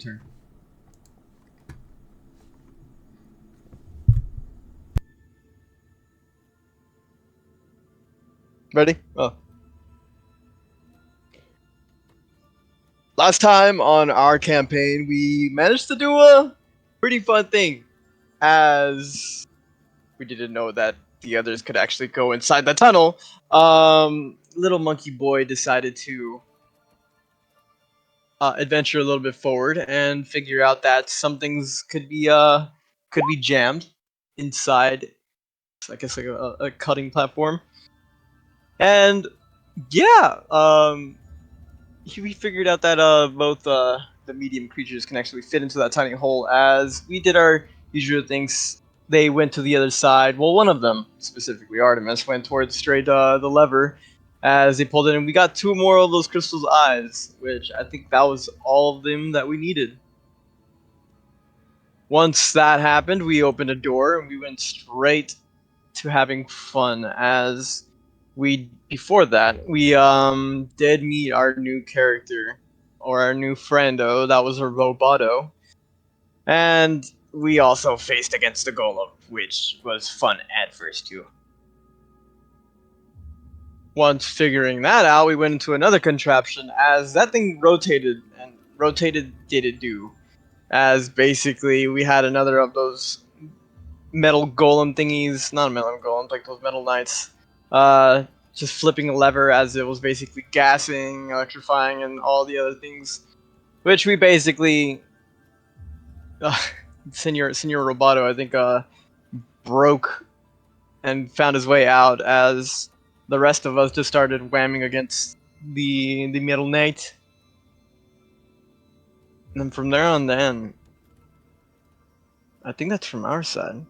Turn. Ready? Oh. Last time on our campaign, we managed to do a pretty fun thing, as we didn't know that the others could actually go inside the tunnel. Little monkey boy decided to adventure a little bit forward and figure out that some things could be jammed inside. I guess like a cutting platform, and yeah, we figured out that both the medium creatures can actually fit into that tiny hole. As we did our usual things, they went to the other side. Well, one of them specifically, Artemis, went towards straight the lever. As they pulled it in, we got two more of those crystal's eyes, which I think that was all of them that we needed. Once that happened, we opened a door and we went straight to having fun. As we before that, we did meet our new character or our new friendo. That was a Roboto, and we also faced against the golem, which was fun at first too. Once figuring that out, we went into another contraption. As that thing rotated and rotated, did it do? As basically we had another of those metal golem thingies, not metal golems, like those metal knights. Uh, just flipping a lever as it was basically gassing, electrifying, and all the other things, which we basically, uh, Senor Roboto, I think, broke and found his way out. As the rest of us just started whamming against the metal knight, and then from there on, then I think that's from our side.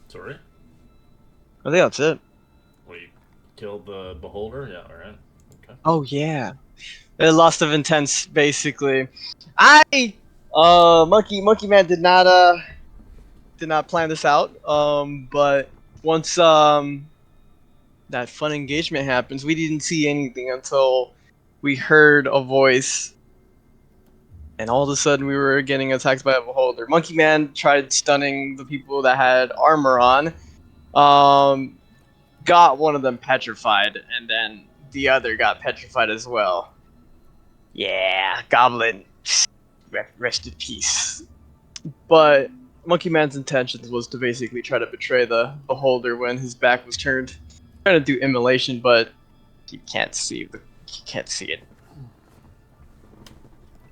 Sorry? I think that's it. We killed the beholder? Yeah, alright. Okay. Oh yeah. Lost of Intense, basically. Monkey Man did not plan this out. But once that fun engagement happens, we didn't see anything until we heard a voice, and all of a sudden we were getting attacked by a beholder. Monkey Man tried stunning the people that had armor on. Um, got one of them petrified, and then the other got petrified as well. Yeah, Goblin, rest in peace. But Monkey Man's intentions was to basically try to betray the beholder when his back was turned, trying to do immolation, but you can't see it.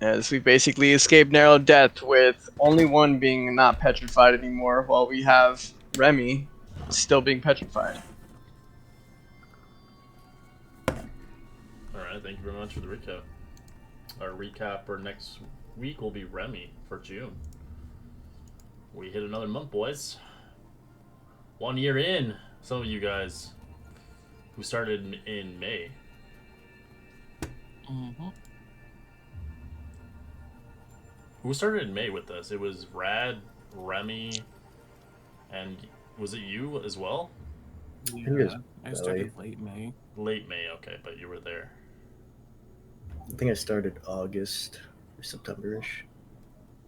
As we basically escaped narrow death with only one being not petrified anymore, while we have Remy still being petrified. Alright, thank you very much for the recap. Our recap for next week will be Remy for June. We hit another month, boys. 1 year in. Some of you guys who started in May. Mm-hmm. Who started in May with us? It was Rad, Remy, and was it you as well? Yeah, I started late May. Late May, okay, but you were there. I think I started August or September-ish.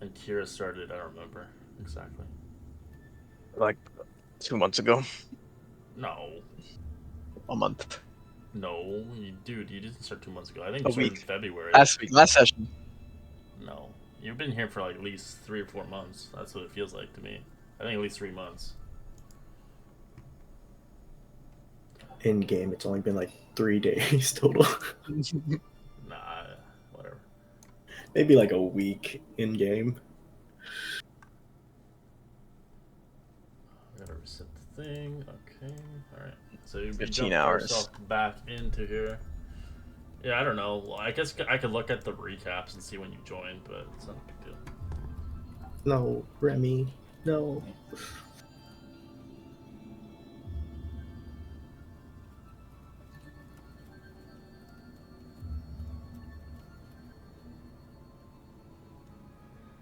And Kira started, I don't remember exactly. Like 2 months ago. No. A month. No, dude, you didn't start 2 months ago. I think A you started week. in February. Last week, last session. No. You've been here for like at least 3 or 4 months. That's what it feels like to me. I think at least 3 months. In game, it's only been like 3 days total. Nah, whatever. Maybe like a week in game. I gotta reset the thing. Okay, alright. So you 15 jumped hours. yourself back into here. Yeah, I don't know. I guess I could look at the recaps and see when you joined, but it's not a big deal. No, Remy, no.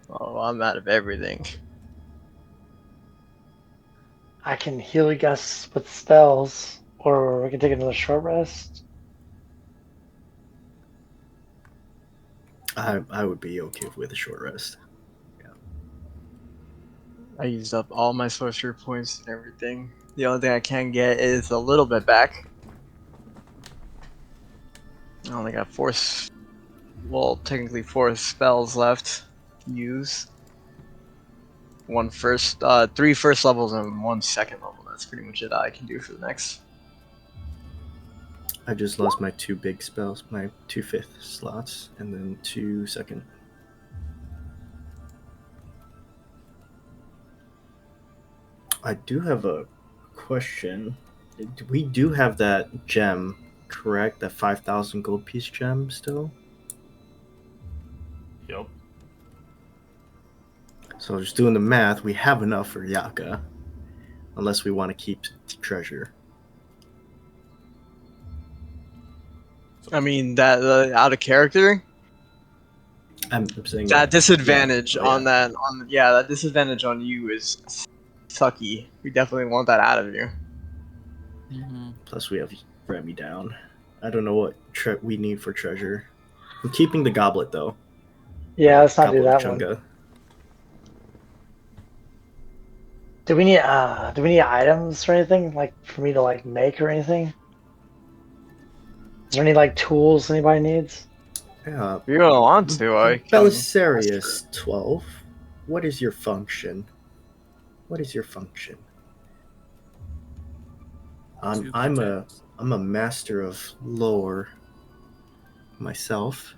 Oh, I'm out of everything. I can heal you guys with spells. Or we can take another short rest. I would be okay with a short rest. I used up all my sorcerer points and everything. The only thing I can get is a little bit back. I only got well, technically 4 spells left to use. 3 first levels and 1 second level. That's pretty much it I can do for the next. I just lost my 2 big spells, my 2 fifth slots, and then 2 second. I do have a question. We do have that gem, correct? That 5,000 gold piece gem still? Yep. So just doing the math, we have enough for Yaka. Unless we want to keep treasure. I mean, that out of character, I'm saying that disadvantage yeah. on that, that disadvantage on you is sucky. We definitely want that out of you. Mm-hmm. Plus we have Remy down. I don't know what we need for treasure. I'm keeping the goblet though. Yeah, let's not do Couple of that one. Chunga. Do we need items or anything like for me to like make or anything? Is there any like tools anybody needs? Yeah. If you don't want to, I can. Belisarius 12. What is your function? What is your function? I'm a master of lore myself.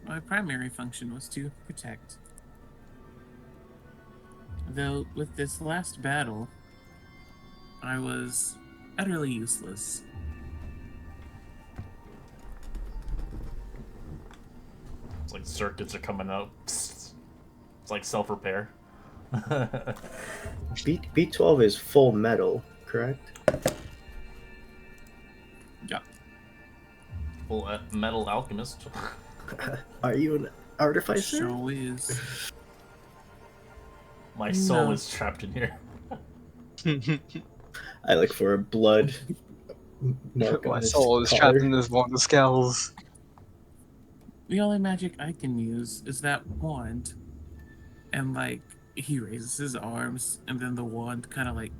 My primary function was to protect. Though with this last battle, I was utterly useless. It's like circuits are coming out. Psst. It's like self-repair. B12 is full metal, correct? Yeah. Full metal alchemist. Are you an artificer? Sure is. My soul No. is trapped in here. I look for a blood mark on My his soul is collar. trapped in this one of the scowls. The only magic I can use is that wand. And like he raises his arms and then the wand kind of like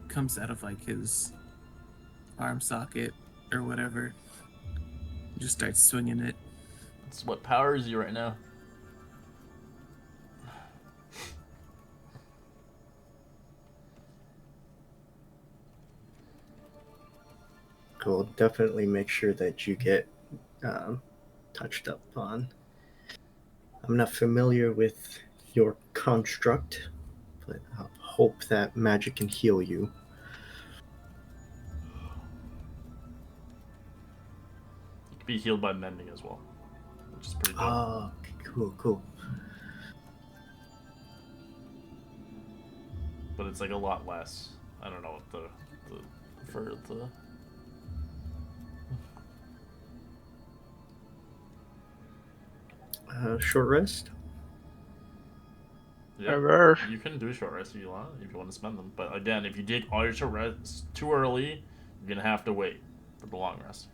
comes out of like his arm socket or whatever. Just starts swinging it. It's what powers you right now. Cool. Definitely make sure that you get touched up on. I'm not familiar with your construct, but I hope that magic can heal you. You can be healed by mending as well, which is pretty dope. Cool. But it's like a lot less. I don't know what the for the. Short rest. Yeah, you can do a short rest if you want to spend them. But again, if you did all your short rests too early, you're gonna have to wait for the long rest.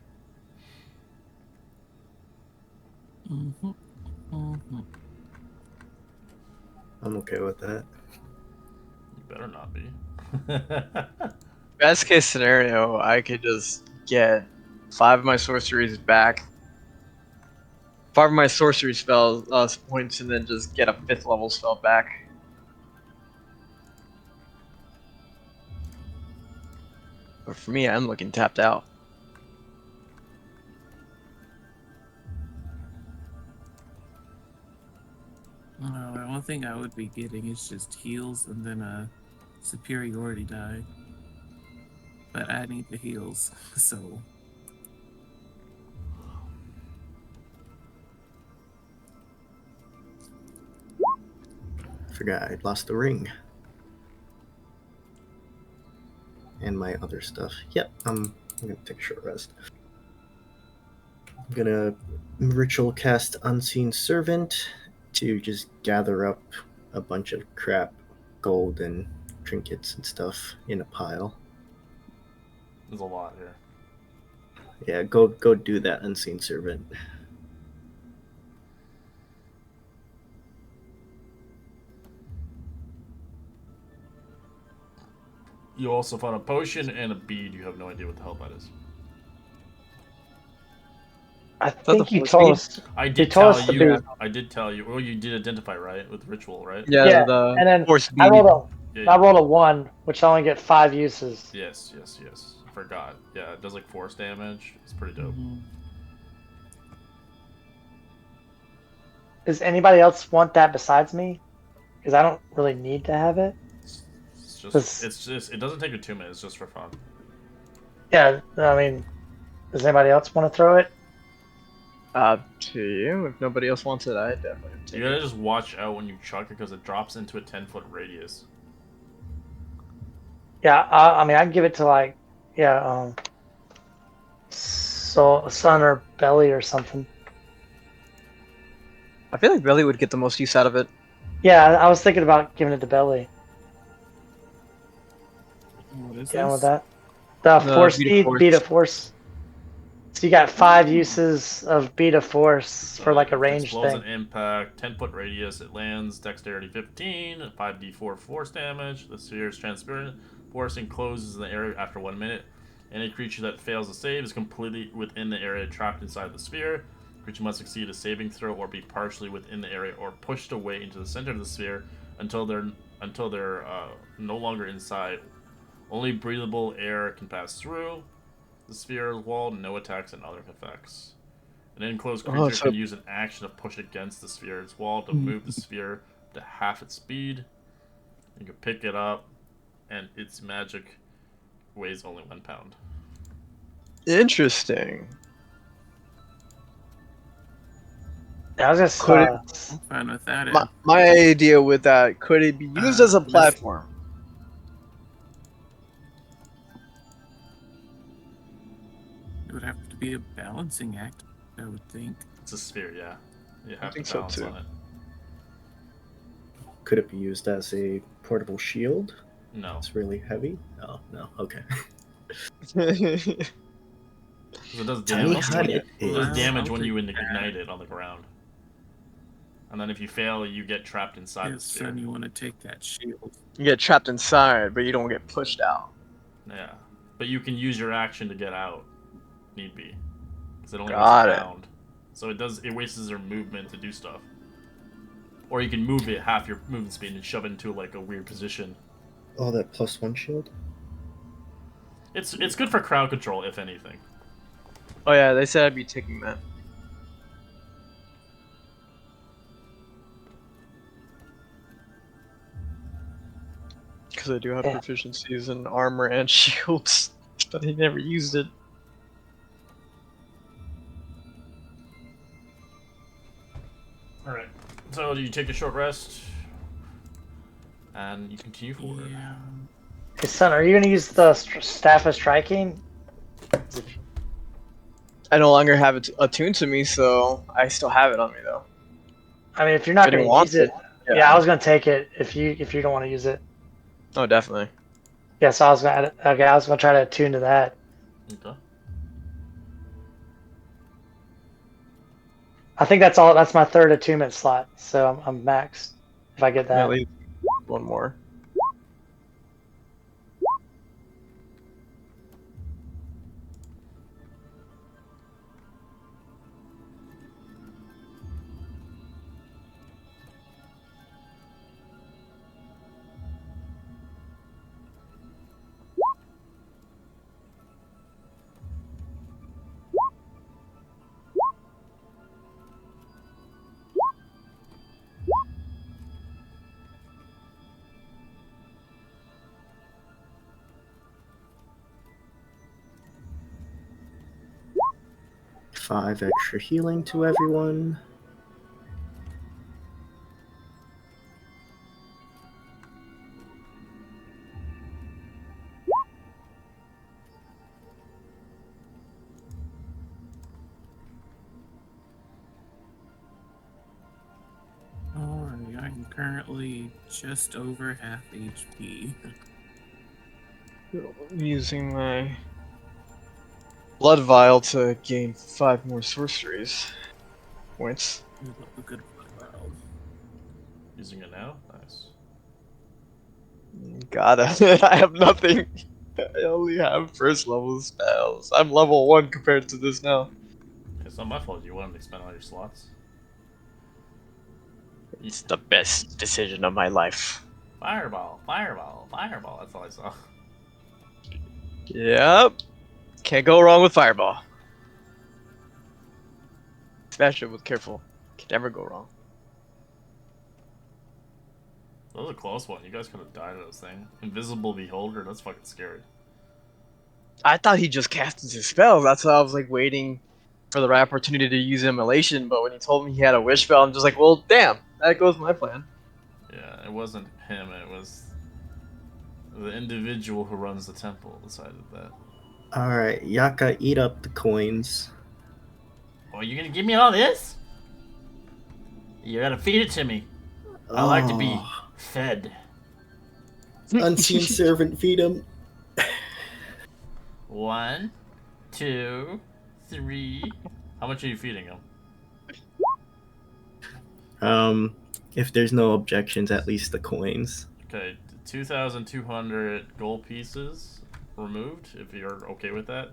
Mm-hmm. Mm-hmm. I'm okay with that. You better not be. Best case scenario, I could just get 5 of my sorceries back. 5 of my sorcery spells points, and then just get a 5th level spell back. But for me, I'm looking tapped out. The only thing I would be getting is just heals and then a superiority die. But I need the heals, so. Forgot I lost the ring. And my other stuff. Yep, I'm gonna take a short rest. I'm gonna ritual cast Unseen Servant to just gather up a bunch of crap, gold and trinkets and stuff in a pile. There's a lot here. Yeah, go do that, unseen servant. You also found a potion and a bead. You have no idea what the hell that is. I the think you force told bead? us. I You did told tell us to you. be. I did tell you. Well, you did identify, right, with ritual, right? Yeah, Yeah, the and then force I bead. rolled Yeah. I rolled a 1, which I only get 5 uses. Yes. I forgot. Yeah, it does like force damage. It's pretty dope. Mhm. Does anybody else want that besides me? Because I don't really need to have it. It's just. This- It's just. It doesn't take attunement. It's just for fun. Yeah, I mean, does anybody else want to throw it? To you. If nobody else wants it, I definitely would take You gotta it. just watch out when you chuck it because it drops into a 10-foot radius. Yeah, I mean, I'd give it to like, yeah, Sun or Belly or something. I feel like Billy would get the most use out of it. Yeah, I was thinking about giving it to Belly. What is Down with this? that. The force Beat of bead, Force. beat of force. So you got 5 uses of beat of force for like a It range explodes thing. an impact, 10-foot radius. It lands, dexterity 15, 5d4 force damage. The sphere is transparent. Force encloses in the area after 1 minute. Any creature that fails to save is completely within the area trapped inside the sphere. Creature must succeed a saving throw or be partially within the area or pushed away into the center of the sphere until they're no longer inside. Only breathable air can pass through the sphere wall. No attacks and other effects. An enclosed creature so- can use an action to push against the sphere's wall to move the sphere to half its speed. You can pick it up, and its magic weighs only 1 pound. Interesting. Yeah, I was just Could I'm fine with that. My idea with that, could it be used as a Miss- platform? It would have to be a balancing act, I would think. It's a sphere, yeah. You have to think so, balance too. on it. Could it be used as a portable shield? No, It's really heavy. Oh no. Okay. because it does Tiny damage. hut It it is. does damage I'll when you take that. ignite it on the ground. And then if you fail, you get trapped inside the Yes, sphere. son, you want to take that shield. You get trapped inside, but you don't get pushed out. Yeah, but you can use your action to get out, need be, because it only Got weighs it. a pound. So it wastes your movement to do stuff. Or you can move it half your movement speed and shove it into like a weird position. Oh, that +1 shield. It's good for crowd control, if anything. Oh yeah, they said I'd be taking that. Because I do have Yeah. proficiencies in armor and shields, but I never used it. All right. So do you take a short rest, and you continue forward? Yeah. Hey, Son, are you going to use the Staff of Striking? I no longer have it attuned to me, so I still have it on me though. I mean, if you're not If anyone going to use wants it, yeah, I was going to take it if you don't want to use it. Oh, definitely. Yeah, so I was going to okay, I was going to try to attune to that. Okay. I think that's all. That's my 3rd attunement slot, so I'm maxed if I get At that. least one more. Five extra healing to everyone. I'm currently just over half HP. I'm using my blood vial to gain 5 more sorceries points. We love a good blood vial. Using it now? Nice. Gotta. I have nothing. I only have first level spells. I'm level 1 compared to this now. It's not my fault you wanted to spend all your slots. It's the best decision of my life. Fireball, fireball, fireball. That's all I saw. Yep. Can't go wrong with Fireball. Smash it with careful. Can never go wrong. That was a close one. You guys could have died of this thing. Invisible Beholder, that's fucking scary. I thought he just casted his spells. That's why I was like waiting for the right opportunity to use Immolation. But when he told me he had a wish spell, I'm just like, well, damn. That goes my plan. Yeah, it wasn't him, it was the individual who runs the temple decided that. Alright, Yaka, eat up the coins. Oh, you gonna give me all this? You gotta feed it to me. I like to be Oh, fed. unseen servant, feed him. 1, 2, 3. How much are you feeding him? If there's no objections, at least the coins. Okay, 2,200 gold pieces removed, if you're okay with that.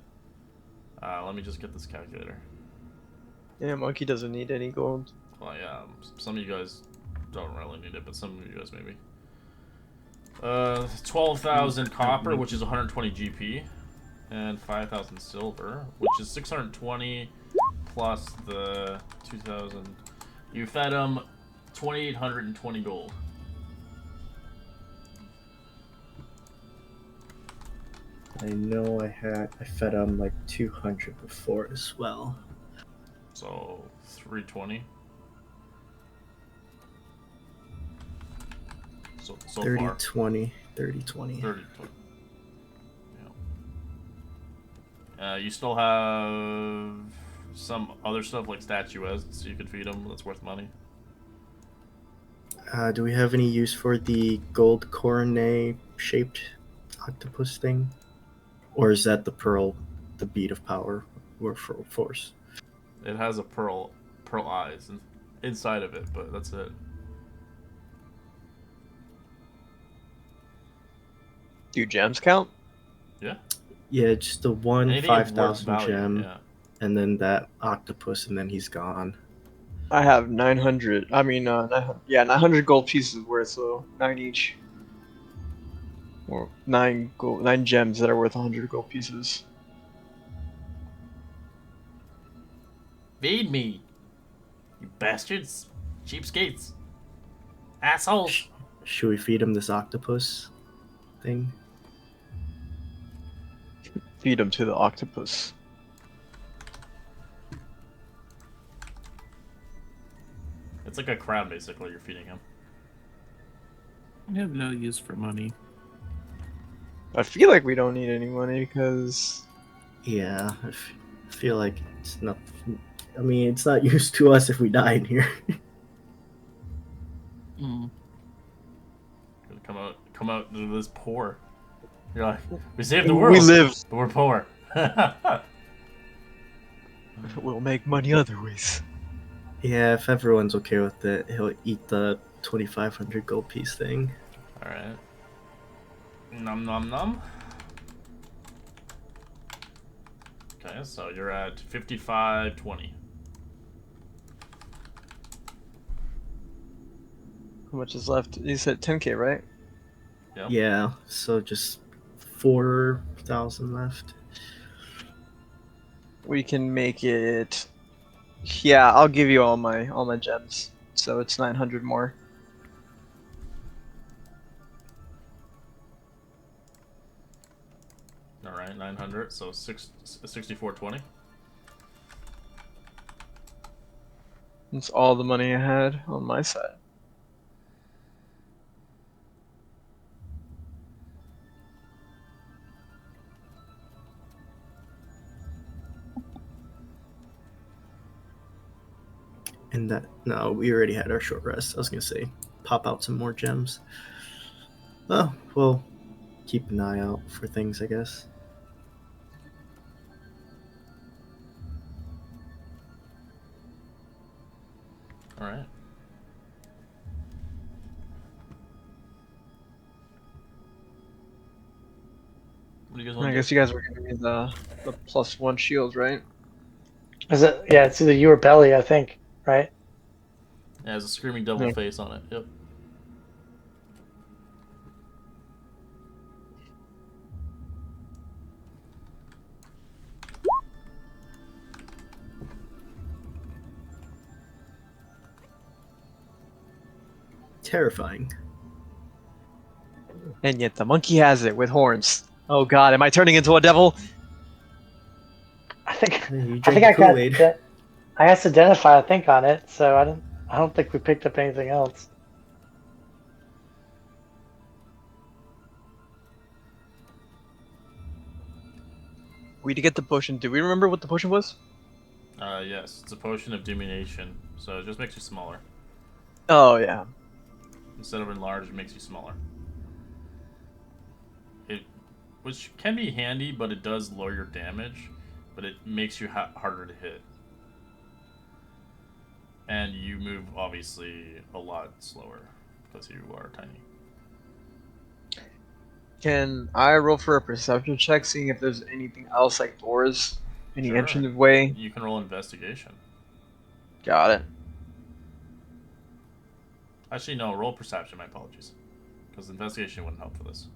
Let me just get this calculator. Yeah, Monkey doesn't need any gold. Well, yeah, some of you guys don't really need it, but some of you guys maybe. 12,000 copper, which is 120 GP, and 5,000 silver, which is 620 plus the 2,000. You fed him 2,820 gold. I know I fed him like 200 before as well. So 320. So 30, far. 20, 30, 20. 30, 20. Yeah. You still have some other stuff like statuettes you could feed them. That's worth money. Do we have any use for the gold coronet shaped octopus thing? Or is that the pearl, the bead of power or force? It has a pearl eyes inside of it, but that's it. Do gems count? Yeah. Yeah, just the one Anything of worth 5,000 value, gem, yeah. and then that octopus, and then he's gone. I have 900. I mean, 900 gold pieces worth, so 9 each. Or 9 gems that are worth 100 gold pieces. Feed me, you bastards, cheapskates, assholes. Should we feed him this octopus thing? Feed him to the octopus. It's like a crown, basically. You're feeding him. I have no use for money. I feel like we don't need any money because Yeah, feel like it's not. I mean, it's not used to us if we die in here. Mm. Come out to this poor. You're like, we saved the world. we live. but we're poor. We'll make money other ways. Yeah, if everyone's okay with it, he'll eat the 2,500 gold piece thing. All right. Nom nom nom. Okay, so you're at 55.20. How much is left? You said 10k, right? Yep. Yeah, so just 4,000 left. We can make it. Yeah, I'll give you all my gems. So it's 900 more. All right, 900. So 64.20. That's all the money I had on my side. And that, no, we already had our short rest. I was gonna say, pop out some more gems. Oh, well, keep an eye out for things, I guess. All right. What do you guys want I to guess do? you guys were giving me the +1 shield, right? Is it? Yeah, it's either you or Belly, I think. Right? Yeah, it has a screaming devil Yeah. face on it. Yep. Terrifying. And yet the monkey has it with horns. Oh god, am I turning into a devil? I think. Hey, you I drink think the I got. Kool-Aid. I asked identify. I think on it, so I didn't. I don't think we picked up anything else. We to get the potion. Do we remember what the potion was? Yes, it's a potion of diminution, so it just makes you smaller. Oh yeah. Instead of enlarge, it makes you smaller. Which can be handy, but it does lower your damage, but it makes you harder to hit. And you move, obviously, a lot slower, because you are tiny. Can I roll for a perception check, seeing if there's anything else like doors, any Sure. entrance way? You can roll investigation. Got it. Actually, no, roll perception, my apologies. Because investigation wouldn't help for this.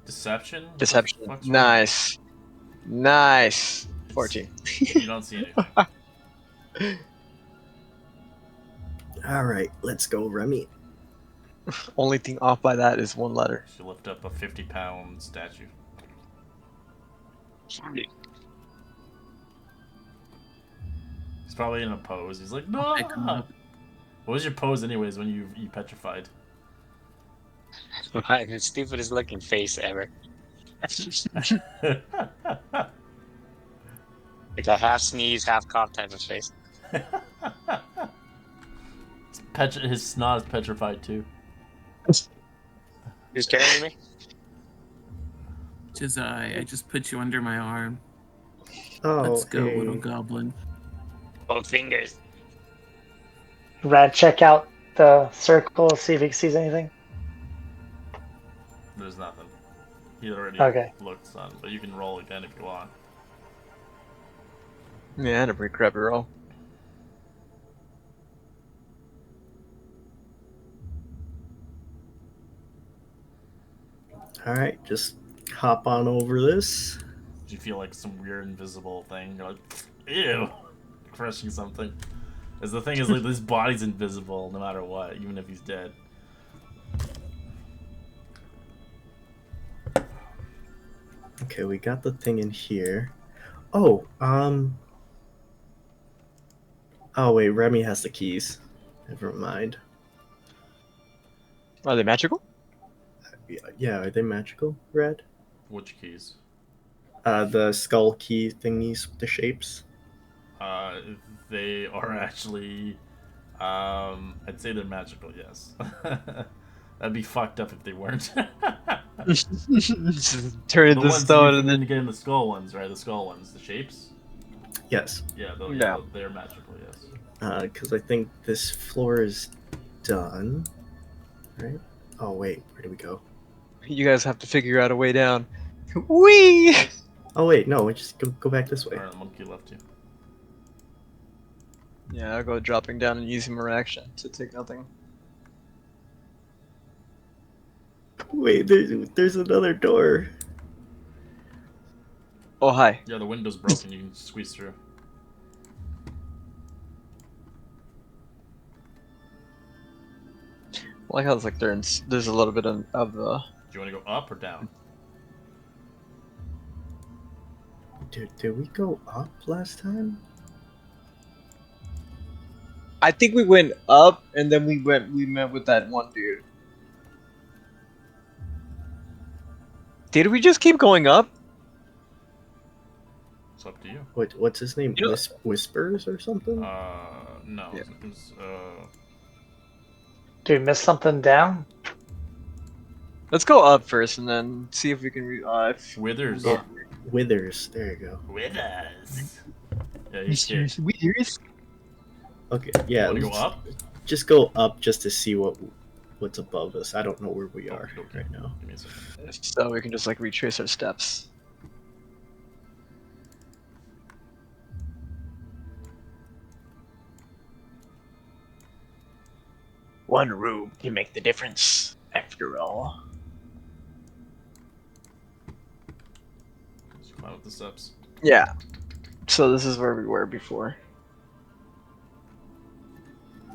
Deception? What the Deception. fuck's wrong with you? Nice. Nice. 14. You don't see anything. All right, let's go, Remy. Only thing off by that is one letter. You lift up a 50-pound statue. He's probably in a pose. He's like, no! Pick 'em up. What was your pose anyways when you petrified? The stupidest looking face ever. Like a half sneeze, half cough type of face. His snot is petrified too. Who's carrying me? Jazai, I just put you under my arm. Oh, Let's go, hey. little goblin. Both fingers. Rad, check out the circle, see if he sees anything. There's nothing. He already Okay. looked, son, but you can roll again if you want. Yeah, I had a pretty crappy roll. All right, just hop on over this. Did you feel like some weird invisible thing? You're like, ew, crushing something. As the thing is, like, this body's invisible no matter what, even if he's dead. Okay, we got the thing in here. Oh, oh wait, Remy has the keys. Never mind. Are they magical? Yeah, are they magical, Red? Which keys? The skull key thingies with the shapes. They are actually, I'd say they're magical, yes. That'd be fucked up if they weren't. Turn The into ones stone you and can then. get in the skull ones, right? The skull ones, the shapes. Yes, Yeah, Yeah. they're magical, yes. because I think this floor is done, right? Oh wait, where do we go? You guys have to figure out a way down. Whee! Oh wait, no, we just go back this way. Alright, the monkey left you. Yeah, I'll go dropping down and using my reaction to take nothing. Wait, there's another door. Oh, hi. Yeah, the window's broken. You can squeeze through. I like how it's like there's a little bit of the. Do you want to go up or down? Did we go up last time? I think we went up and then we met with that one dude. Did we just keep going up? It's up to you. What's his name? You know- Whispers or something? No. Yeah. It was, Do we miss something down? Let's go up first and then see if we can. Withers. It withers. There you go. Withers. Yeah, he's here. Withers. Okay, yeah. Want to go let's up? Just go up just to see what's above us. I don't know where we are Okay. right now. Give me a second. So we can just like retrace our steps. One room can make the difference, after all. Just climb up the steps. Yeah. So this is where we were before.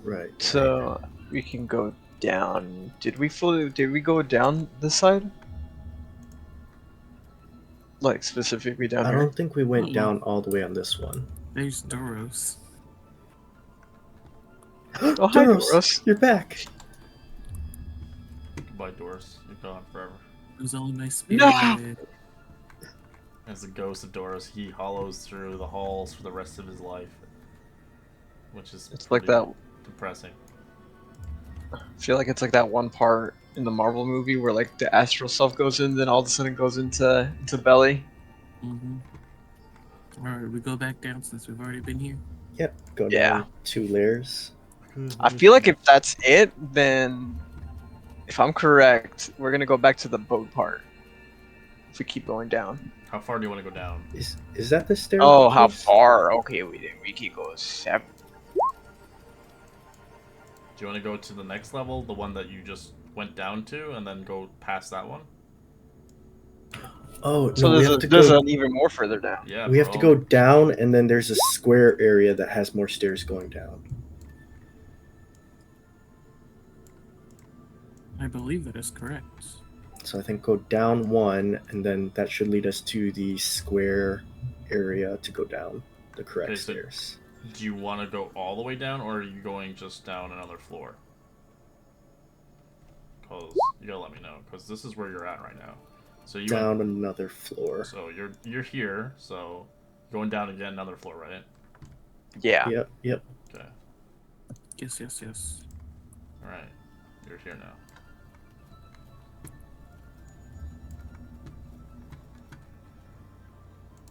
Right. So we can go down. Did we go down this side? Like specifically down I here? don't think we went Mm-mm. down all the way on this one. There's Doros. Oh, hi, Doros. You're back. Goodbye, Doris. You're gone forever. It was only my spirit. No! As the ghost of Doris, he hollows through the halls for the rest of his life. Which is It's like pretty that. depressing. I feel like it's like that one part in the Marvel movie where like the astral self goes in, then all of a sudden goes into Belly. Mm-hmm. Alright, we go back down since we've already been here. Yep. Go Yeah. down 2 layers. I feel like if that's it, then if I'm correct, we're gonna go back to the boat part. If we keep going down. How far do you want to go down? Is that the stair? Oh, how far? Okay, we can go 7. Do you want to go to the next level, the one that you just went down to, and then go past that one? Oh, So no, we there's, have to there's go. an even more further down. Yeah. We have to bro. go down, and then there's a square area that has more stairs going down. I believe that is correct. So I think go down 1, and then that should lead us to the square area to go down the correct Okay, so- stairs. Do you want to go all the way down, or are you going just down another floor? Cause you gotta let me know, cause this is where you're at right now. So you Down another floor. So you're here. So going down again another floor, right? Yeah. Yep. Okay. Yes. All right. You're here now.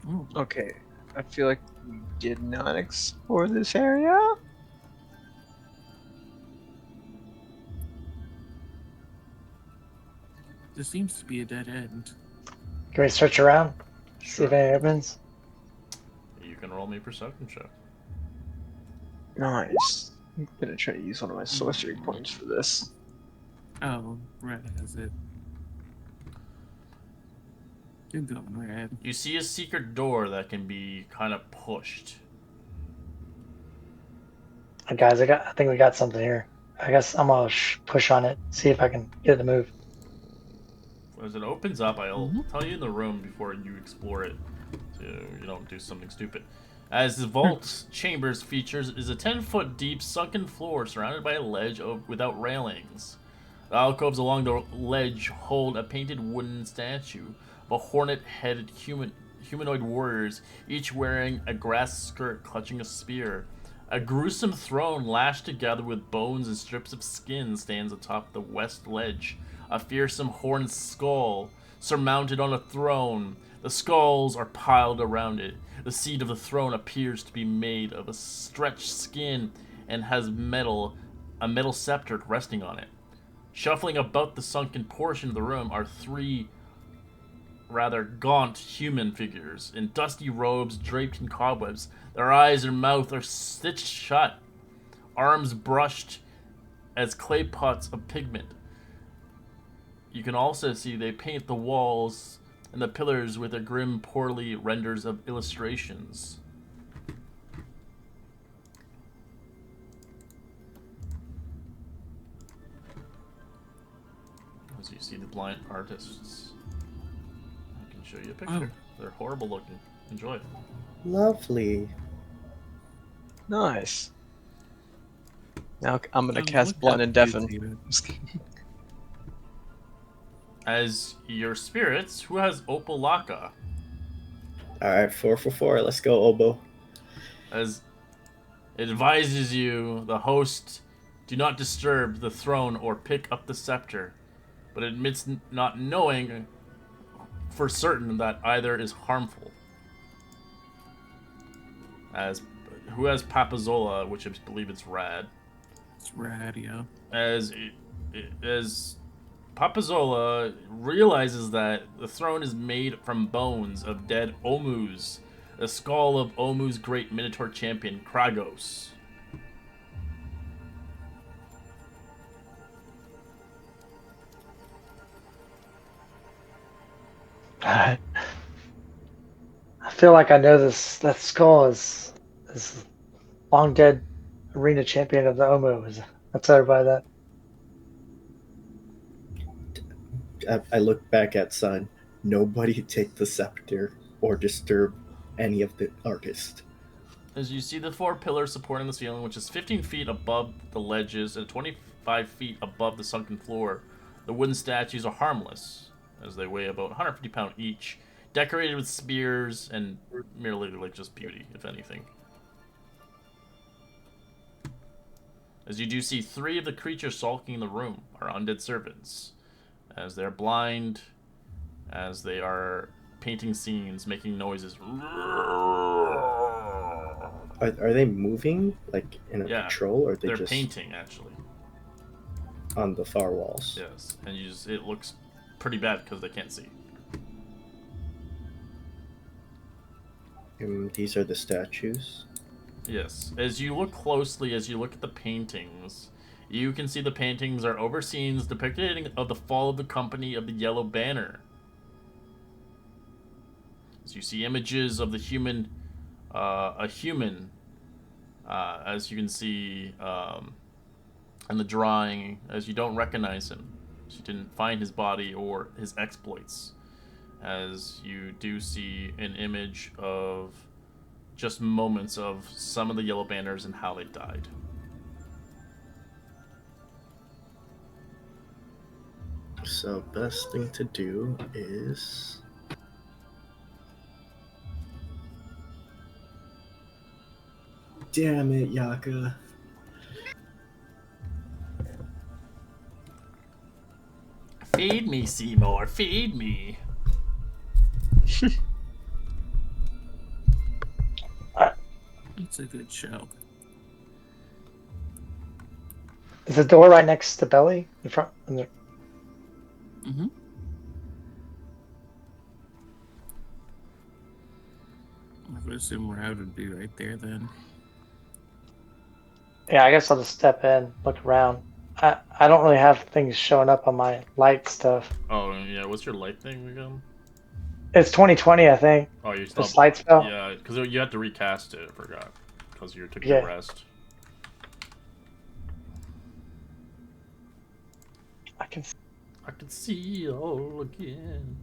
Oh, Okay. I feel like we did not explore this area. this seems to be a dead end. Can we search around? See Sure. if anything opens? You can roll me a perception check. Nice. I'm gonna try to use one of my sorcery points for this. Oh, Red has it. Good going, Red. You see a secret door that can be kind of pushed. Guys, I think we got something here. I guess I'm gonna push on it, see if I can get it to move. As it opens up, I'll tell you in the room before you explore it, so you don't do something stupid. As the vault chambers features is a 10-foot deep sunken floor surrounded by a ledge without railings. The alcoves along the ledge hold a painted wooden statue of hornet-headed humanoid warriors, each wearing a grass skirt clutching a spear. A gruesome throne lashed together with bones and strips of skin stands atop the west ledge. A fearsome horned skull surmounted on a throne. The skulls are piled around it. The seat of the throne appears to be made of a stretched skin and has a metal scepter resting on it. Shuffling about the sunken portion of the room are 3 rather gaunt human figures in dusty robes draped in cobwebs. Their eyes and mouth are stitched shut, arms brushed as clay pots of pigment. You can also see they paint the walls and the pillars with their grim, poorly renders of illustrations. As you see the blind artists, I can show you a picture. They're horrible looking. Enjoy. Lovely. Nice. Now I'm gonna Oh, cast look Blind up and Deafen. YouTube. Just kidding. As your spirits, who has Opalaka? All right, 4 for 4. Let's go, Obo. As it advises you, the host Do not disturb the throne or pick up the scepter, but admits not knowing for certain that either is harmful. As who has Papazola, which I believe it's Rad. It's rad, yeah. As Papazola realizes that the throne is made from bones of dead Omus, the skull of Omu's great Minotaur champion, Kragos. I feel like I know this. That skull is long dead arena champion of the Omu. Is upset by that. I look back at Sun. Nobody take the scepter or disturb any of the artists. As you see the 4 pillars supporting the ceiling, which is 15 feet above the ledges and 25 feet above the sunken floor, the wooden statues are harmless, as they weigh about 150 pounds each, decorated with spears and merely like just beauty, if anything. As you do see 3 of the creatures sulking in the room are undead servants, as they're blind, as they are painting scenes, making noises. Are they moving like in a patrol, or are they they're just painting actually on the far walls? Yes, and it looks pretty bad because they can't see. And these are the statues. Yes, as you look closely, as you look at the paintings, you can see the paintings are over scenes depicting of the fall of the company of the Yellow Banner. As you see images of the human, as you can see in the drawing, as you don't recognize him. You didn't find his body or his exploits. As you do see an image of just moments of some of the Yellow Banners and how they died. So best thing to do is damn it, Yaka. Feed me, Seymour, feed me. It's a good show. Is the door right next to Belly in front? Mm-hmm. I would assume Rad would be right there then. Yeah, I guess I'll just step in, look around. I don't really have things showing up on my light stuff. Oh, yeah, what's your light thing again? It's 2020, I think. Oh, you The light spell. Yeah, because you had to recast it, I forgot. Because you took Yeah. your rest. I can. I can see all again.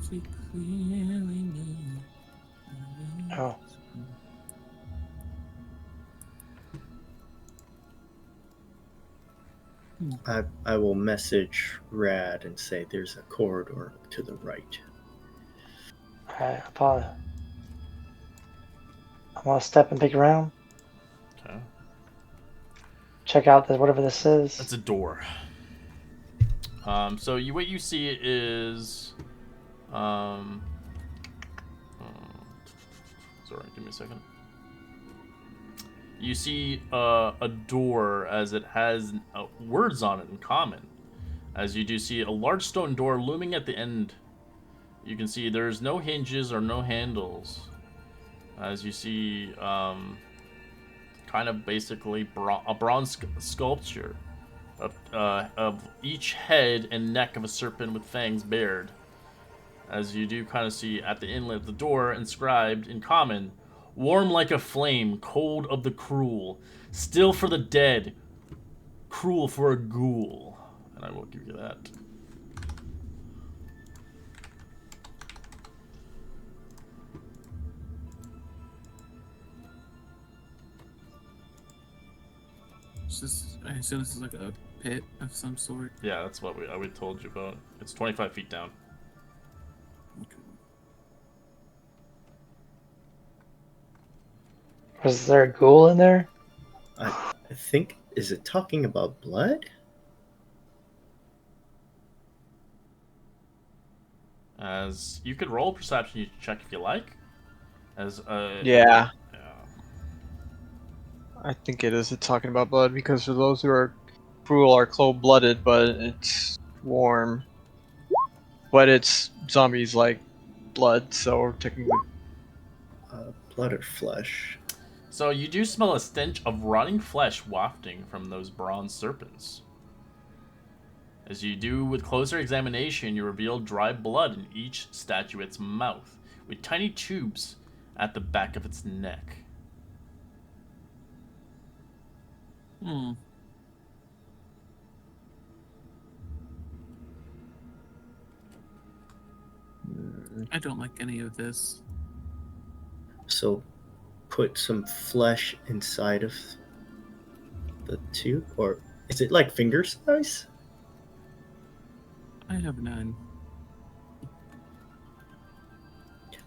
See clearly now. Oh. I will message Rad and say there's a corridor to the right. Alright, I want to step and peek around. Okay. Check out whatever this is. That's a door. So what you see is, sorry, give me a second. You see a door as it has words on it in common. As you do see a large stone door looming at the end. You can see there's no hinges or no handles. As you see, kind of basically a bronze sculpture of each head and neck of a serpent with fangs bared. As you do kind of see at the inlet of the door inscribed in common, "Warm like a flame, cold of the cruel, still for the dead, cruel for a ghoul." And I will give you that. I assume this is like a pit of some sort. Yeah, that's what we told you about. It's 25 feet down. Okay. Was there a ghoul in there? I think, is it talking about blood? As you could roll a perception check if you like. As Yeah. yeah. I think it is talking about blood because for those who are cruel are cold-blooded, but it's warm. But it's zombies like blood, so technically. Blood or flesh? So you do smell a stench of rotting flesh wafting from those bronze serpents. As you do with closer examination, you reveal dry blood in each statuette's mouth, with tiny tubes at the back of its neck. Hmm. I don't like any of this. So put some flesh inside of the tube? Or is it like finger size? I have none.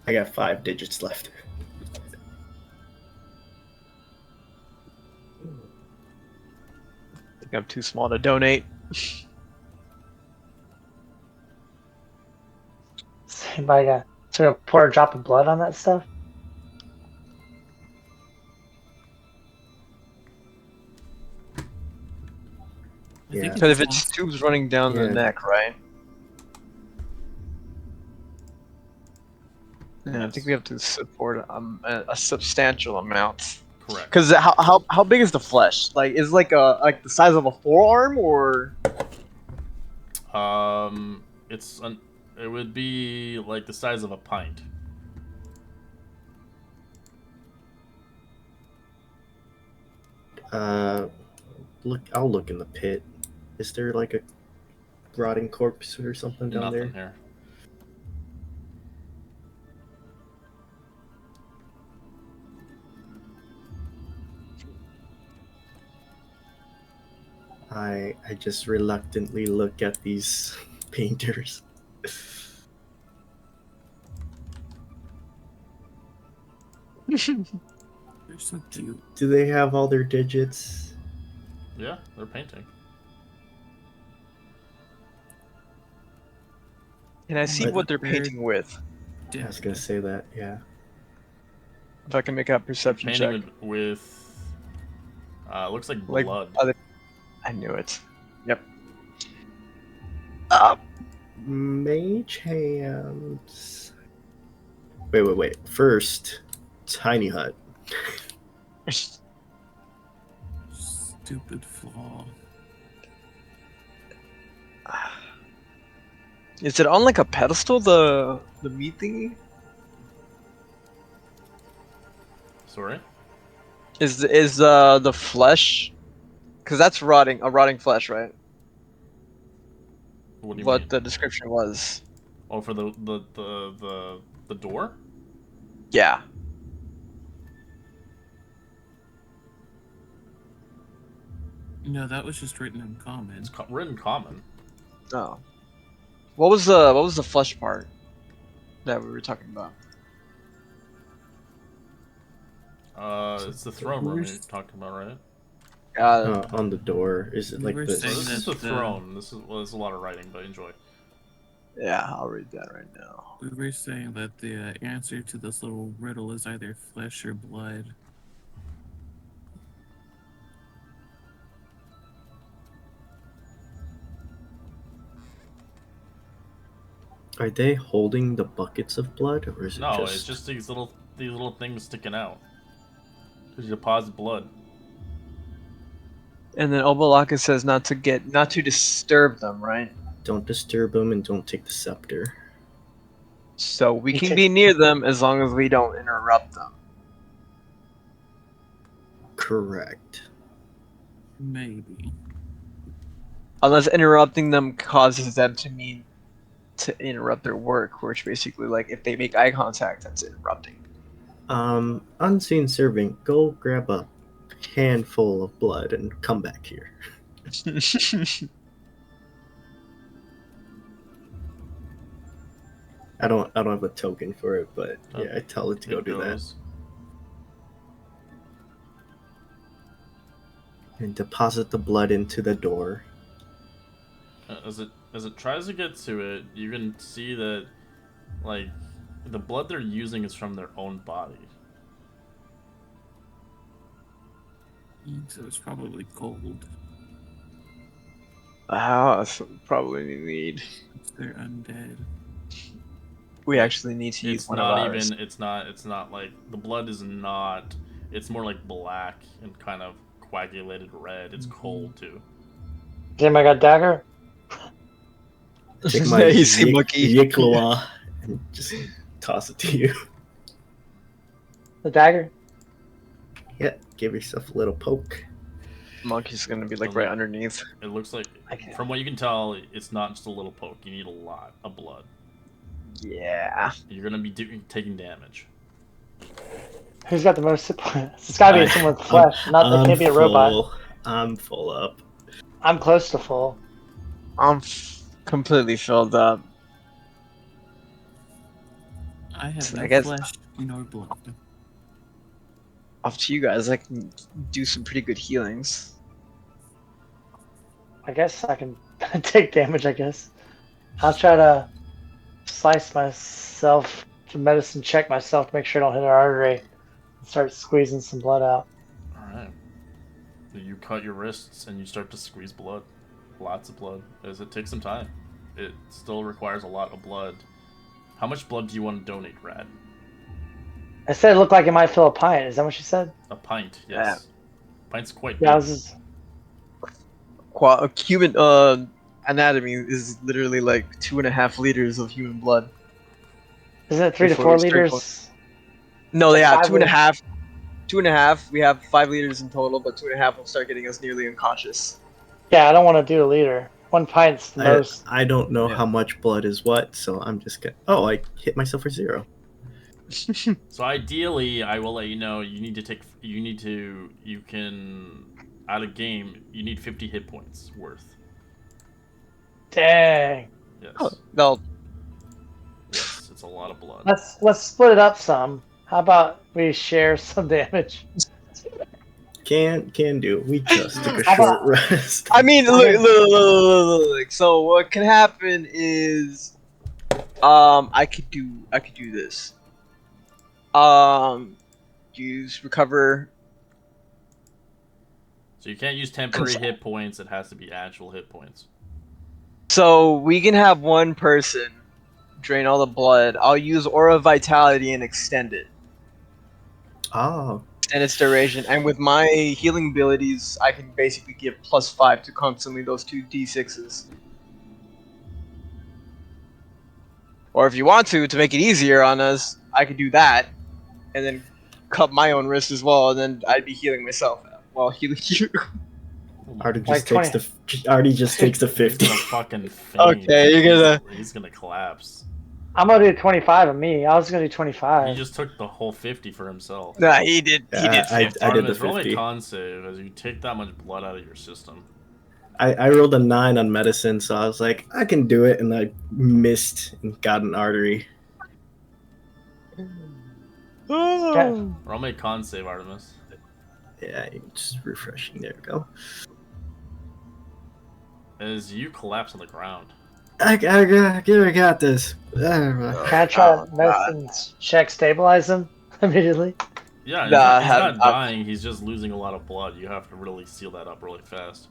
I got 5 digits left. I think I'm too small to donate. Anybody got? So gonna pour a drop of blood on that stuff? I think Yeah. Because if it's it's tubes running down the Yeah. neck, right? Yeah, I think we have to support a substantial amount. Correct. Because how big is the flesh? Like, is like the size of a forearm or? It would be like the size of a pint. I'll look in the pit. Is there like a rotting corpse or something down Nothing there? here. I just reluctantly look at these painters. They're so cute. Do they have all their digits? Yeah, they're painting. Can I see But- what they're painting with? I was gonna say that, yeah. If I can make a perception check. Painting with looks like Like, blood. I knew it. Yep. Mage hands. Wait. First, tiny hut. Stupid flaw. Is it on like a pedestal? The meat thingy? Sorry. Is the flesh? Because that's rotting flesh, right? What do you What mean? the description was. Oh, for the door? Yeah. No, that was just written in common. It's written common. Oh. What was the flesh part that we were talking about? It's the throne room you're talking about, right? On the door. Is it We like were this? So saying this is that the throne. There's a lot of writing, but enjoy. Yeah, I'll read that right now. We were saying that the answer to this little riddle is either flesh or blood. Are they holding the buckets of blood, or is it No, just... it's just these little things sticking out. Because you deposit blood. And then Obalaka says not to disturb them, right? Don't disturb them and don't take the scepter. So we can Okay. be near them as long as we don't interrupt them. Correct. Maybe. Unless interrupting them causes them to interrupt their work, which basically like if they make eye contact, that's interrupting. Unseen serving, go grab a handful of blood and come back here. I don't have a token for it, but yeah, I tell it to go It do that. goes. and deposit the blood into the door. As it tries to get to it, you can see that, like, the blood they're using is from their own body. So it's probably cold. That's what we probably need. They're undead. We actually need to use It's one of not ours. even. It's not like the blood is not. It's more like black and kind of coagulated red. It's cold too. Does anybody got a dagger? Take my Easy, monkey. Yikloa and just toss it to you. The dagger? Yeah, give yourself a little poke. Monkey's gonna be like right underneath. It looks like, Okay. from what you can tell, it's not just a little poke. You need a lot of blood. Yeah. You're gonna be taking damage. Who's got the most hit points? It's gotta be someone with flesh. Not it can't be a robot. I'm full up. I'm close to full. I'm completely filled up. I have no I guess- flesh nor blood. Up to you guys. I can do some pretty good healings. I guess I can take damage, I guess. I'll try to slice myself to medicine check myself to make sure I don't hit an artery and start squeezing some blood out. Alright. You cut your wrists and you start to squeeze blood. Lots of blood. As it takes some time. It still requires a lot of blood. How much blood do you want to donate, Rad? I said it looked like it might fill a pint. Is that what she said? A pint, yes. Pint's quite big. Yeah, I was just... Human anatomy is literally like 2.5 liters of human blood. Isn't it 3 to Before 4 we start liters? No, they have 5 2.5. 2.5. We have 5 liters in total, but 2.5 will start getting us nearly unconscious. Yeah, I don't want to do a liter. 1 pint's the most. I don't know Yeah. how much blood is what, so I'm just gonna. Oh, I hit myself for 0. So ideally, I will let you know, you can, out of game, you need 50 hit points worth. Dang. Yes. Oh, no. Yes, it's a lot of blood. Let's split it up some. How about we share some damage? Can do. We just took a How short about- rest. I mean, look. So what can happen is, I could do this. Use recover. So you can't use temporary hit points, it has to be actual hit points. So we can have one person drain all the blood. I'll use Aura of Vitality and extend it. Oh, And its duration. And with my healing abilities, I can basically give +5 to constantly those 2 d6s. Or if you want to make it easier on us, I could do that, and then cut my own wrist as well, and then I'd be healing myself while healing you. Artie just Like takes 20. the. Artie just takes the He's 50. gonna fucking faint. Okay, you're gonna- He's gonna collapse. I'm gonna do 25 of me. I was gonna do 25. He just took the whole 50 for himself. Nah, he did. He Yeah, did. I 50. did the Artemis, roll a 50. con save as you take that much blood out of your system. I rolled a 9 on medicine, so I was like, I can do it, and I missed and got an artery. Roll me a con save, Artemis. Yeah, just refreshing. There we go. As you collapse on the ground. I got this. Can I try medicine check stabilize him immediately? Yeah, he's Nah, not, he's have- not dying, he's just losing a lot of blood. You have to really seal that up really fast.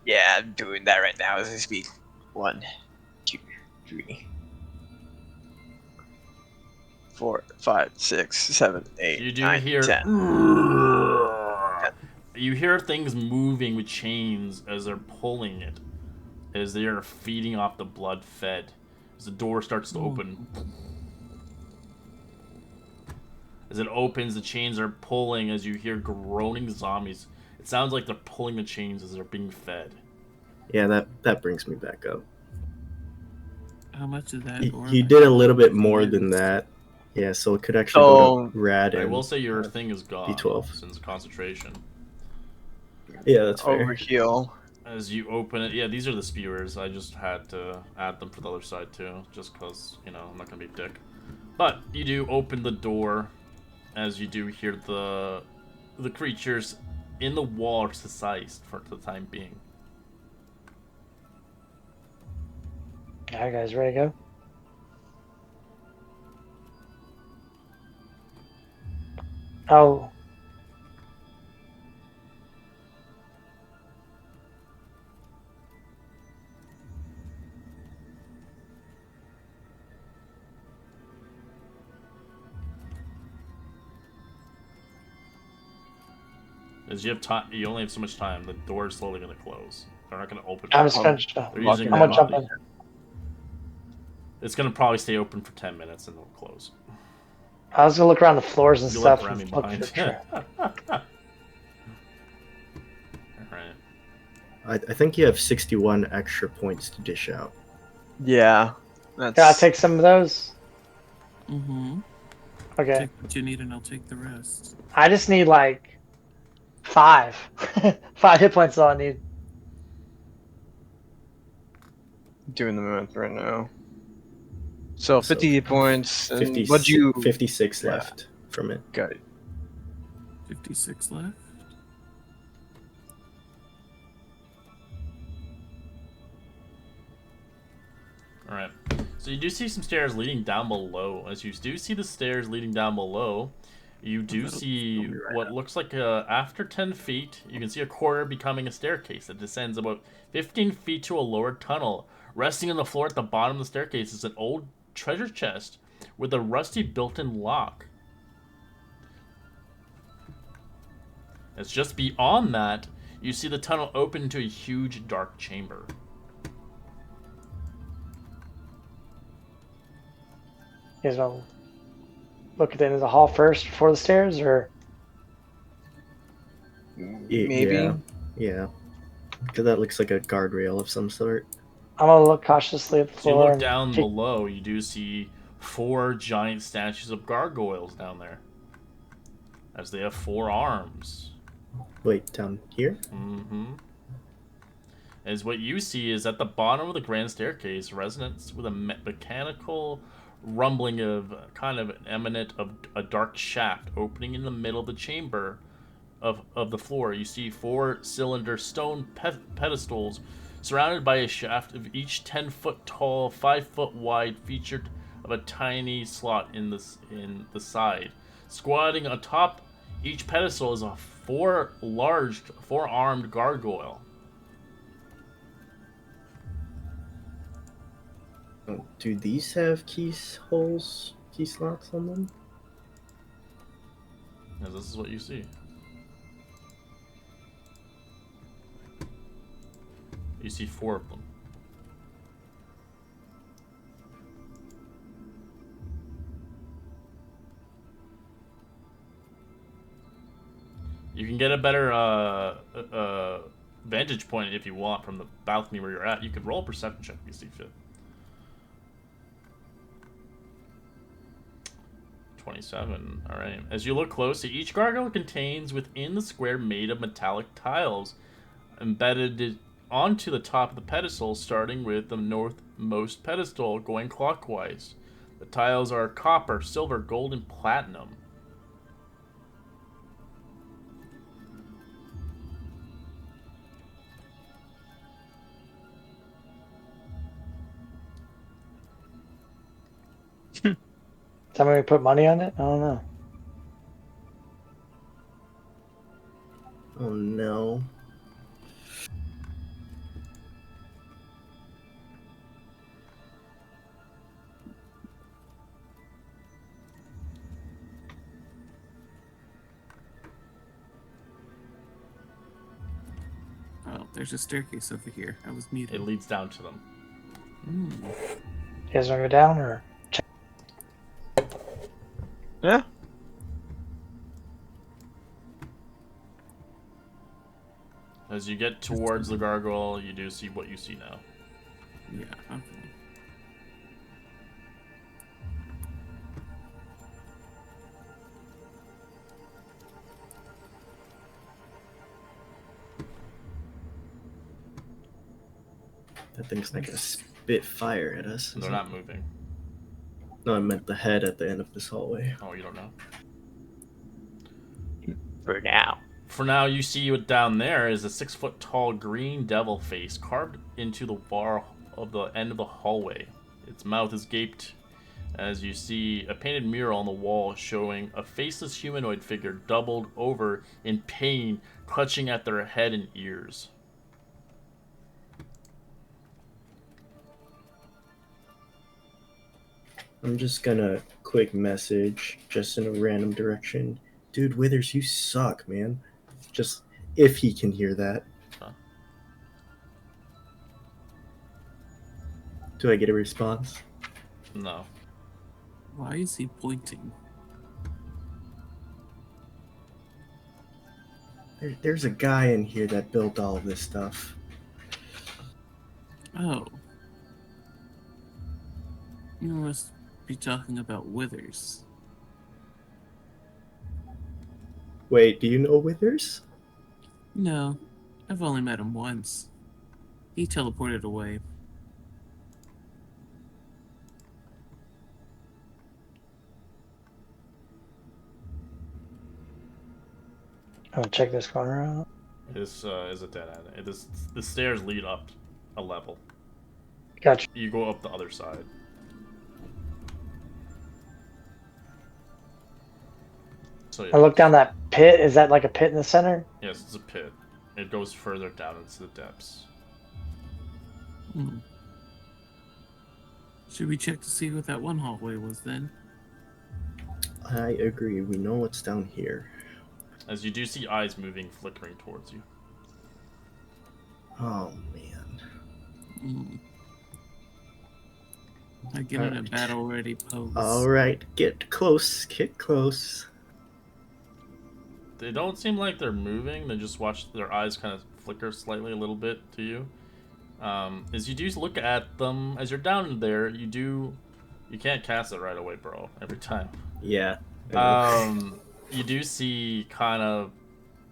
Yeah, I'm doing that right now as I speak. 1, 2, 3, 4, 5, 6, 7, 8, You do 9, hear 10. You hear things moving with chains as they're pulling it, as they are feeding off the blood fed. As the door starts to open. As it opens, the chains are pulling as you hear groaning zombies. It sounds like they're pulling the chains as they're being fed. Yeah, that brings me back up. How much of that? You did a little bit more than that. Yeah, so it could actually go to Rad I and will say your thing is gone B12. since concentration. Yeah, that's fair. Overheal. As you open it, yeah, these are the spewers. I just had to add them for the other side too, just because, you know, I'm not gonna be a dick. But you do open the door, as you do hear the creatures in the wall are sized for the time being. All right, guys, ready to go? Oh. As you have time, you only have so much time. The door is slowly going to close. They're not going to open. I'm just gonna. They're using I'm gonna jump in. It's going to probably stay open for 10 minutes and then it'll close. I was gonna look around the floors and You stuff. left Remy And look behind. for sure. Alright. I think you have 61 extra points to dish out. Yeah. That's... Yeah, I'll take some of those. Mm-hmm. Okay. Take what you need, and I'll take the rest. I just need like 5. 5 hit points is all I need. doing the math right now. So So, 50 points. And 50, what'd you 56 Yeah. left from it. got? It. 56 left. Alright. So you do see some stairs leading down below. As you do see the stairs leading down below, you do see what looks like after 10 feet, you can see a corridor becoming a staircase that descends about 15 feet to a lower tunnel. Resting on the floor at the bottom of the staircase is an old treasure chest with a rusty built-in lock. As just beyond that, you see the tunnel open into a huge dark chamber. You guys want to look at the end of the hall first before the stairs, or Maybe. Yeah. Because that looks like a guardrail of some sort. I'm gonna look cautiously at the So you floor. look and down take- below, you do see 4 giant statues of gargoyles down there. As they have 4 arms. Wait, down here? Mm-hmm. As what you see is at the bottom of the grand staircase, resonance with a mechanical rumbling of kind of eminent of a dark shaft opening in the middle of the chamber of the floor. You see 4 cylinder stone pedestals surrounded by a shaft of each 10-foot tall, 5-foot wide, featured of a tiny slot in the side. Squatting atop each pedestal is a 4-armed gargoyle. Oh, do these have key slots on them? As this is what you see. You see 4 of them. You can get a better vantage point if you want from the balcony where you're at. You could roll a perception check if you see fit. 27. Alright. As you look closely, each gargoyle contains within the square made of metallic tiles embedded onto the top of the pedestal, starting with the northmost pedestal going clockwise. The tiles are copper, silver, gold, and platinum. Tell me we put money on it? I don't know. Oh no. Oh, there's a staircase over here. I was muted. It leads down to them. You guys want to go down, or Yeah. As you get towards the gargoyle, you do see what you see now. Yeah, okay. That thing's not gonna spit fire at us. They're is not it? moving. No, I meant the head at the end of this hallway. Oh, you don't know. For now. For now, you see what down there is a 6-foot tall green devil face carved into the bar of the end of the hallway. Its mouth is gaped as you see a painted mural on the wall showing a faceless humanoid figure doubled over in pain, clutching at their head and ears. I'm just gonna quick message just in a random direction. Dude, Withers, you suck, man. Just if he can hear that. Huh? Do I get a response? No. Why is he pointing? There's a guy in here that built all of this stuff. Oh. You must be talking about Withers. Wait, do you know Withers? No, I've only met him once. He teleported away. I'll check this corner out. This is a dead end. The stairs lead up a level. Gotcha. You go up the other side. So yeah. I look down that pit. Is that like a pit in the center? Yes, it's a pit. It goes further down into the depths. Hmm. Should we check to see what that one hallway was then? I agree. We know what's down here. As you do see eyes moving, flickering towards you. Oh, man. Hmm. I get in a Alright. battle ready pose. Alright, get close. Get close. They don't seem like they're moving. They just watch their eyes kind of flicker slightly a little bit to you. As you do look at them, as you're down there, you can't cast it right away, bro. Every time. Yeah. You do see kind of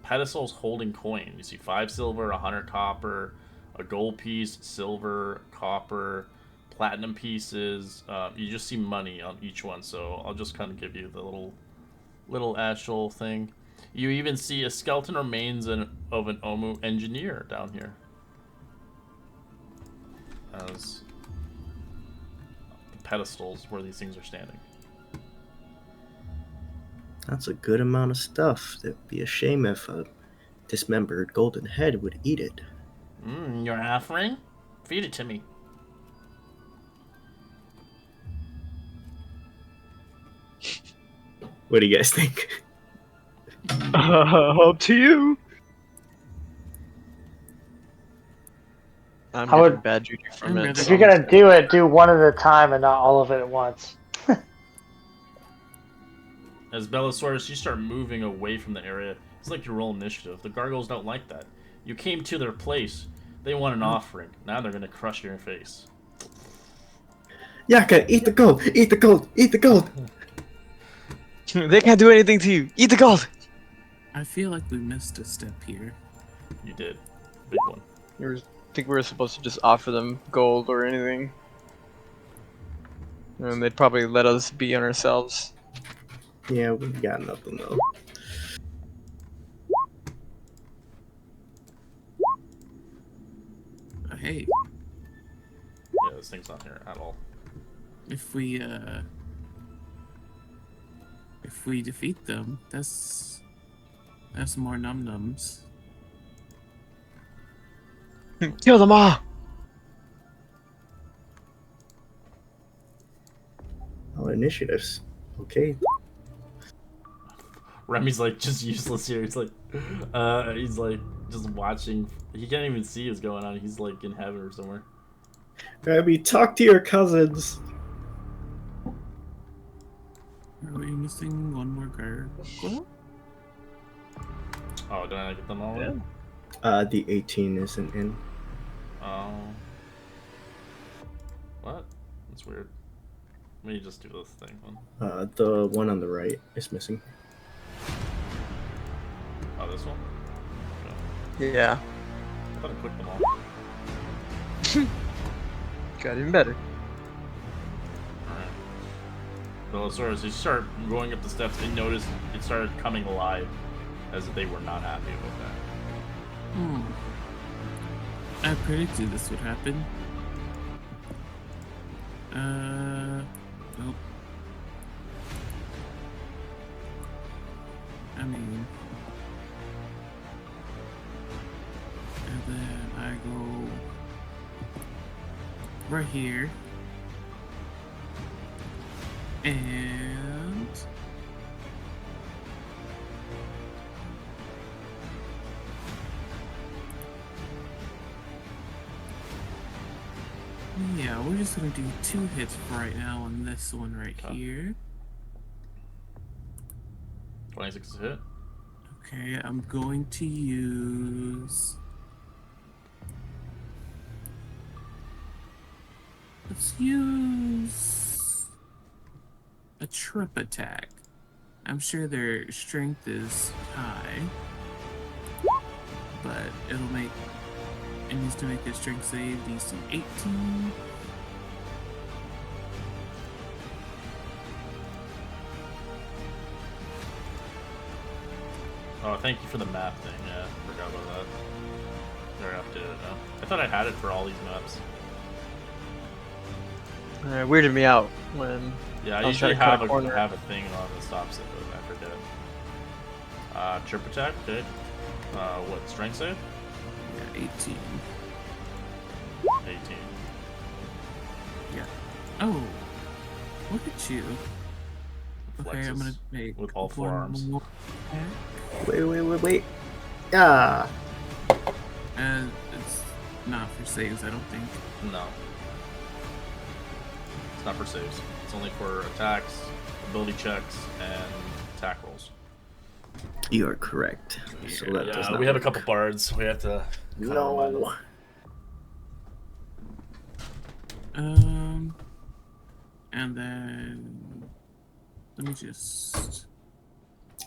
pedestals holding coin. You see 5 silver, 100 copper, a gold piece, silver, copper, platinum pieces. You just see money on each one. So I'll just kind of give you the little actual thing. You even see a skeleton remains of an Omu engineer down here. As the pedestals where these things are standing. That's a good amount of stuff. It'd be a shame if a dismembered golden head would eat it. Your offering? Feed it to me. What do you guys think? Up to you. I'm I getting would- bad juju from I'm it. rather- If you're gonna do it, do one at a time and not all of it at once. As Bellasaurus, you start moving away from the area. It's like you roll initiative. The gargoyles don't like that. You came to their place. They want an offering. Now they're gonna crush your face. Yaka, eat the gold! Eat the gold! Eat the gold! They can't do anything to you. Eat the gold. I feel like we missed a step here. You did. Big one. I think we were supposed to just offer them gold or anything. And they'd probably let us be on ourselves. Yeah, we got nothing though. Hey, Yeah, this thing's not here at all. if we defeat them, that's more num-nums. Kill them all. Oh, initiatives. Okay. Remy's like just useless here. He's like just watching. He can't even see what's going on. He's like in heaven or somewhere. Abby, talk to your cousins. Are we missing one more gargoyle? Oh, did I get them all? Yeah. in? The 18 isn't in. Oh. What? That's weird. Let me just do this thing. The one on the right is missing. Oh, this one? Yeah. I thought I clicked them all. Got even better. Alright. Bellasaurus, you start going up the steps and notice it started coming alive. as they were not happy with that. I predicted this would happen. Nope. I mean, and then I go right here, and yeah, we're just gonna do 2 hits right now on this one right Okay. here. 26 to hit. Okay, I'm going to use. Let's use a trip attack. I'm sure their strength is high, but it needs to make a strength save DC 18. Oh, thank you for the map thing. Yeah, forgot about that. They're updated it now. I thought I had it for all these maps. It weirded me out when Yeah, I was usually trying to cut have a corner. have a thing on that stops it, but I forget. Chirp attack, okay. What, strength save? Yeah, 18. 18. Yeah. Oh, look at you. Okay, I'm gonna Flexes make with all one forearms. more attack. Wait. Ah, And it's not for saves, I don't think. No. It's not for saves. It's only for attacks, ability checks, and attack rolls. you are correct. So that does Yeah, not we have a work. couple bards. We have to kinda remind them. No. And then let me just.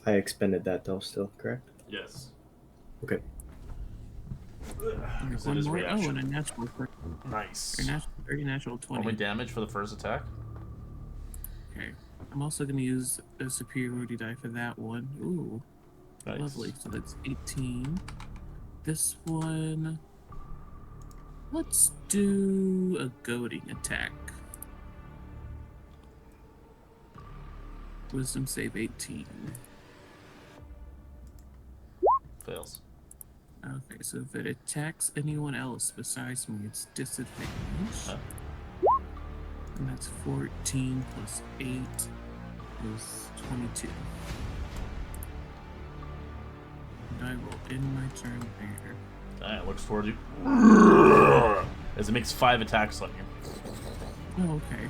I expended that though. Still correct. Yes. Okay. Because it One is more. Oh, reaction. and a natural. Nice. Very natural 20. Only damage for the first attack? Okay. I'm also gonna use a superiority die for that one. Ooh, Nice. lovely. So that's 18. This one. Let's do a goading attack. Wisdom save 18. Fails. Okay, so if it attacks anyone else besides me, it's disadvantage. Huh. And that's 14 plus 8 is 22. And I will end my turn there. Alright, looks towards you. As it makes 5 attacks on you. Oh, okay.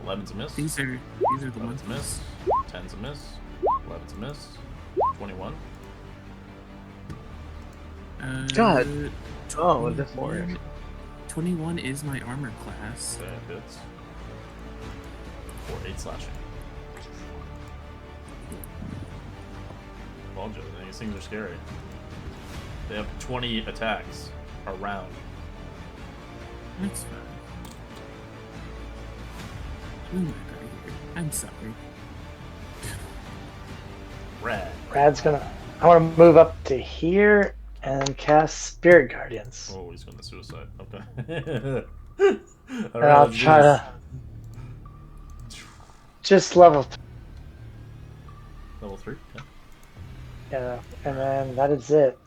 11's a miss. These are the 11's ones. a miss. 10's a miss. 11's a miss. 21. God. Oh, what 21 is this for? 21 is my armor class. That hits. For 8 slashing. Well, Joe, these things are scary. They have 20 attacks a round. That's fine. We might die here. I'm sorry. Rad. Brad's gonna. I want to move up to here and cast Spirit Guardians. Oh, he's going to suicide. Okay. And I'll try to just level. Level 3? Okay. Yeah, and then that is it.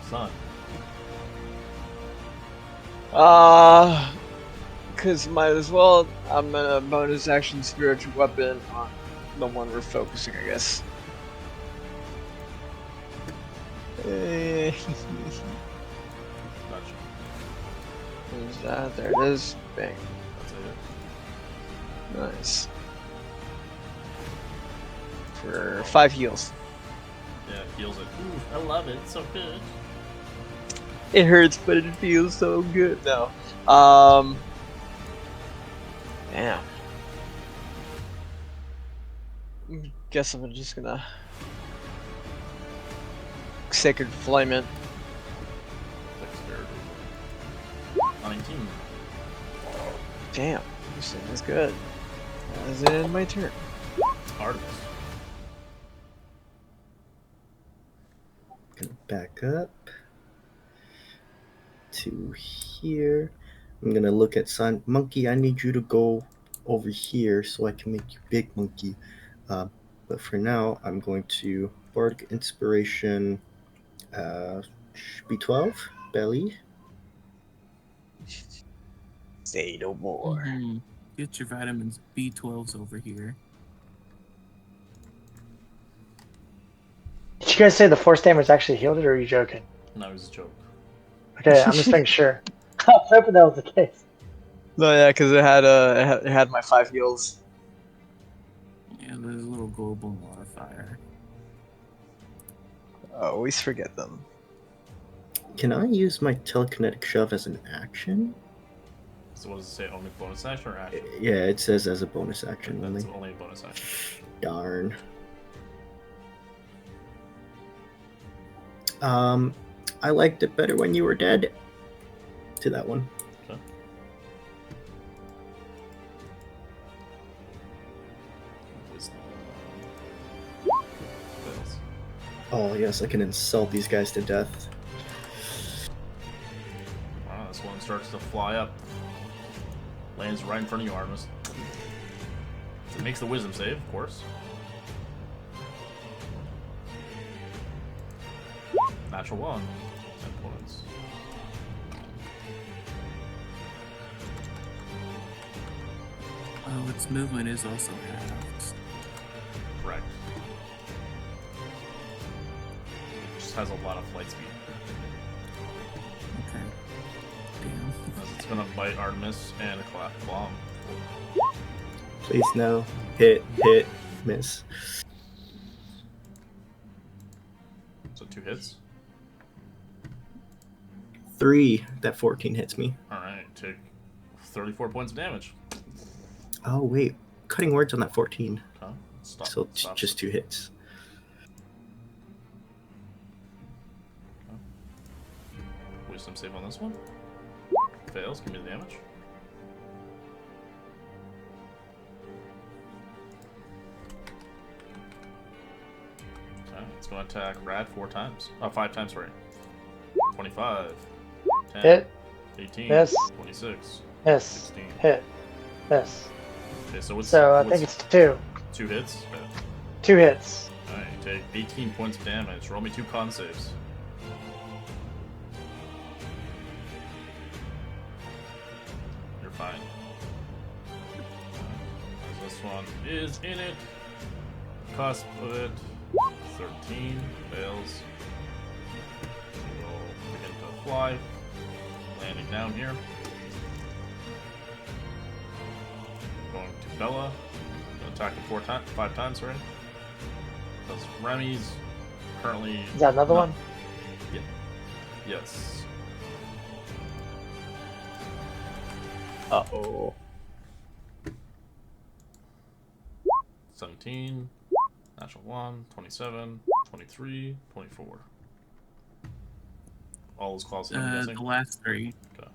Son. Cause might as well. I'm gonna bonus action spiritual weapon on the one we're focusing, I guess. Eh, Gotcha. Where's that? There it is. Bang. That's it. Nice. For 5 heals. Yeah, it feels it. Ooh, I love it. It's so good. It hurts, but it feels so good. No. Damn. Guess I'm just gonna Sacred Flame it. Dexterity. 19. Damn, this thing is good. As in my turn. Artemis. Gonna back up to here. I'm gonna look at Sun Monkey. I need you to go over here so I can make you Big Monkey. But for now, I'm going to Bardic Inspiration. B12 belly. Say no more. Mhm. Get your vitamins B12s over here. Did you guys say the force damage actually healed it, or are you joking? No, it was a joke. Okay, I'm just making sure. I was hoping that was the case. No, yeah, because it had my 5 heals. Yeah, there's a little global modifier. I always forget them. Can I use my telekinetic shove as an action? So what does it say? Only bonus action or action? Yeah, it says as a bonus action only. That's only a bonus action. Darn. I liked it better when you were dead. To that one. Okay. Wisdom. Fails. Oh yes, I can insult these guys to death. Wow, this one starts to fly up. Lands right in front of you, Artemis. It makes the wisdom save, of course. Natural 1. 10 points. Oh, its movement is also halved. Correct. It just has a lot of flight speed. Okay. Damn. Because it's gonna bite Artemis and Claw. Please no. Hit, hit, miss. So 2 hits. 3. That 14 hits me. Alright, take 34 points of damage. Oh wait, cutting words on that 14. Okay. Stop. So stop. just 2 hits. Wisdom save on this one. Fails. Give me the damage. Okay, it's going to attack Rad 4 times. Oh, 5 times, sorry. 25. 10. Hit. 18. Miss. 26. Miss. 16. Hit. Miss. Okay, so what's So I think it's 2. 2 hits? Okay. 2 hits. Alright, you take 18 points of damage. Roll me 2 con saves. You're fine. As this one is in it. Cusp of it. 13. Fails. You'll begin to fly. Landing down here. Going to Bella. Attacking 5 times, right? Because Remy's currently. Is that another one? Yeah. Yes. Uh-oh. 17. Natural 1. 27. 23. 24. All those clauses, I'm guessing. The last 3. Okay.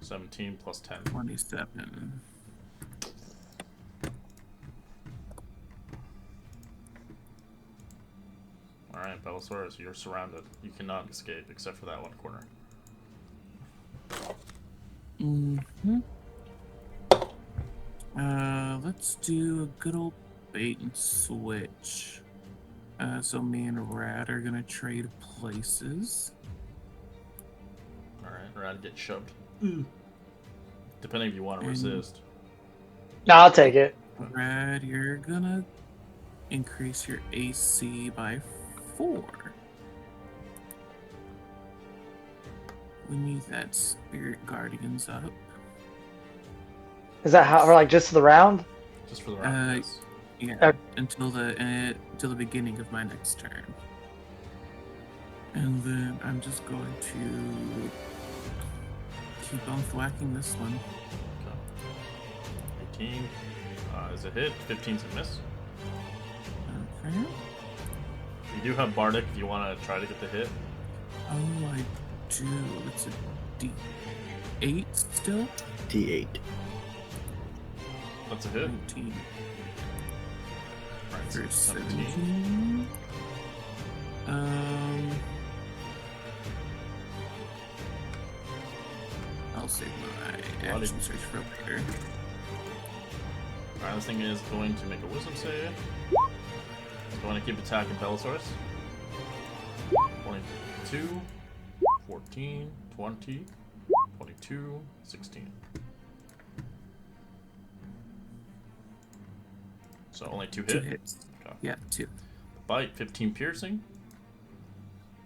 17 plus 10. 27. Alright, Bellasaurus, you're surrounded. You cannot escape except for that one corner. Mm-hmm. Let's do a good old bait and switch. So me and Rad are gonna trade places. Alright, Rad gets shoved. Depending if you want to And- resist. No, I'll take it. Rad, you're gonna increase your AC by 4. We need that Spirit Guardians up. Is that how, or like just the round? Just for the round. Uh, yes. Yeah, until the beginning of my next turn. And then I'm just going to keep on thwacking this one. Okay. 18 is a hit. 15's a miss. Okay. You do have Bardic if you want to try to get the hit. Oh, I do. It's a D8 still? D8. That's a hit. 19 Alright, for so 17. I'll save my Bloody. action search for later. Alright, this thing is going to make a wisdom save. It's going to keep attacking Bellasaurus. 22, 14, 20, 22, 16. So only 2 2 hit. hits. Okay. Yeah, 2. Bite, 15 piercing.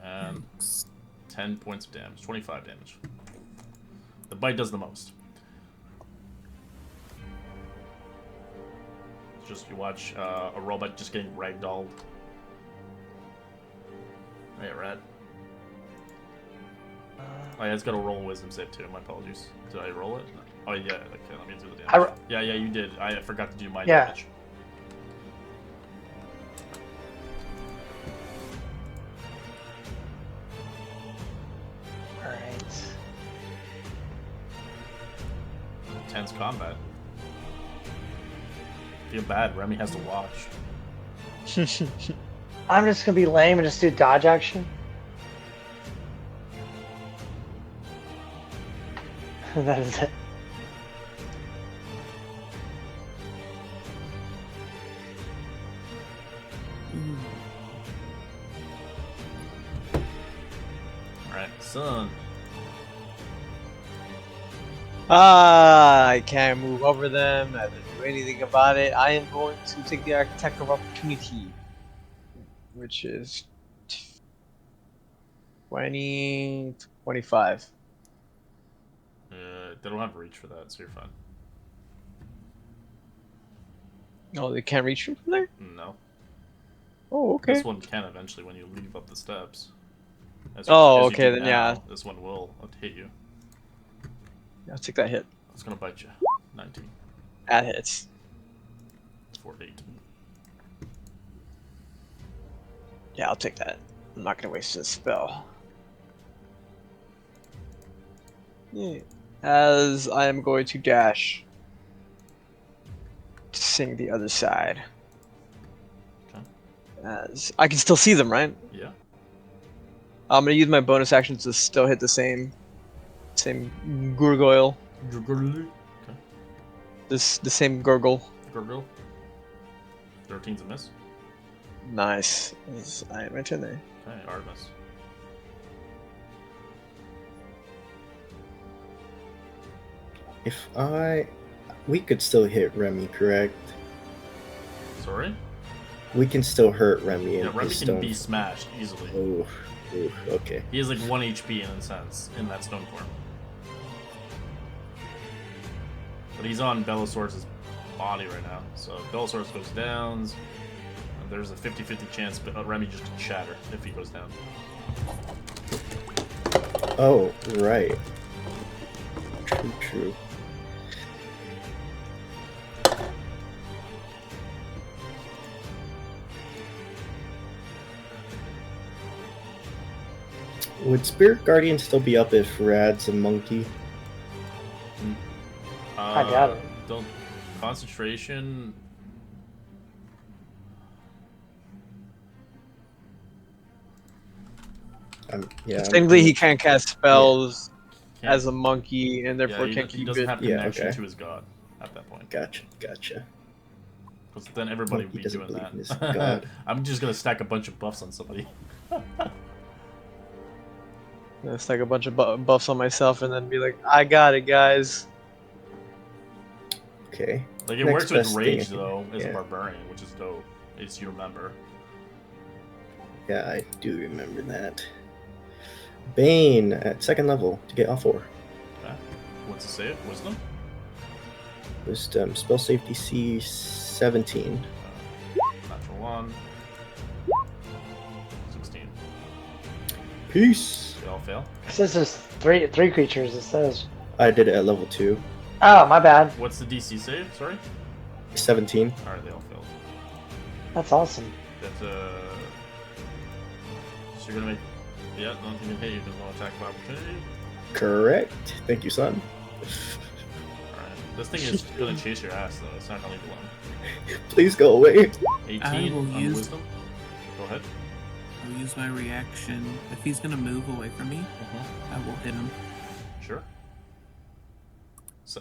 And Thanks. 10 points of damage, 25 damage. The bite does the most. It's just you watch a robot just getting ragdolled. Hey, Rat. Oh yeah, it's got to roll a wisdom save too. My apologies. Did I roll it? Oh yeah. Okay, let me do the damage. Yeah, you did. I forgot to do my damage. Alright. Intense combat. Feel bad. Remy has to watch. I'm just gonna be lame and just do dodge action. That is it. Alright, son. I can't move over them. I didn't do anything about it. I am going to take the attack of opportunity, which is 20, 25. They don't have reach for that, so you're fine. Oh, they can't reach from there? No. Oh, okay. This one can eventually when you leave up the steps. As Oh, as okay, do then now, yeah. This one will hit you. I'll take that hit. It's gonna bite you. 19. That hits. For 8. Yeah, I'll take that. I'm not gonna waste this spell. Yeah. As I am going to dash to sing the other side. Okay. As I can still see them, right? Yeah. I'm gonna use my bonus action to still hit the same gargoyle. Okay. The same gurgle. Gurgle. 13's a miss. Nice. I my turn there. Okay, Artemis. We could still hit Remy, correct? Sorry? We can still hurt Remy Yeah, in Remy his can stone. be smashed easily. Oh, okay. He has like 1 HP in a sense, in that stone form. But he's on Bellasaurus' body right now, so if Bellasaurus goes down, there's a 50-50 chance Remy just can shatter if he goes down. Oh, right. True. Would Spirit Guardian still be up if Rad's a monkey? I doubt it. Don't concentration. Yeah. Technically, he can't cast spells Can't- as a monkey, and therefore he, can't he keep doesn't it. have Yeah, connection okay. to his god at that point. Gotcha. Because then everybody would He be doesn't doing believe that. in his god. I'm just gonna stack a bunch of buffs on somebody. Gonna stack a bunch of buffs on myself, and then be like, "I got it, guys." Okay. Like it Next works with best thing rage I can- though, as a yeah. barbarian, which is dope. As you remember. Yeah, I do remember that. Bane at second level to get all 4. Okay. What's the save? Wisdom? Wisdom, spell safety C 17. Natural 1. 16. Peace. They all fail. It says there's three creatures. It says. I did it at level 2. Oh, my bad. What's the DC save? Sorry? 17. Alright, they all failed. That's awesome. That's so you're gonna make nothing can hit you because no attack of opportunity. Correct. Thank you, son. Alright. This thing is gonna chase your ass though. It's not gonna leave you alone. Please go away. 18 will on use- wisdom. Go ahead. I'll use my reaction. If he's gonna move away from me, I will hit him. Sure.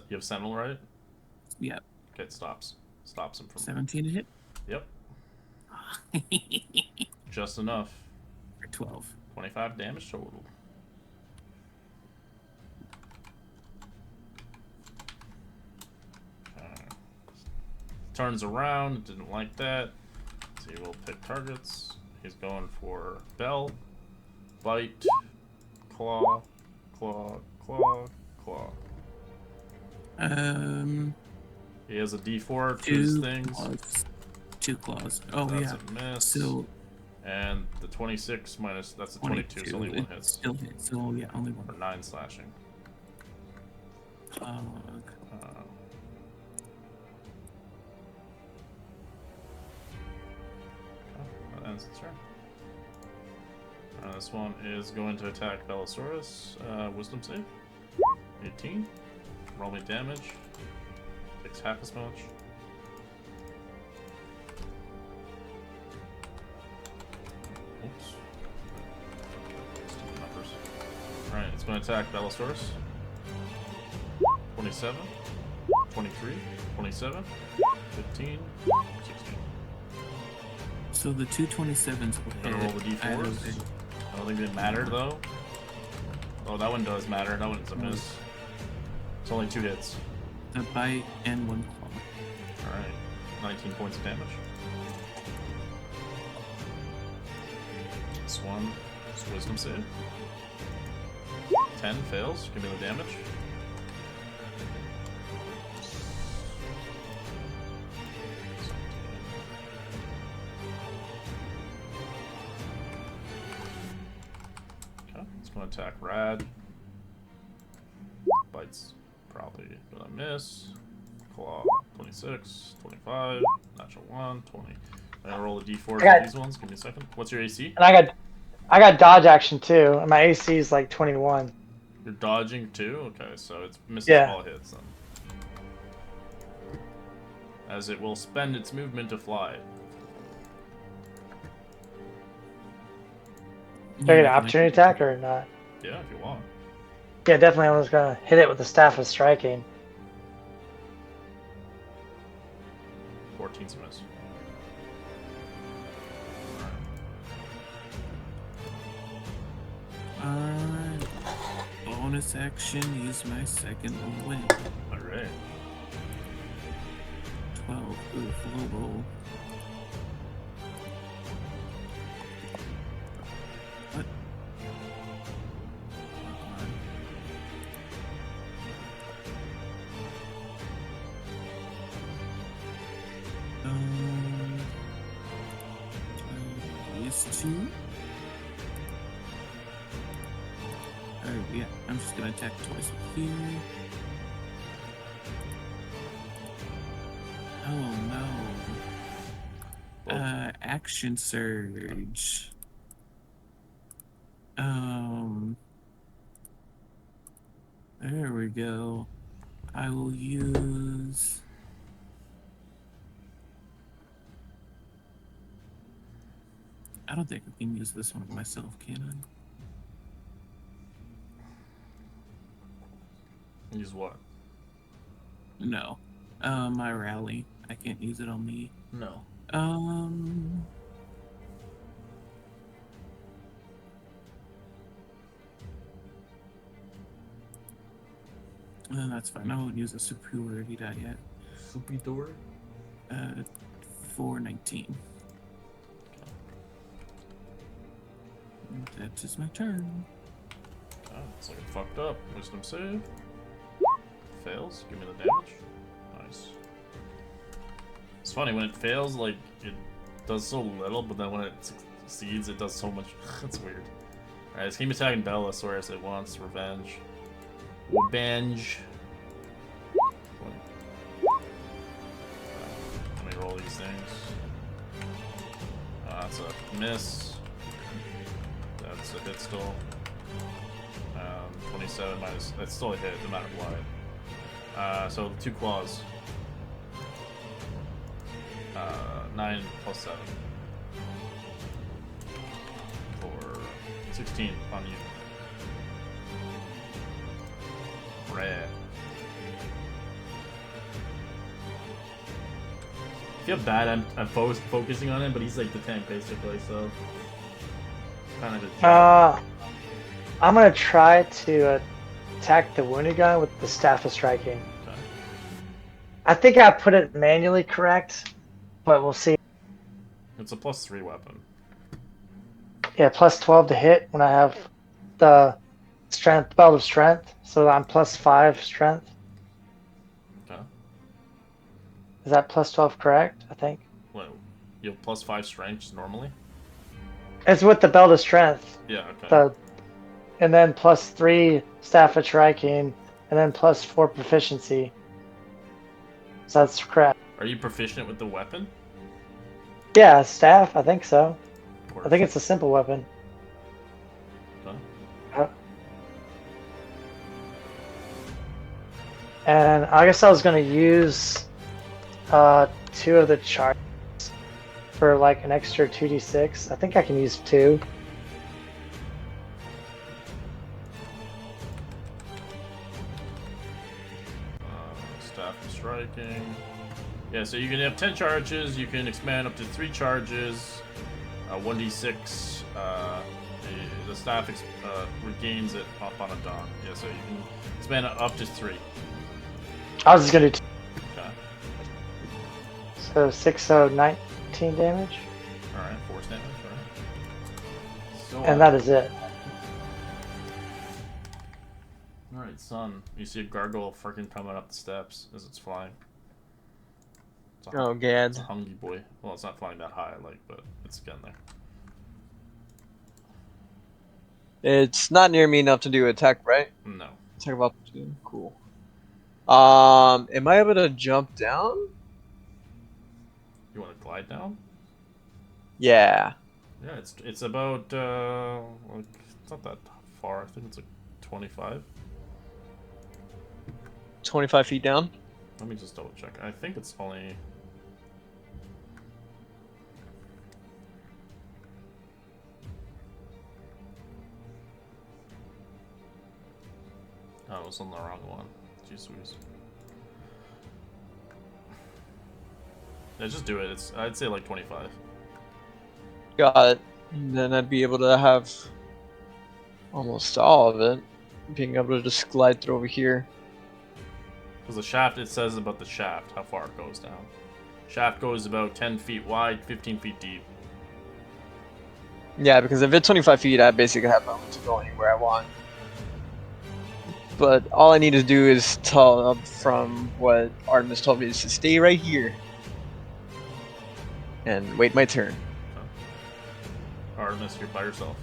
You have Sentinel, right? Yep. Okay, it stops. Stops him from. 17 to hit. Yep. Just enough. For 12. 25 damage total. Turns around, didn't like that. So he will pick targets. He's going for Bell, Bite, Claw, Claw, Claw, Claw. He has a D4 to his 2 things. claws. 2 claws. Oh, That's yeah. a miss. So, And the 26 minus, that's a 22, so only one it hits. still hits. So, yeah, only one. For 9 slashing. Uh, That ends its turn. This one is going to attack Bellasaurus. Wisdom save. 18. Roll me damage. Takes half as much. Oops. Stupid numbers. Alright, it's going to attack Bellasaurus. 27. 23. 27. 15. 16. so the 227s will Gonna roll the hit. I don't d4s. think- I don't think they matter though. Oh, that one does matter. That one's a miss. It's only 2 hits. The bite and 1 claw. Alright. 19 points of damage. This one is wisdom save. 10 fails. Give me the damage. Okay, it's going to attack Rad. Bites probably gonna miss. Claw 26, 25, natural 1, 20. I'm gonna roll the d4 for these ones. Give me a second. What's your AC? And I got dodge action too, and my AC is like 21. You're dodging too? Okay, so it's missing Yeah. all hits then. As it will spend its movement to fly. Do I get an opportunity attack or not? Yeah, if you want. Yeah, definitely. I was gonna hit it with the staff of striking. 14's a miss. Bonus action, use my second win. Alright. 12. Ooh, low roll. What? These 2. Alright, yeah, I'm just gonna attack twice with you. Oh no. Action surge. There we go. I will use. I don't think I can use this one myself, can I? Use what? No. My rally. I can't use it on me. No. That's fine. I won't use a superiority die yet. Superior? 419. That is my turn. Oh, it's like it fucked up. Wisdom save. Fails. Give me the damage. Nice. It's funny, when it fails, like, it does so little, but then when it succeeds, it does so much. That's weird. Alright, it's keep attacking Bellasaurus. It wants revenge. Revenge. Let me roll these things. That's a miss. That's a hit still. 27 minus. That's still a hit, no matter what. So 2 claws. 9 plus 7. For 16 on you. Rare. I feel bad I'm focusing on him, but he's like the tank basically, so kind of a job. I'm gonna try to attack the wounded guy with the staff of striking. Okay. I think I put it manually correct, but we'll see. It's a +3 weapon. Yeah, plus 12 to hit when I have the strength belt of strength, so I'm +5 strength. Okay. Is that plus 12 correct? I think Well, you have +5 strength normally? it's with the belt of strength. Yeah, okay. And then +3 staff of striking, and then +4 proficiency. So that's correct. Are you proficient with the weapon? Yeah, staff. I think so. Or I think it's a simple weapon. Okay. And I guess I was gonna use 2 of the charges for like an extra 2d6. I think I can use 2. Staff of striking. Yeah, so you can have 10 charges. You can expand up to 3 charges. 1d6. The staff regains it up on a dot. Yeah, so you can expand it up to 3. I was just gonna do 2. Okay. So 6, so 19 damage. Alright, force damage, alright. So, And that is it. Alright, son. You see a gargoyle freaking coming up the steps as it's flying. It's a, Oh, gad. it's a hungry boy. Well, it's not flying that high, like, but it's getting there. It's not near me enough to do attack, right? No. Attack of opportunity. Cool. Am I able to jump down? You want to glide down? Yeah. Yeah, it's about like it's not that far. I think it's like 25. 25 feet down? Let me just double check. I think it's only. Oh, I was on the wrong one. Jeez Louise. Yeah, just do it. I'd say like 25. Got it. And then I'd be able to have almost all of it. Being able to just glide through over here. Because the shaft, it says about the shaft, how far it goes down. Shaft goes about 10 feet wide, 15 feet deep. Yeah, because if it's 25 feet, I basically have room to go anywhere I want. But all I need to do is tell from what Artemis told me is to stay right here. And wait my turn. Artemis, you're by yourself.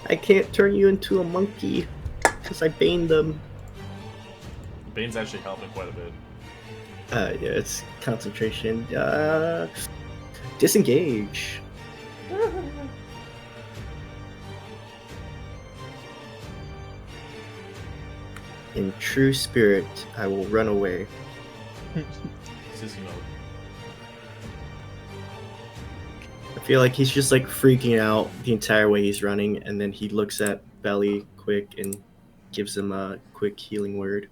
I can't turn you into a monkey because I baned them. Bane's actually helping quite a bit. Yeah, it's concentration. Disengage. In true spirit, I will run away. Sissy mode. I feel like he's just like freaking out the entire way he's running, and then he looks at Belly quick and gives him a quick healing word.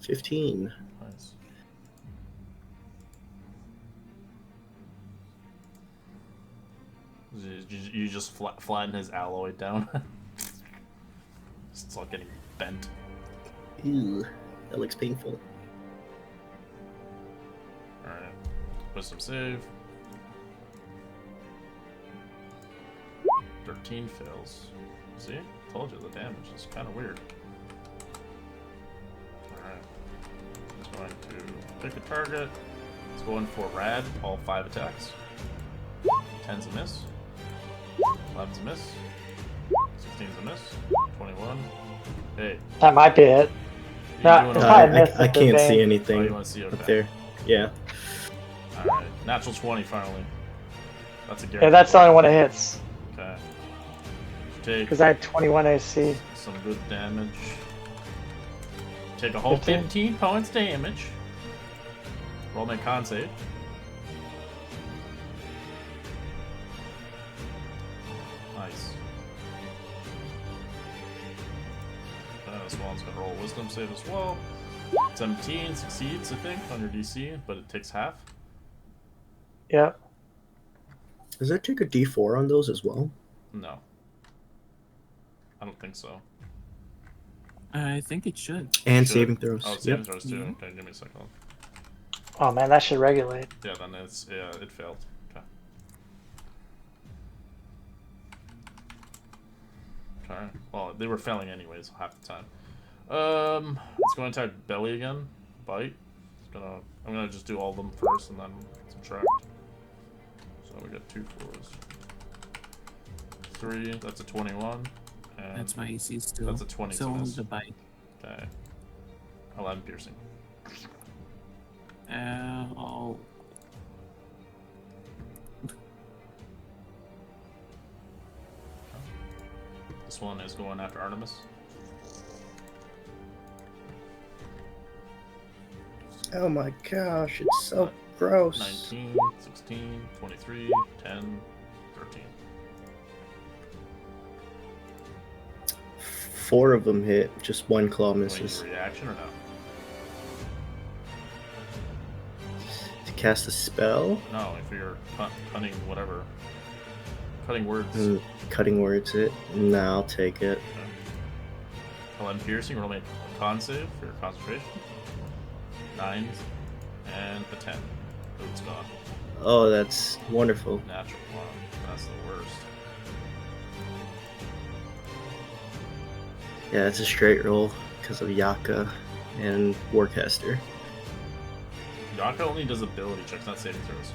15. Nice. You just flatten his alloy down. It's like getting bent. Ew, that looks painful. Alright. Wisdom save. 13 fails. See? Told you the damage is kind of weird. Alright. It's going to pick a target. It's going for Rad, all 5 attacks. 10's a miss. 11's a miss. 16's a miss. 21. Hey. That might be it. you No, doing it's okay? probably missed I with the can't see vein. Oh, anything you want to see? Okay. up there. Yeah. Alright. Natural 20 finally. That's a guarantee. Yeah, that's the only one it hits. Okay. Take Because I had 21 AC. some good damage. Take a whole 15. 15 points damage. Roll my con save. Nice. This one's gonna roll a wisdom save as well. 17 succeeds, I think, on your DC, but it takes half. Yep. Does that take a D4 on those as well? No. I don't think so. I think it should. And Should. saving throws. Oh, Yep. saving throws too. Mhm. Okay, give me a second. Oh man, that should regulate. Yeah, then it failed. Okay. Okay. Well, they were failing anyways half the time. It's going to attack belly again. Bite. I'm gonna just do all of them first and then subtract. So we got 2 4s. 3. That's a 21. And That's my AC still. That's a 20 So to only miss. the bite. Okay. 11 piercing. I'll... This one is going after Artemis. Oh my gosh, it's so gross. 19, 16, 23, 10, 13. 4 of them hit, just 1 claw Wait, misses. reaction or no? To cast a spell, No, if you're cutting whatever. Cutting words. cutting words it. Nah, I'll take it. 11 piercing, roll me a con save for your concentration. 9 and a 10. Oh, it's gone. Oh, that's wonderful. Natural one. That's the worst. Yeah, it's a straight roll because of Yaka and Warcaster. Yaka only does ability checks, not saving throws.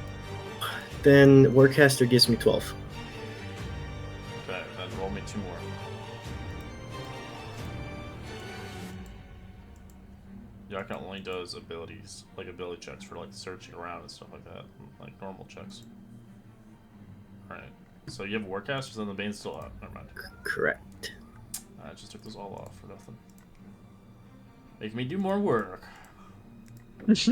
Then Warcaster gives me 12. Okay, then roll me 2 more. Yaka only does abilities, like ability checks for like searching around and stuff like that, like normal checks. Alright, so you have Warcasters and the Bane's still out. Never mind. Correct. I just took those all off for nothing. Make me do more work. Alright,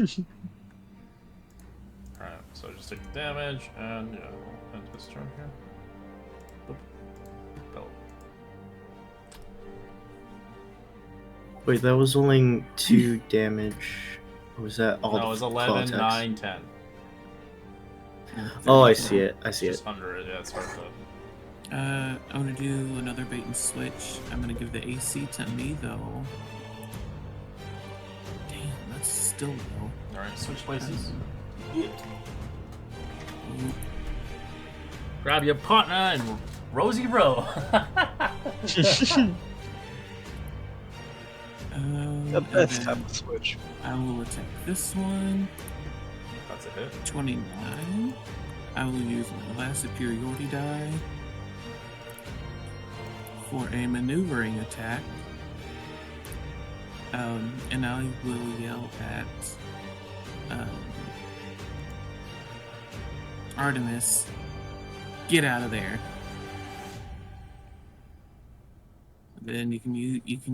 so just take the damage and yeah, we'll end this turn here. Boop. Belt. Wait, that was only 2 damage. Or was that all No, the it was claw 11, attacks? 9, 10. Oh, I see it. I see it. Just under it, yeah, it's hard to. I'm gonna do another bait and switch. I'm gonna give the AC to me though. Damn, that's still low. Alright, switch places. Ooh. Grab your partner and Rosie Row. The best and type then of switch. I will attack this one. That's a hit. 29. I will use my last superiority die for a maneuvering attack. And I will yell at Artemis, get out of there. Then you can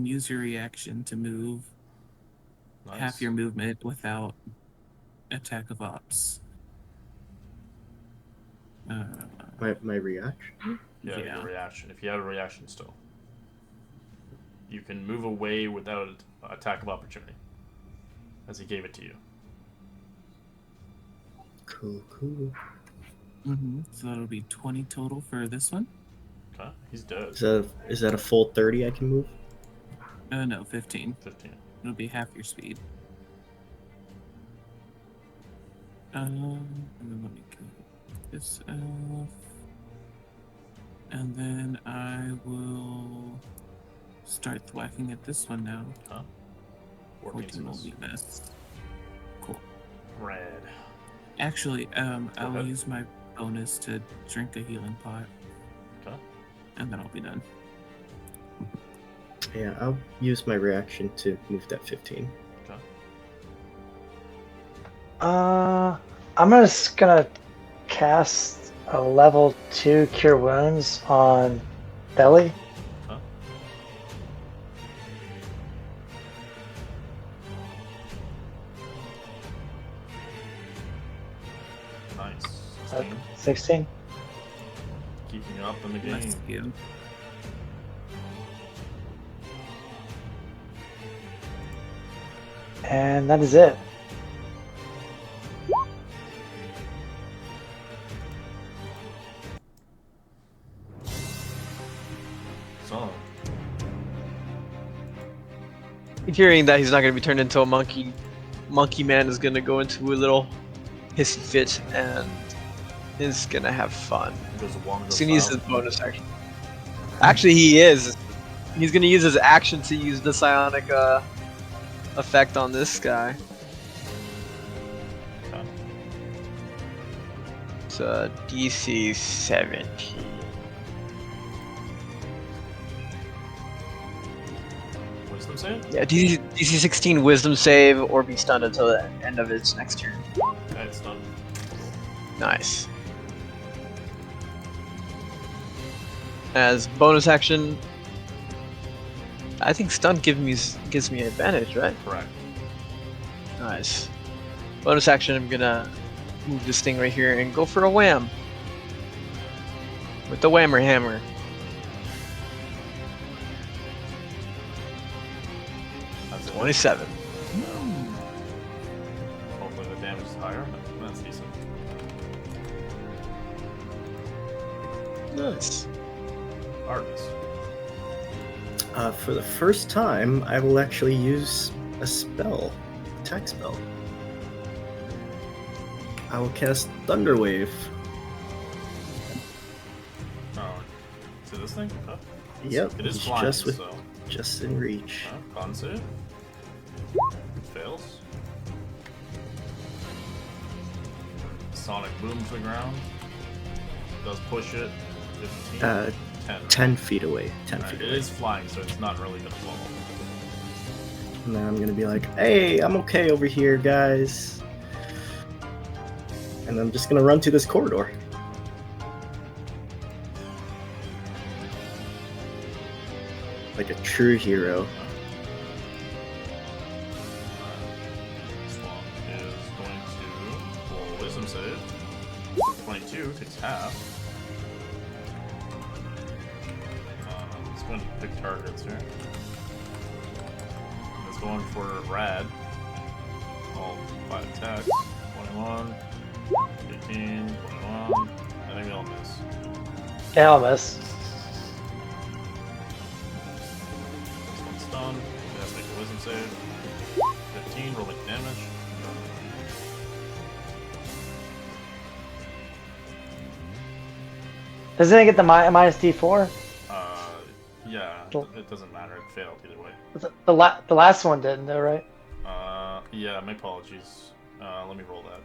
use your reaction to move Nice. half your movement without attack of ops. My reaction. Yeah, Yeah. your reaction. If you have a reaction still. You can move away without attack of opportunity. As he gave it to you. Cool, cool. So that'll be 20 total for this one. Okay, he's dead. Is that a full 30 I can move? No, 15. 15. It'll be half your speed. And then let me get this off. And then I will start thwacking at this one now. Huh? 14 will miss. be missed. Cool. Red. Actually, I'll ahead. use my bonus to drink a healing pot, Okay. and then I'll be done. Yeah, I'll use my reaction to move that 15. Okay. I'm just gonna cast a level 2 Cure Wounds on Belly. Huh? Nice. 16. 16. Keeping you up in the game. Let's go. And that is it. So, Hearing that he's not going to be turned into a monkey, Monkey Man is going to go into a little hissy fit and is going to have fun. goes along He's going to use his bonus action. Actually, he is. He's going to use his action to use the psionic effect on this guy. Okay. It's DC 17. Wisdom save? Yeah, DC 16 Wisdom save or be stunned until the end of its next turn. Okay, it's done. Nice. As bonus action, I think stun gives me advantage, right? Correct. Nice. Bonus action, I'm gonna move this thing right here and go for a wham with the whammer hammer. That's it. 27. Hopefully the damage is higher, but that's decent. Nice. Artemis. For the first time, I will actually use a spell, attack spell. I will cast Thunderwave. Oh, is it this thing? Okay. Yep, It is it's flying, just with so. just in reach. Con save. Fails. Sonic boom to the ground. Does push it. 15. 10. 10 feet away. 10 Alright, feet it away. is flying, so it's not really gonna fall. And then I'm gonna be like, hey, I'm okay over here, guys. And I'm just gonna run to this corridor. Like a true hero. Swamp is going to roll a wisdom save. 22 takes half. It's going to pick targets here. It's going for Rad. All 5 attacks. 21, 18, 21. I think they'll miss. Yeah, I'll miss. This one's stunned. It has to make a wisdom save. 15, roll make damage. Doesn't it get the minus D4? Yeah, Cool. it doesn't matter. It failed either way. The last one didn't, though, right? Yeah, my apologies. Let me roll that.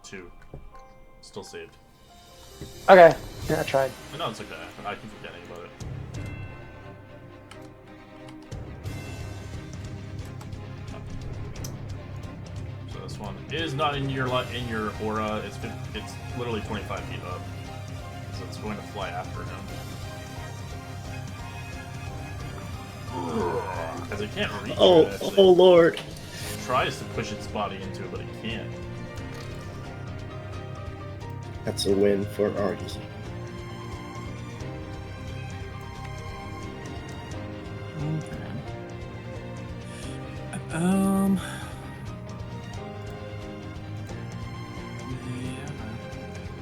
2. Still saved. Okay. Yeah, I tried. No, it's okay. I keep forgetting about it. So this one is not in your aura. It's literally 25 feet up, so it's going to fly after him. Because it can't reach. Oh, it, actually. oh lord. It tries to push its body into it, but it can't. That's a win for Artie. Okay. Yeah.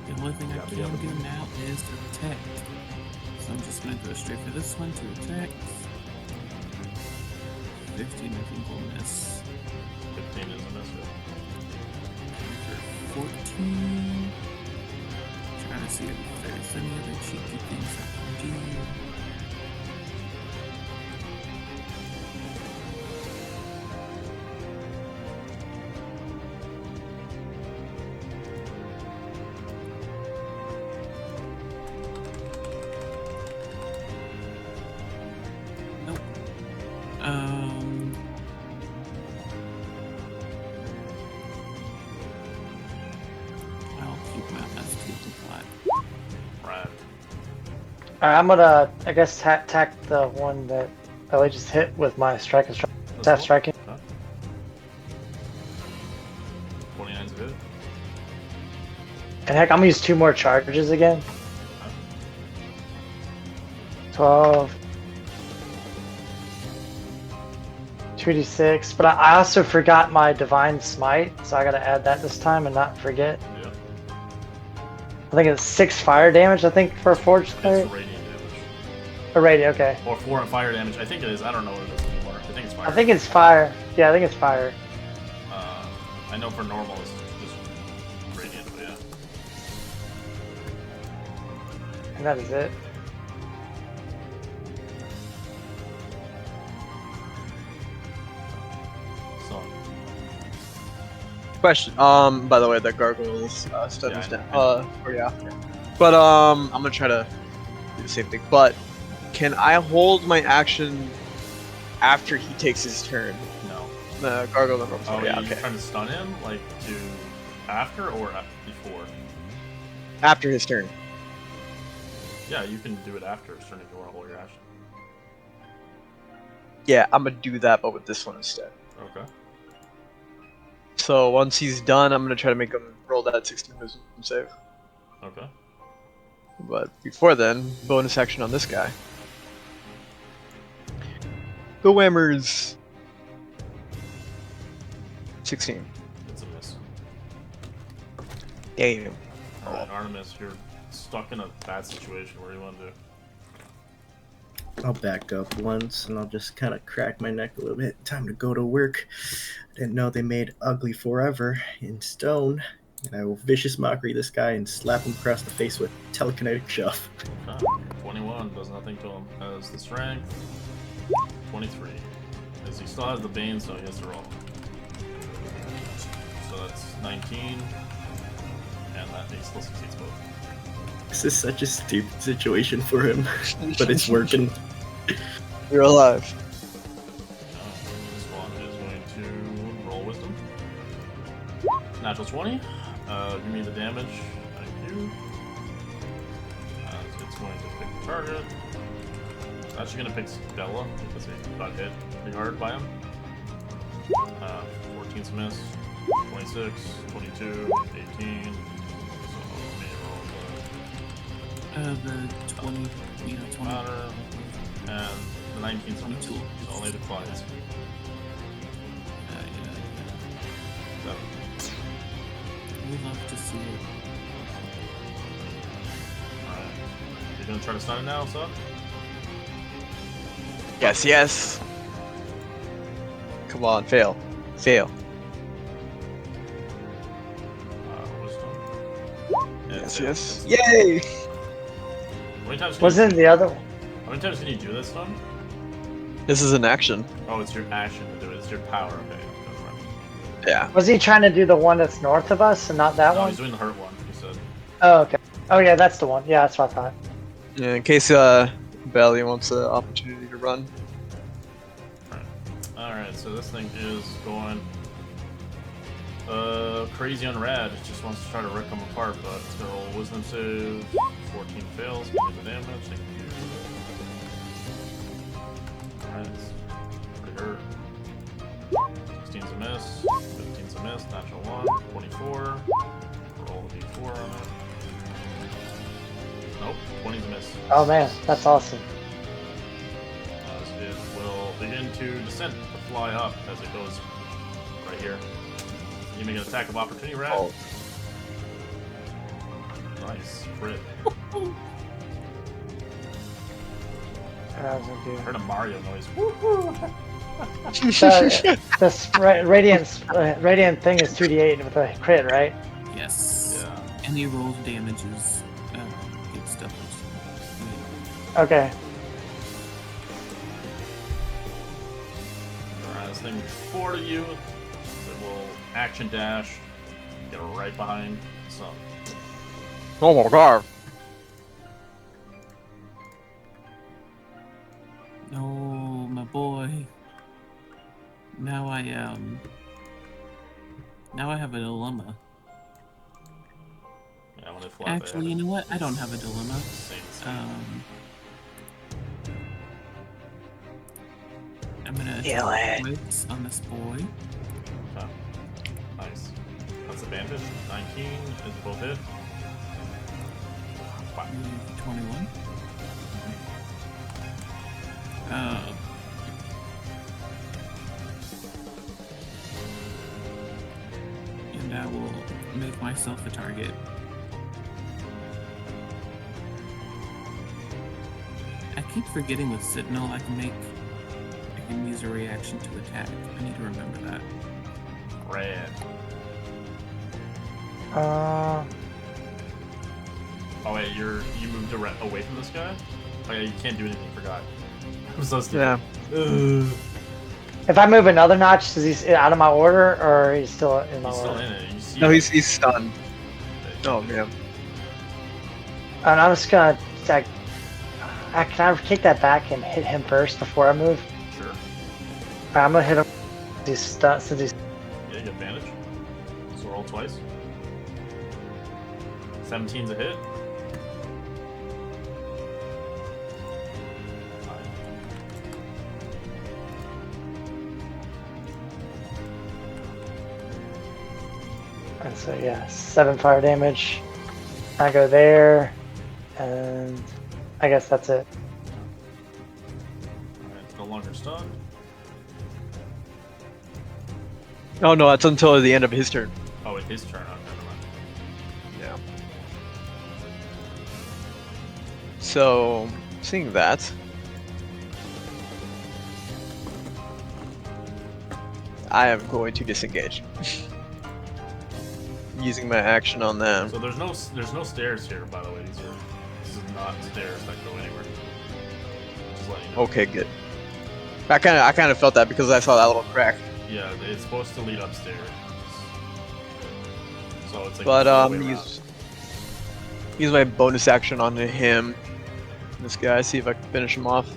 The only thing I can do now is attack. So I'm just gonna go straight for this one to attack. 15, I think will miss. 15 is a miss. For 14. Trying to see if there's any other cheeky things I can do. Nope. I'll keep my S2 to flat. Right. Alright, I'm gonna, I guess, attack the one that I just hit with my strike and staff striking. Huh? And heck, I'm gonna use 2 more charges again. 12. 2d6, but I also forgot my Divine Smite, so I gotta add that this time and not forget. Yeah. I think it's 6 fire damage, I think, for a Forged It's Cleric. radiant damage. Or radiant, okay. Or 4 fire damage. I think it is. I don't know what it is anymore. I think it's fire. I think it's fire. Yeah, I think it's fire. I know for normal it's just radiant, but yeah. And that is it. So, Question. By the way, that gargoyle's stutters Yeah, down. I know. Or yeah. But I'm gonna try to do the same thing. But can I hold my action after he takes his turn? no. The gargoyle number. Oh, yeah. you Okay. trying to stun him, like to after or before? After his turn. Yeah, you can do it after his turn if you want to hold your action. Yeah, I'm gonna do that, but with this one instead. Okay. So once he's done, I'm gonna try to make him roll that 16 wisdom save. Okay. But before then, bonus action on this guy. The Whammers. 16. It's a miss. Damn. Alright, Artemis, you're stuck in a bad situation. What do you want to do? I'll back up once and I'll just kind of crack my neck a little bit. Time to go to work. I didn't know they made Ugly Forever in stone. And I will vicious mockery this guy and slap him across the face with telekinetic shove. Okay. 21 does nothing to him. Has the strength. 23. As he still has the bane, so he has to roll. So that's 19. And that he still succeeds both. This is such a stupid situation for him, but it's working. You're alive. This one is going to roll wisdom. Natural 20. Give me the damage. Thank you. It's going to pick the target. It's actually going to pick Stella because he got hit pretty hard by him. 14's a miss. 26, 22, 18. So let me roll The 20, the 20. matter. And the 19's a miss. 22. So only the clients. Yeah. 7. We love to see it. Alright. You're gonna try to stun it now, so? Yes, yes. Come on, fail. Fail. Wisdom. Yes, It's- yes. Yay! How many times can Wasn't the other one? How many times can you do this one? This is an action. Oh, it's your action to do it. It's your power. Okay. That's right. Yeah. Was he trying to do the one that's north of us and not that No, one? he's doing the hurt one. He said. Oh, okay. Oh, yeah, that's the one. Yeah, that's what I thought. Yeah, in case Belly wants an opportunity to run. All right. So this thing is going crazy on rad. It just wants to try to rip them apart, but it's gonna roll a wisdom save. 14 fails. Give me the damage. Thank you. All right. Pretty hurt. 16's a miss. 15's a miss. Natural 1. 24. Roll a d4 on it. Nope. 20's a miss. Oh, man, that's awesome. As it will begin to descend, to fly up as it goes right here. You make an attack of opportunity, Rat. Oh. Nice. Crit. That was a I heard a Mario noise. good. This radiant thing is 2d8 with a crit, right? Yes. Yeah. Any roll damages get stuff. Okay. Alright, this thing forward to you. It will action dash. Get right behind some. Oh my god. Oh, my boy. Now I have a dilemma. Yeah, when they fly Actually, you know what? I don't have a dilemma. Same. I'm gonna Kill it. hit on this boy. Okay. Nice. That's advantage. 19 is both hit. Wow. 21. And I will make myself a target. I keep forgetting with Sentinel I can use a reaction to attack. I need to remember that. Rad. Oh wait, you moved away from this guy? Oh yeah, you can't do anything. Forgot. I'm so stupid. Yeah. If I move another notch, is he out of my order or he's still in my He's order? still in it. You see No, it. he's stunned. Oh man. And I'm just gonna can I kick that back and hit him first before I move? Sure. Alright, I'm gonna hit him. He's stunned since he's. Yeah, you get advantage. So roll twice. 17's a hit. And so yeah, 7 fire damage. I go there, and I guess that's it. Alright, no longer stunned. Oh no, that's until the end of his turn. Oh, it's his turn. Oh, never mind. Yeah. So, seeing that, I am going to disengage. Using my action on them. So there's no stairs here, by the way. This is not stairs that go anywhere. Just letting you know. Okay, good. I kind of felt that because I saw that little crack. Yeah, it's supposed to lead upstairs. So it's like. But the way around. use my bonus action on him. This guy, see if I can finish him off.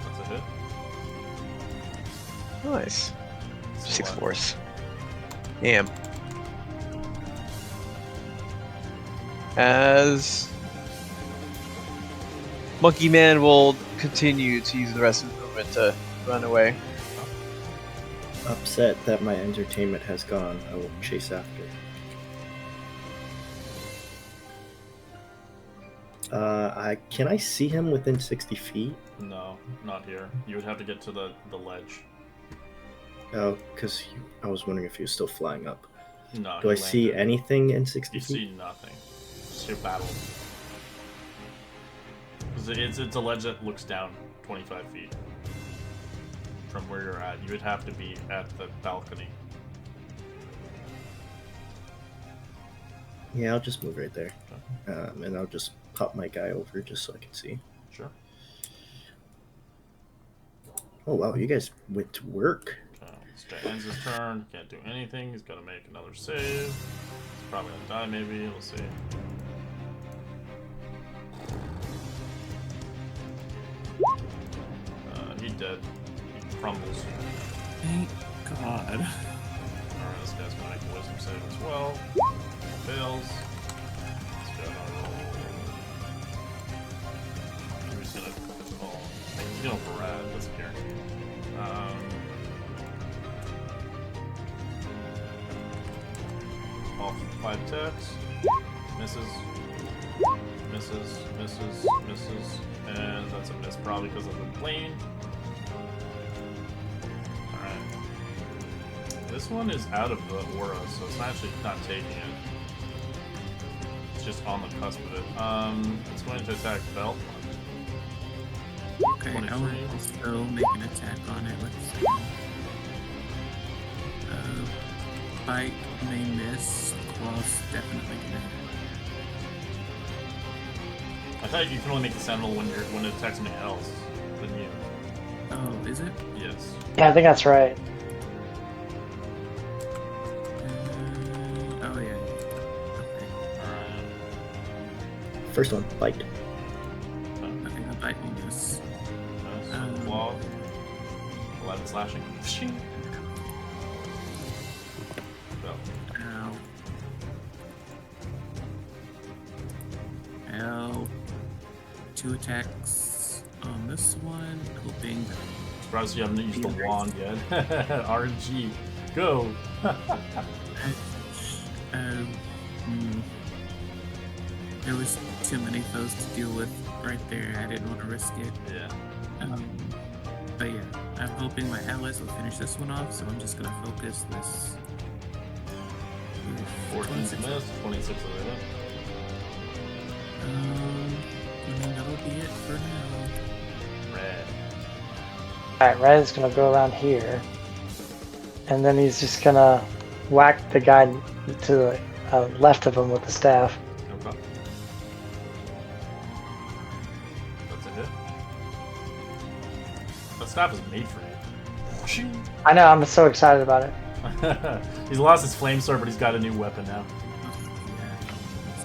That's a hit. Nice. So 6 what? force. Damn. As Monkey Man will continue to use the rest of his movement to run away. Upset that my entertainment has gone, I will chase after. Can I see him within 60 feet? No, not here. You would have to get to the ledge. Oh, because I was wondering if he was still flying up. No. Do he I see landed. anything in 60 You feet? see nothing. Just your battle. 'Cause it's a ledge that looks down 25 feet from where you're at. You would have to be at the balcony. Yeah, I'll just move right there. And I'll just pop my guy over just so I can see. Sure. Oh wow, you guys went to work. This guy ends his turn. Can't do anything. He's got to make another save. He's probably gonna die. Maybe we'll see. He's dead. He crumbles. Thank God. Alright, this guy's gonna make a wisdom save as well. Fails. This guy gonna roll. He's gonna. Oh, he's going for rad. That's guaranteed. Off 5 attacks. Misses. Misses. And that's a miss, probably because of the plane. Alright. This one is out of the aura, so it's actually not taking it. It's just on the cusp of it. It's going to attack Bell. Okay, I will 23. also make an attack on it with bite may miss, claws definitely gonna hit. I thought you can only make the sentinel when it attacks something else than you. Oh, is it? Yes. Yeah, I think that's right. Oh yeah. Okay. Alright. First one, bite. Okay, the bite will miss. Nice. Claw. 11 slashing. Shing. Bell. Ow. 2 attacks on this one, hoping that Surprised you haven't used the wand yet. RNG. Go! There was too many foes to deal with right there. I didn't want to risk it. Yeah. But yeah, I'm hoping my allies will finish this one off, so I'm just gonna focus this. 14 to miss, 26 to hit. And that'll be it for now. Red. Alright, Red's gonna go around here. And then he's just gonna whack the guy to the left of him with the staff. Okay. That's a hit. That staff is made for you. I know, I'm so excited about it. He's lost his flame sword, but he's got a new weapon now.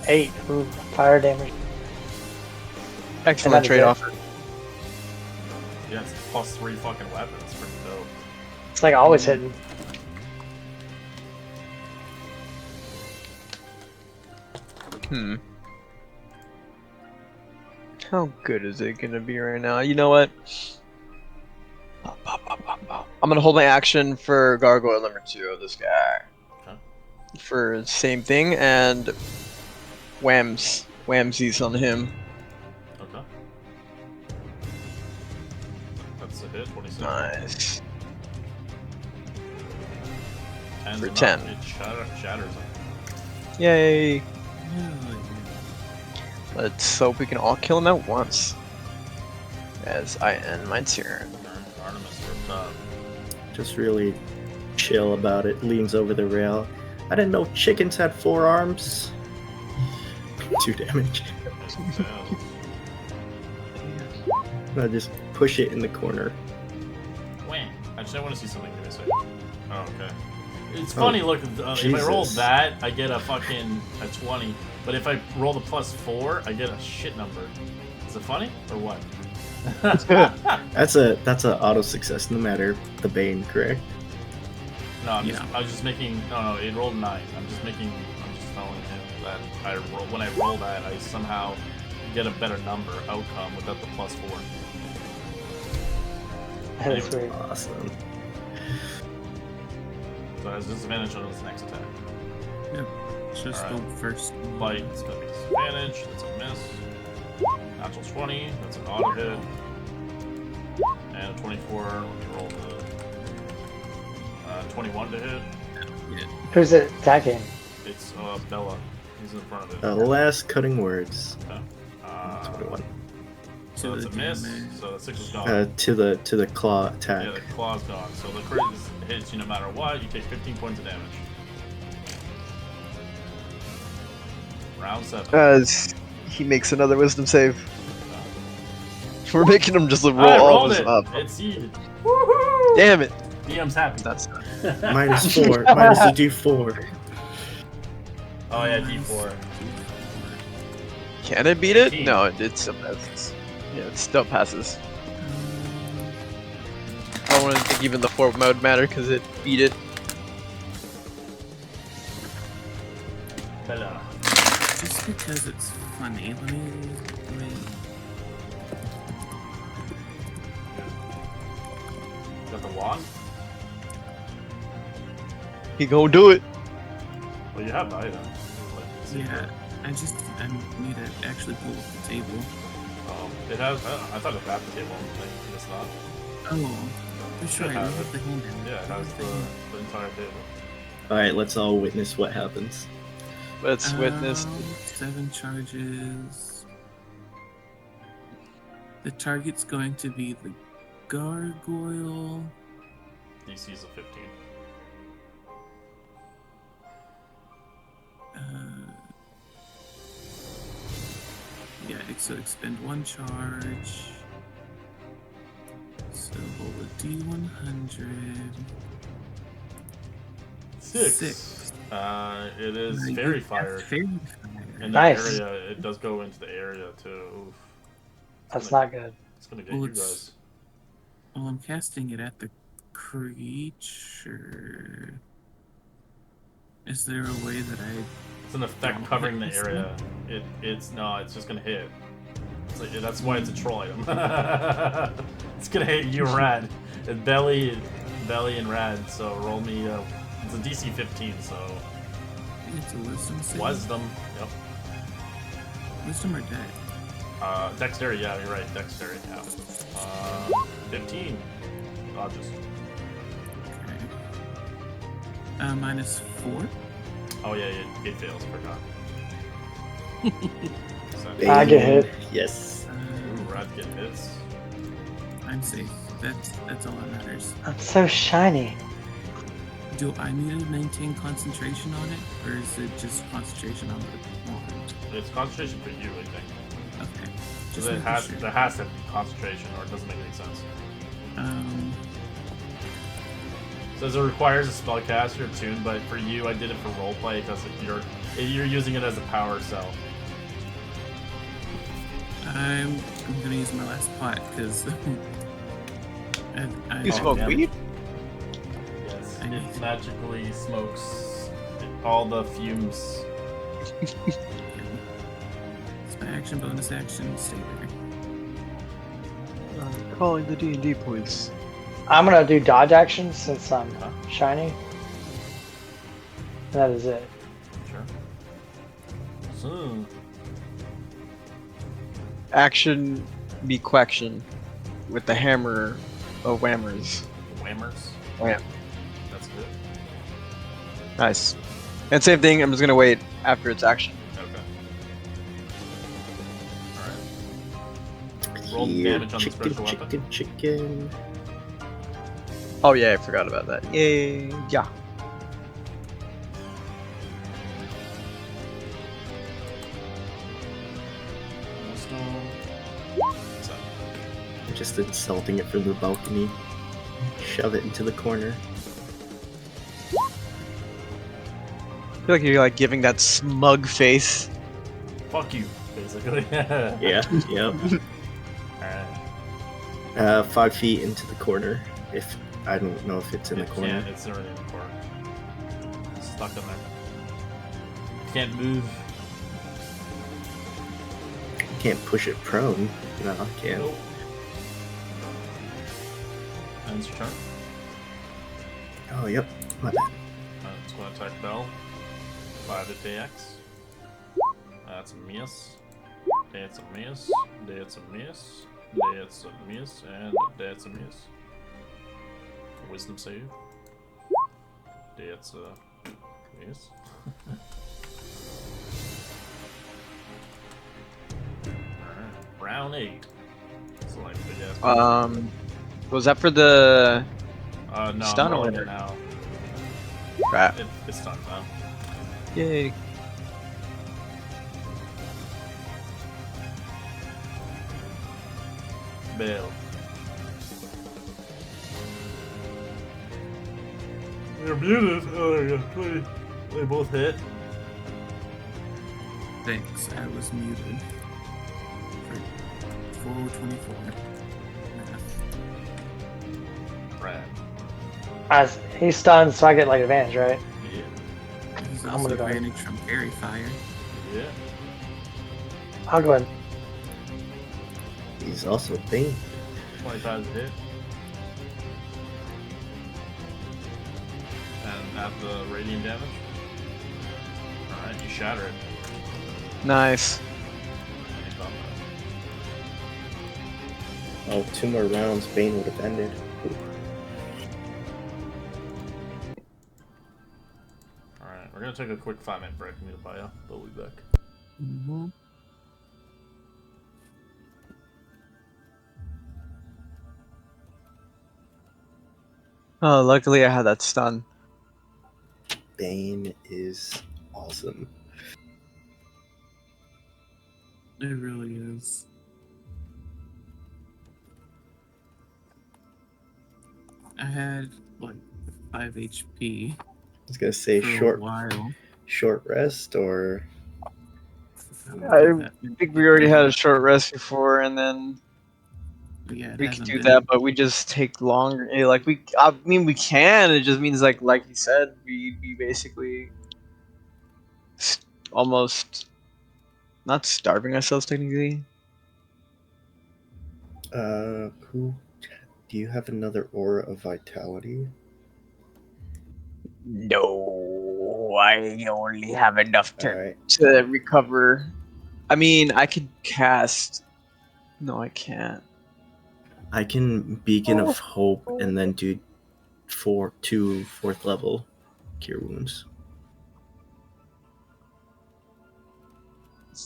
8. Ooh, fire damage. Excellent trade-off. Yeah, it's +3 fucking weapons. It's pretty dope. It's like always hitting. How good is it gonna be right now? You know what? I'm gonna hold my action for Gargoyle number 2 of this guy. Okay. For the same thing, and whamsies on him. Okay. That's a hit, 26. Nice. Tens For and 10. up, it shatters him. Yay! Yeah. Let's hope we can all kill him at once. As I end my turn. Artemis ripped up. Just really chill about it. Leans over the rail. I didn't know chickens had 4 arms. 2 damage. I just push it in the corner. Wham. Actually, I want to see something. Give me a second. Oh, okay. It's funny, look, if I roll Jesus. that, I get a fucking a 20. But if I roll the +4, I get a shit number. Is it funny or what? That's a auto success no matter the bane, correct? No, Yeah. I was just making. No, it rolled 9. I'm just telling him that when I roll that, I somehow get a better number outcome without the +4. That's weird. Awesome. So it has disadvantage on his next attack. It's just Alright. the first one. Bite, it's gonna be disadvantage. That's a miss. Natural 20. That's an auto hit. And a 24. Let me roll the 21 to hit. Who's it attacking? It's Bella. He's in front of it. The last cutting words. Okay. 21. So To that's a the miss. damage. So the 6 is gone. To the claw attack. Yeah, the claw's gone. So the crit hits you no matter what. You take 15 points of damage. Round 7. As he makes another wisdom save. We're making him just roll I all rolled of it. his up. It's seeded. Woohoo! Damn it! DM's happy. That's -4. Minus a D4. Oh yeah, D4. Can it beat it? 18. No, it still passes. Yeah, it still passes. I don't want to think even the 4 mode matter because it beat it. Bella. Just because it's funny. Let me Got the wand? He gonna do it. Well, you have the item. Like, yeah. I need to actually pull up the table. It has. I thought it had the table. Like, it's not. Oh, for sure. It I has have the handout. Yeah, it has the entire table. Alright, let's all witness what happens. Let's witness. 7 charges. The target's going to be the gargoyle. DC is a 15. Yeah, so expend 1 charge. So roll a D100. 6. It is fairy fire. Fairy fire. In that Nice. area, it does go into the area too. Oof. That's not good. It's gonna get Well, you it's- guys. Well, I'm casting it at the creature. Is there a way that I... It's an effect covering the area. It's just gonna hit. It's like, that's why it's a troll item. It's gonna hit you, Rad. And belly and Rad. So roll me. It's a DC 15. So It's a wisdom save. Wisdom. Yep. Wisdom or dex? Dexterity. Yeah, you're right. Dexterity. Yeah. 15. Dodges. Okay. -4. Oh yeah, it fails. Forgot. So, Bane. I get hit. Yes. ooh, Red get hits. I'm safe. That's all that matters. I'm so shiny. Do I need to maintain concentration on it, or is it just concentration on the wand? It's concentration for you, I think. Okay. So Just making sure. there has to be concentration, or it doesn't make any sense. Says it requires a spellcaster tune, but for you, I did it for roleplay because you're using it as a power cell. I'm gonna use my last pot because You smoke damn. weed? Yes, I need it to- magically smokes all the fumes. It's my action, bonus action, stay there. Calling the D&D points. I'm gonna do dodge action since I'm Huh? shiny. That is it. Sure. So, Action be quaction with the hammer of whammers. whammers. Wham. That's good. Nice. And same thing, I'm just gonna wait after its action. Okay. Alright. Roll damage on the special weapon. Chicken. Oh yeah, I forgot about that. Yay! Yeah. What's that? Just insulting it from the balcony. Shove it into the corner. I feel like you're like giving that smug face. Fuck you, basically. Yeah, yep. Alright. 5 feet into the corner. If I don't know if it's in the corner. Yeah, it's already in the corner. It's stuck in there. Can't move. Can't push it prone. No, I can't. Nope. And it's your turn. Oh, yep. My bad. It's going to attack Bell. 5 to DX. That's a miss. That's a miss. That's a miss. That's a miss. And that's a miss. Wisdom save. That's a miss. Alright. Round 8. It's like big ass. Was that for the No, stun I'm or rolling it whatever? now. crap? It's done now. Yay! Bale. You're muted. Oh yeah, 20. They both hit. Thanks, I was muted. For 424. Math. Rad. As he's stunned, so I get like advantage, right? Yeah. There's I'm also gonna go. advantage from Fairy Fire. Yeah. I'll go ahead. He's also Bane. 25 to hit. And add the radiant damage. Alright, you shatter it. Nice. And you done that. Oh, 2 more rounds, Bane would have ended. Alright, we're gonna take a quick 5-minute break. Need a bio. We'll be back. Mm-hmm. Oh, luckily I had that stun. Bane is awesome. It really is. I had like 5 HP I was gonna say for a short while. rest or I think we already had a short rest before, and then Yeah, it we could hasn't do been- that, but we just take longer. Like I mean, we can. It just means like you said, we basically almost not starving ourselves technically. who do you have another aura of vitality? No. No, I only have enough All turn. right. To recover. I mean, I could cast. No, I can't. I can Beacon of Hope and then do 2 fourth level Cure Wounds.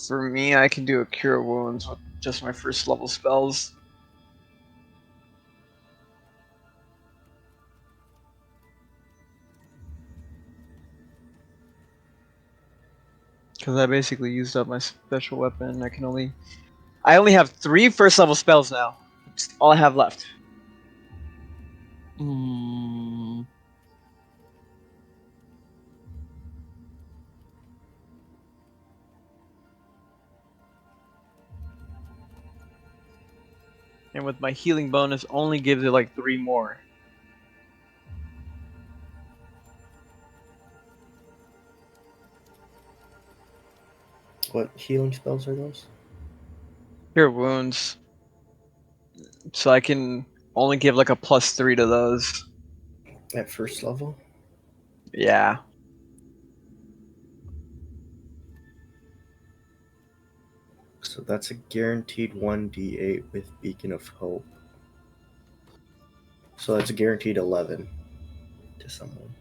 For me, I can do a Cure Wounds with just my first level spells. Because I basically used up my special weapon. I only have 3 first level spells now. That's all I have left. Hmm. And with my healing bonus, only gives it like 3 more. What healing spells are those? Cure Wounds. So I can only give like a +3 to those. At first level? Yeah. So that's a guaranteed 1d8 with Beacon of Hope. So that's a guaranteed 11 to someone.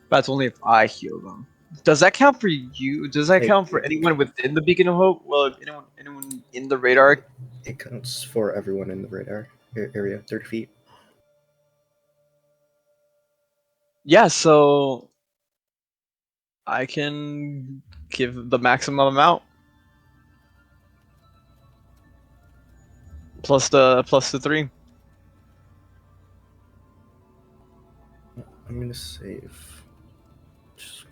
That's only if I heal them. Does that count for you? Does that It- count for anyone within the Beacon of Hope? Well, anyone in the radar? It counts for everyone in the radar area, 30 feet. Yeah, so I can give the maximum amount. Plus the 3. I'm gonna save. Just-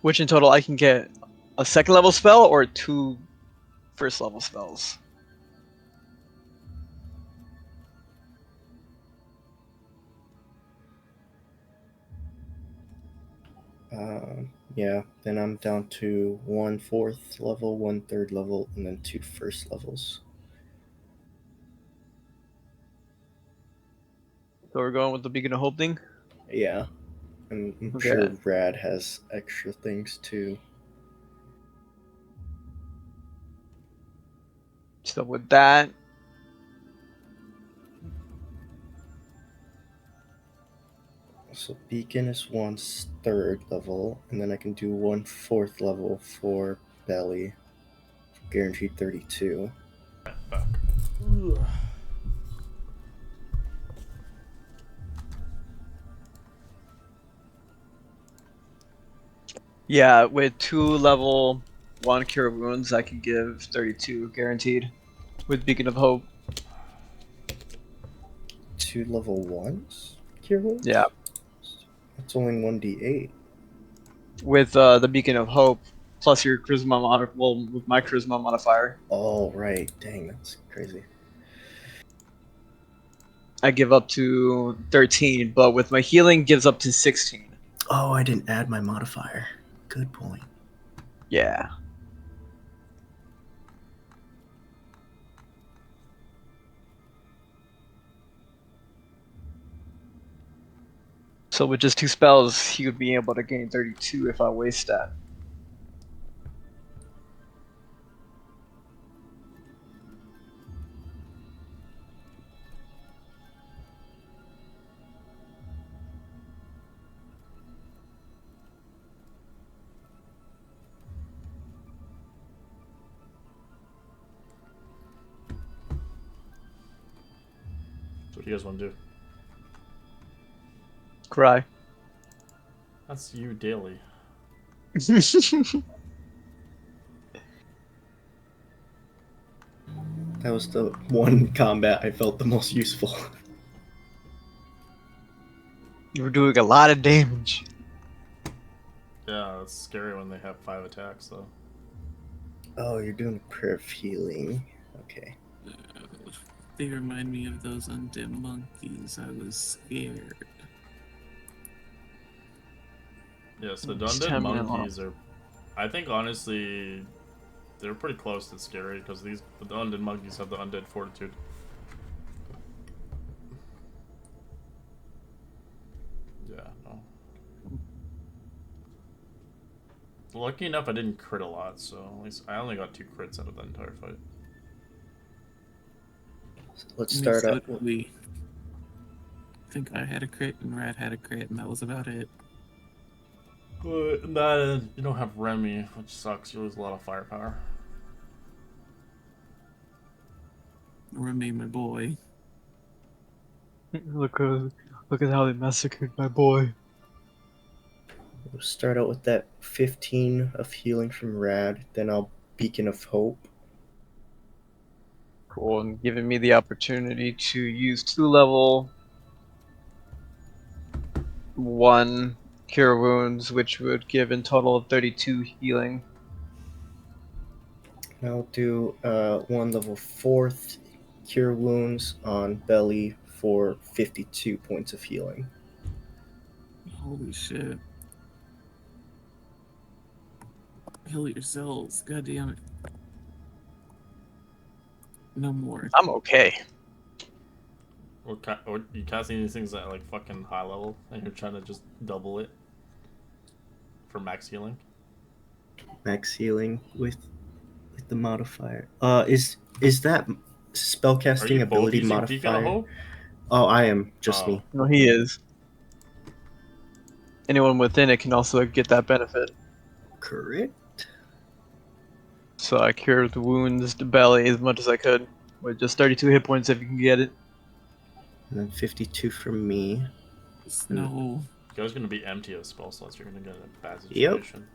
Which in total I can get a second level spell or 2 first level spells. Yeah, then I'm down to 1 fourth level, 1 third level, and then 2 first levels. So we're going with the Beacon of Hope thing. Yeah, and I'm Okay. sure Rad has extra things too. So with that, So Beacon is 1 third level, and then I can do 1 fourth level for Belly, guaranteed 32. Fuck. yeah, with 2 level 1 Cure Wounds, I can give 32 guaranteed. With Beacon of Hope. 2 level 1s? Cure Wounds? Yeah. That's only 1d8. With the Beacon of Hope, plus your Charisma modifier. Well, with my Charisma modifier, Oh, right. Dang, that's crazy. I give up to 13, but with my healing, gives up to 16. Oh, I didn't add my modifier. Good point. Yeah. So with just 2 spells, he would be able to gain 32 if I waste that. So what do you guys want to do? Cry. That's you daily. That was the one combat I felt the most useful. You were doing a lot of damage. Yeah, it's scary when they have 5 attacks, though. Oh, you're doing prayer of healing. Okay. They remind me of those undead monkeys. I was scared. Yeah, so the Just undead tell me how- monkeys are... I think, honestly, they're pretty close to scary, because the undead monkeys have the undead fortitude. Yeah, no. Lucky enough, I didn't crit a lot, so at least I only got 2 crits out of that entire fight. So let's I mean, start so up. did we. I think I had a crit and Rad had a crit, and that was about it. But that you don't have Remy, which sucks. You lose a lot of firepower. Remy, my boy. Look at how they massacred my boy. We'll start out with that 15 of healing from Rad, then I'll Beacon of Hope. Cool, and giving me the opportunity to use 2 level 1 cure wounds, which would give in total of 32 healing. I'll do 1 level 4th Cure Wounds on Belly for 52 points of healing. Holy shit. Heal yourselves. God damn it. No more. I'm okay. Or you casting these things at like fucking high level, and you're trying to just double it for max healing. Max healing with the modifier. Is that Are spellcasting you both ability using Beacon of modifier? Hope? Oh, I am just Oh. me. No, he is. Anyone within it can also get that benefit. Correct. So I cured the wounds to Belly as much as I could, with just 32 hit points if you can get it. And then 52 from me. No. You guys are gonna be empty of spell slots. You're gonna get a bad Yep. situation.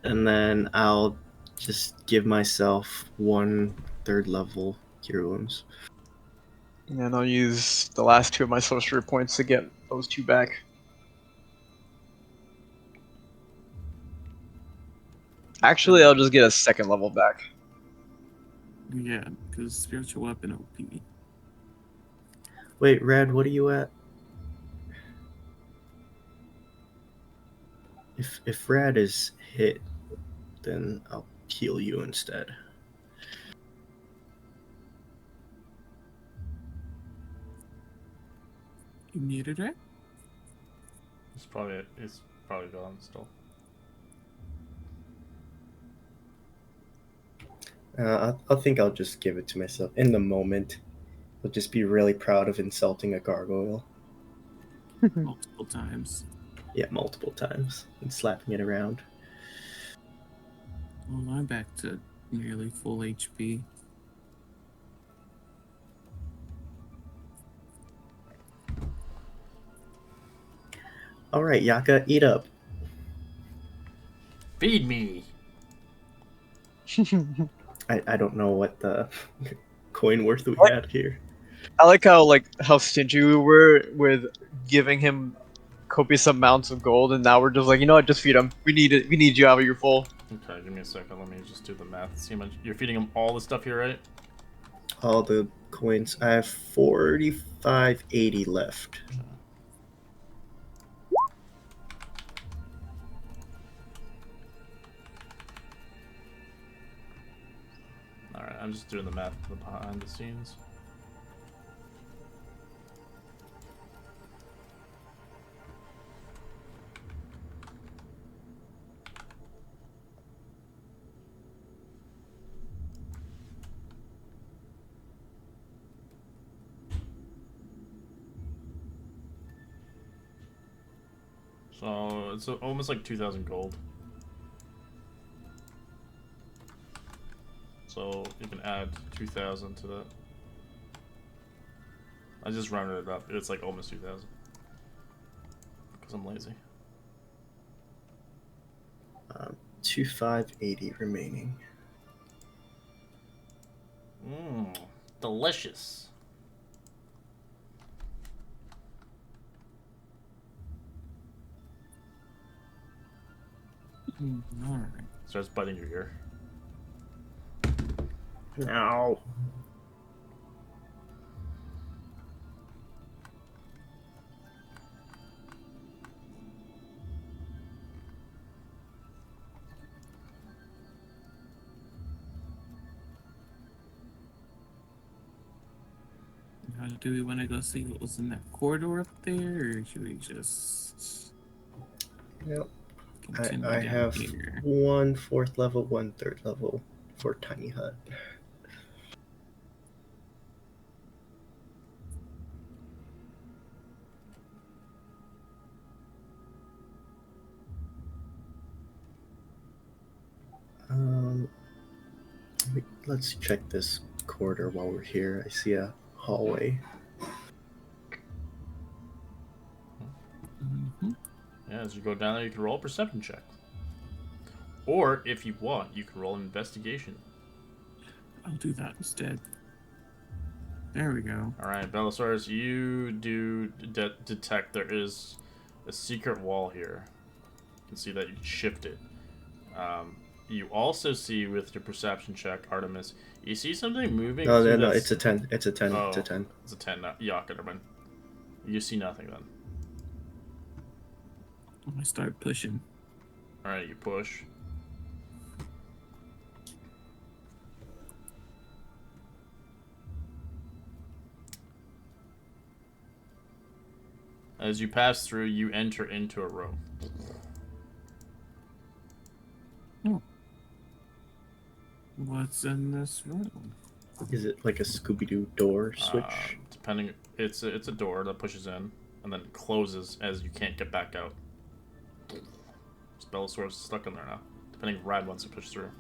And then I'll just give myself 1 3rd level Cure Wounds. And I'll use the last 2 of my sorcery points to get those 2 back. Actually, I'll just get a 2nd level back. Yeah, because spiritual weapon OP. Wait, Rad, what are you at? If Rad is hit, then I'll heal you instead. You muted it? It's probably gone still. I think I'll just give it to myself in the moment. I'll just be really proud of insulting a gargoyle. Multiple times. Yeah, multiple times and slapping it around. Well, I'm back to nearly full HP. All right, Yaka, eat up. Feed me. I don't know what the coin worth we had here. I like how stingy we were with giving him copious amounts of gold, and now we're just like, you know what, just feed him. We need it. We need you out of your full. Okay, give me a second. Let me just do the math. See how much you're feeding him all the stuff here, right? All the coins. I have 45.80 left. Alright, I'm just doing the math behind the scenes. So it's almost like 2,000 gold. So you can add 2,000 to that. I just rounded it up. It's like almost 2,000. Because I'm lazy. 2580 remaining. Mmm, delicious. Alright. Starts biting your ear. Ow. Do we want to go see what was in that corridor up there, or should we just... Yep. continue I down have here. 1 4th level, 1 3rd level for Tiny Hut. Let's check this corridor while we're here. I see a hallway. Hmm. Yeah, as you go down there, you can roll a perception check. Or, if you want, you can roll an investigation. I'll do that instead. There we go. Alright, Bellasaurus, you do detect there is a secret wall here. You can see that you can shift it. You also see with your perception check, Artemis, you see something moving. No, it's a 10. It's a 10. Oh, It's a 10. It's a 10. Yeah, never mind. You see nothing then. I start pushing. Alright, you push. As you pass through, you enter into a room. What's in this room? Is it like a Scooby-Doo door switch? Depending, it's a door that pushes in and then closes as you can't get back out. Bellasaurus is stuck in there now. Depending if Rad wants to push through.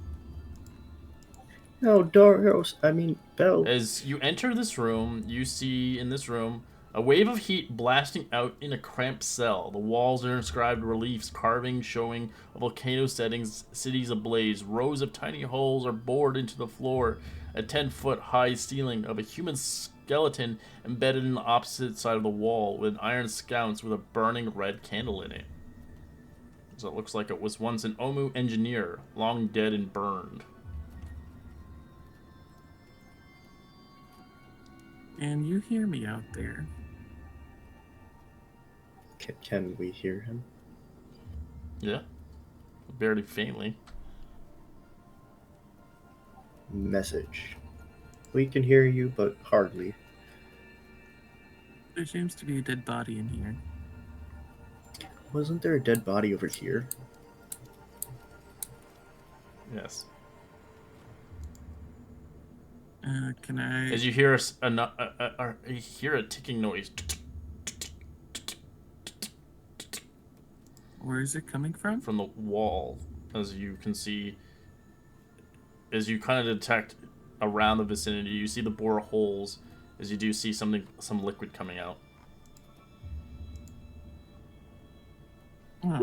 No, Doros. I mean, Bell. As you enter this room, you see in this room a wave of heat blasting out in a cramped cell. The walls are inscribed reliefs, carvings showing a volcano settings, cities ablaze. Rows of tiny holes are bored into the floor. A 10-foot high ceiling of a human skeleton embedded in the opposite side of the wall with an iron sconce with a burning red candle in it. So it looks like it was once an Omu engineer, long dead and burned. And you hear me out there. Can we hear him? Yeah. Barely faintly. Message. We can hear you, but hardly. There seems to be a dead body in here. Wasn't there a dead body over here? Yes. Can I... As you hear you hear a ticking noise. Where is it coming from? From the wall, as you can see, as you kind of detect around the vicinity, you see the bore holes, as you do see some liquid coming out. Oh,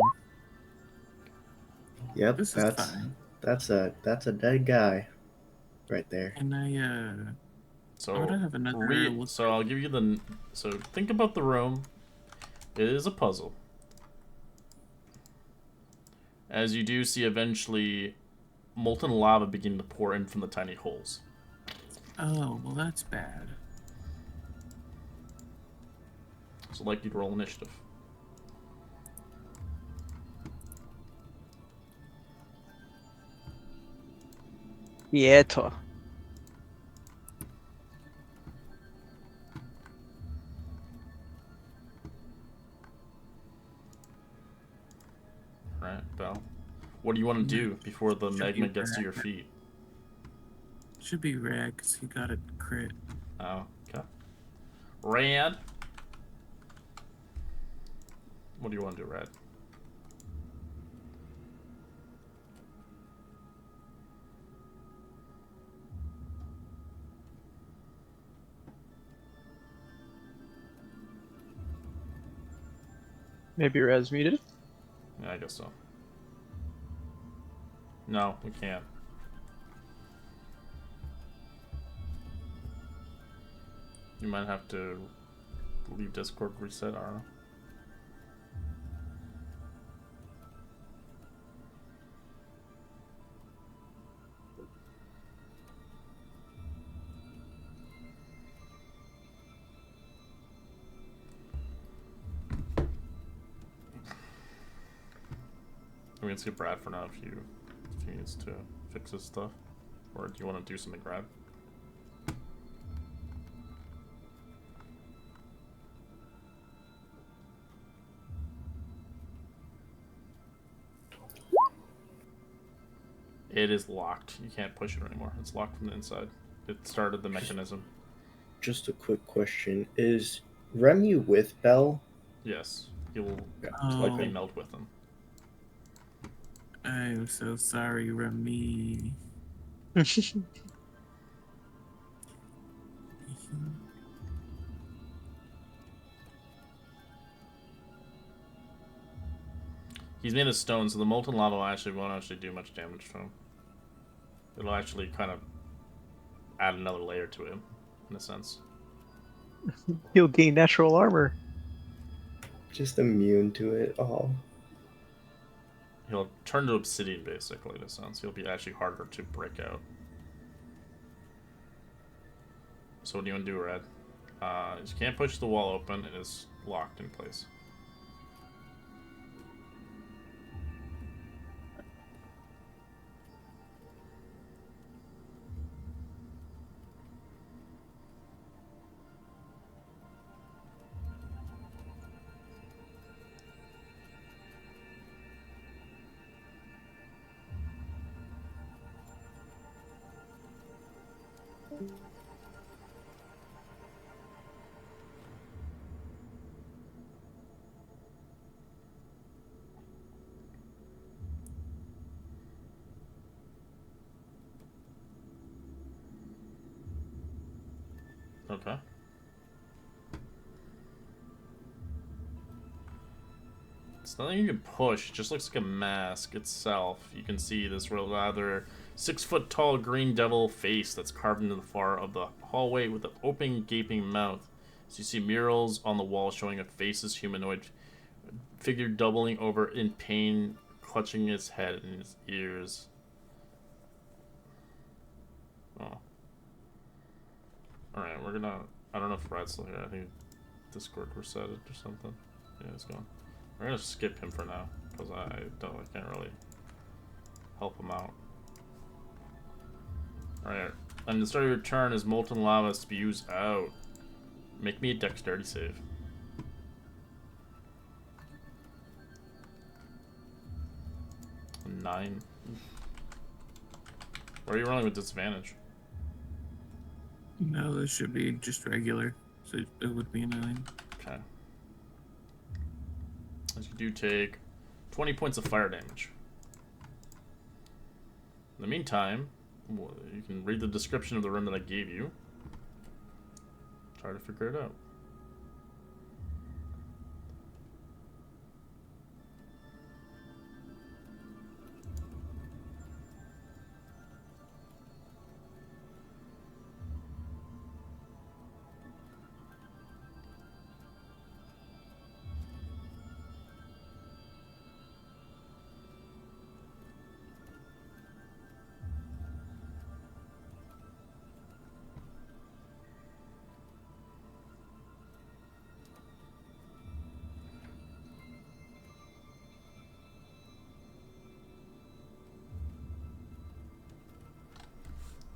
Yep, this is fine. that's a dead guy, right there. And I So would have another look. so I'll give you so think about the room. It is a puzzle. As you do see eventually molten lava begin to pour in from the tiny holes. Oh, well that's bad. So I'd like you to roll initiative. Quieto. Right, Bell. What do you want to do before the Should magma be gets to your Rad. feet? Should be Rad, because he got a crit. Oh, okay. Rad. What do you want to do, Rad? Maybe Res muted. Yeah, I guess so. No, we can't. You might have to leave Discord, reset, I don't know. We can skip Brad for now if he needs to fix his stuff. Or do you want to do something, Brad? It is locked. You can't push it anymore. It's locked from the inside. It started the mechanism. Just a quick question: is Remy with Bell? Yes, he will Oh, likely melt with them. I'm so sorry, Remy. He's made of stone, so the molten lava won't actually do much damage to him. It'll actually kind of add another layer to him, in a sense. He'll gain natural armor. Just immune to it all. He'll turn to obsidian, basically, in a sense. He'll be actually harder to break out. So what do you want to do, Red? You can't push the wall open. It is locked in place. Okay. It's nothing you can push. It just looks like a mask itself. You can see this rather 6-foot-tall green devil face that's carved into the far of the hallway with an open, gaping mouth. So you see murals on the wall showing a faceless humanoid figure doubling over in pain, clutching his head and his ears. Oh. Alright, we're gonna... I don't know if Rad's still here. I think Discord reset it or something. Yeah, it's gone. We're gonna skip him for now, because I can't really help him out. Alright, and the start of your turn as molten lava spews out. Make me a dexterity save. 9. Or are you rolling with disadvantage? No, this should be just regular, so it would be a 9. Okay. As you do take 20 points of fire damage. In the meantime, you can read the description of the room that I gave you. Try to figure it out.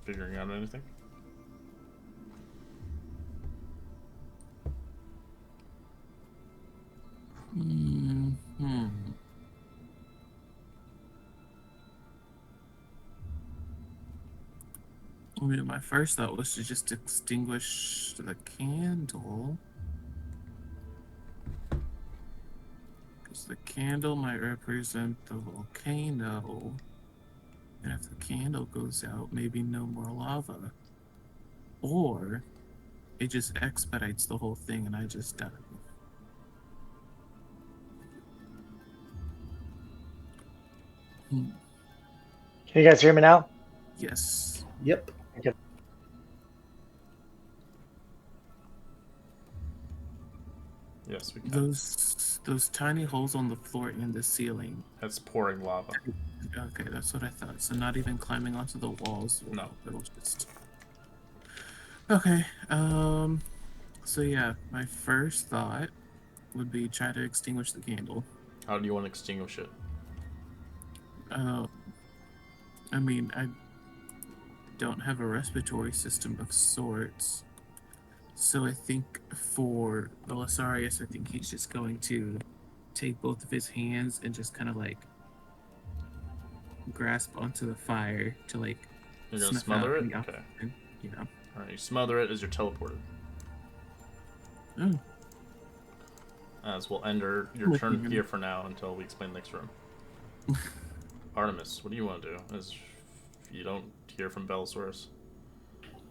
Figuring out anything? Hmm. I mean, my first thought was to just extinguish the candle. Because the candle might represent the volcano. And if the candle goes out, maybe no more lava. Or it just expedites the whole thing and I just die. Can you guys hear me now? Yes. Yep. Yes, we can. Those tiny holes on the floor and the ceiling. That's pouring lava. Okay, that's what I thought. So not even climbing onto the walls. No. It'll just... Okay. So yeah, my first thought would be try to extinguish the candle. How do you want to extinguish it? I mean, I don't have a respiratory system of sorts. So I think for Belisarius, I think he's just going to take both of his hands and just kind of like grasp onto the fire to like You're gonna snuff smother out it? the Okay. oxygen. Yeah. Alright, you smother it as you're teleported. Oh, As we'll end your Look turn at here him. for now until we explain the next room. Artemis, what do you want to do? As you don't hear from Bellasaurus.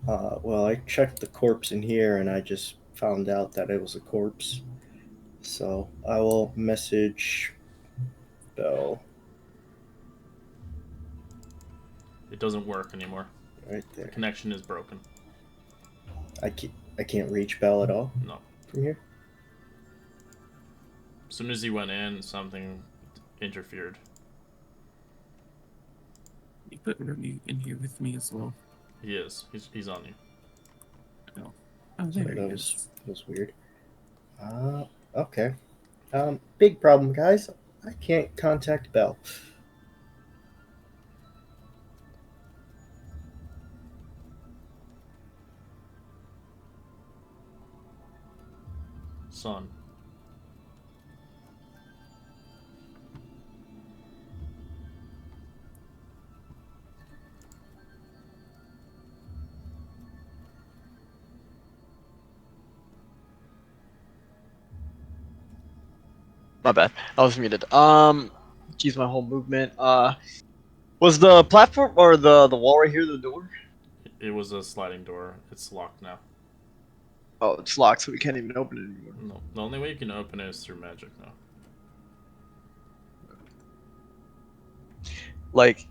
Well, I checked the corpse in here and I just found out that it was a corpse. So I will message Bell It doesn't work anymore. right The there. connection is broken. I can't reach Bell at all No. from here. As soon as he went in, something interfered. You put Remy in here with me as well. He is. He's on you. Oh, there So he that is. was weird. Okay. Big problem, guys. I can't contact Bell. Son. My bad. I was muted. Use my whole movement. Was the platform or the wall right here the door? It was a sliding door. It's locked now. Oh, it's locked, so we can't even open it anymore. No, the only way you can open it is through magic now. Like,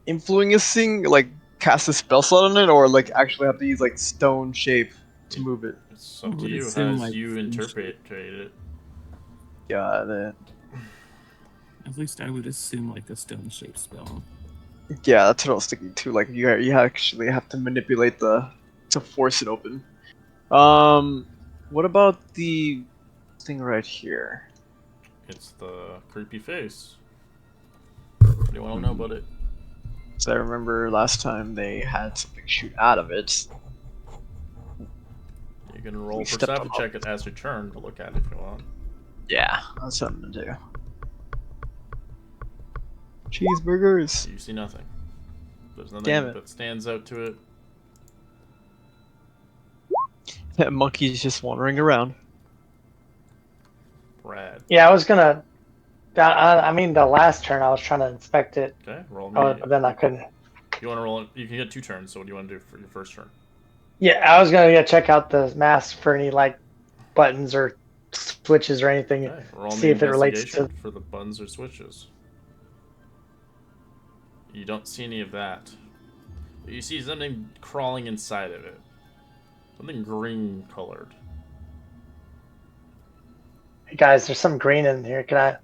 influencing, like, cast a spell slot on it, or like actually have to use like stone shape to move it. It's I up to would you assume, as like, you some interpret it. Got it. At least I would assume like a stone shaped spell. Yeah, that's what I was thinking too. Like you actually have to manipulate to force it open. What about the thing right here? It's the creepy face. What do you want to know about it? So I remember last time they had something shoot out of it. You can roll We stepped perception on check it as your turn to look at it if you want. Yeah, that's what I'm gonna do. Cheeseburgers. You see nothing. There's nothing Damn it. that stands out to it. That monkey's just wandering around. Brad. Yeah, I was gonna. I mean, the last turn I was trying to inspect it, Okay, roll me. but then I couldn't. You want to roll? You can get 2 turns. So what do you want to do for your first turn? Yeah, I was gonna check out the mask for any like buttons or switches or anything. Okay, roll See me if it relates to. investigation for the buttons or switches. You don't see any of that. You see something crawling inside of it. Something green colored. Hey guys, there's some green in here. Can I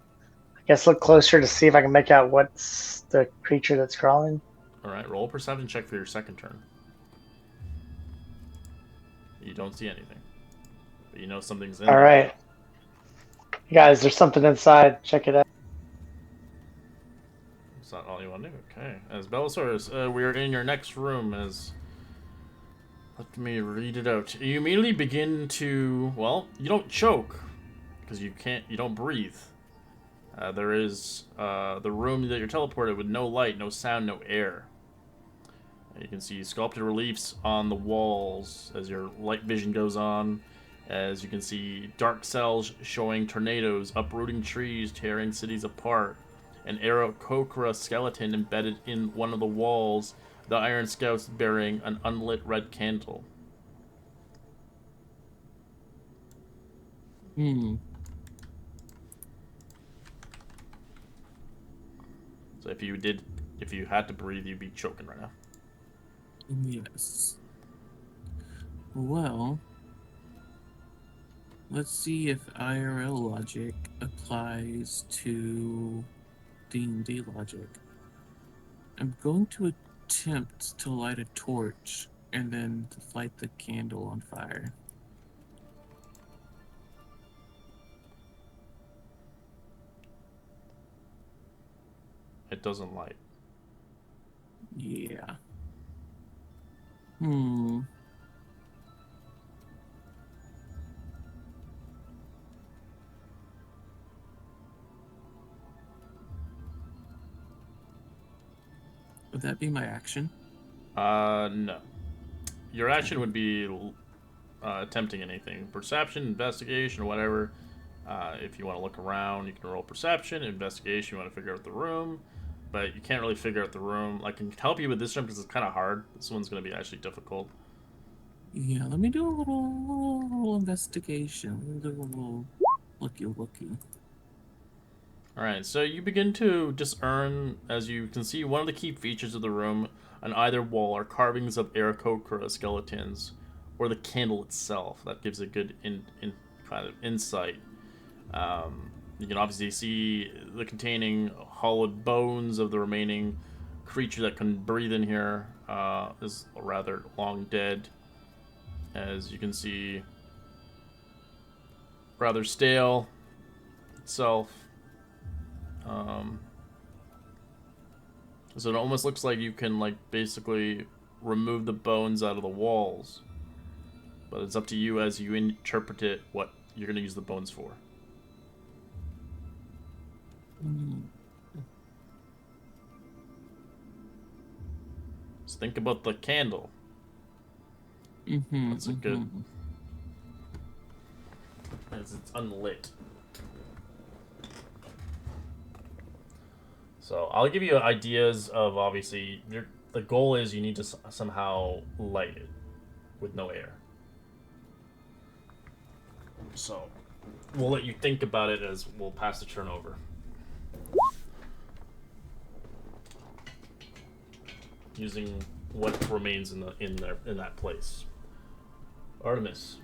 guess look closer to see if I can make out what's the creature that's crawling? Alright, roll a perception check for your second turn. You don't see anything. But you know something's in All there. right, guys, there's something inside. Check it out. It's not all you want to do. Okay. As Bellasaurus, we're in your next room as... Let me read it out. You immediately begin to... Well, you don't choke. Because you don't breathe. There is the room that you're teleported with no light, no sound, no air. You can see sculpted reliefs on the walls as your light vision goes on. As you can see dark cells showing tornadoes, uprooting trees, tearing cities apart. An Aarakocra skeleton embedded in one of the walls. The Iron Scouts bearing an unlit red candle. Hmm. So if you had to breathe, you'd be choking right now. Yes. Well, let's see if IRL logic applies to D&D logic. I'm going to attempt to light a torch and then to light the candle on fire. It doesn't light. Yeah. Hmm. Would that be my action? No. Your action would be attempting anything. Perception, investigation, whatever. If you want to look around, you can roll perception. Investigation, you want to figure out the room. But you can't really figure out the room. I can help you with this room because it's kind of hard. This one's going to be actually difficult. Yeah, let me do a little investigation. We'll do a little looky. Alright, so you begin to discern, as you can see, one of the key features of the room on either wall are carvings of Aarakocra skeletons, or the candle itself. That gives a good kind of insight. You can obviously see the containing hollowed bones of the remaining creature that can breathe in here is rather long dead. As you can see, rather stale itself. So it almost looks like you can basically remove the bones out of the walls, but it's up to you as you interpret it what you're going to use the bones for. Just think about the candle. That's a good. As it's unlit. So I'll give you ideas of, obviously, the goal is you need to somehow light it with no air. So we'll let you think about it as we'll pass the turn over. Using what remains in that place. Artemis.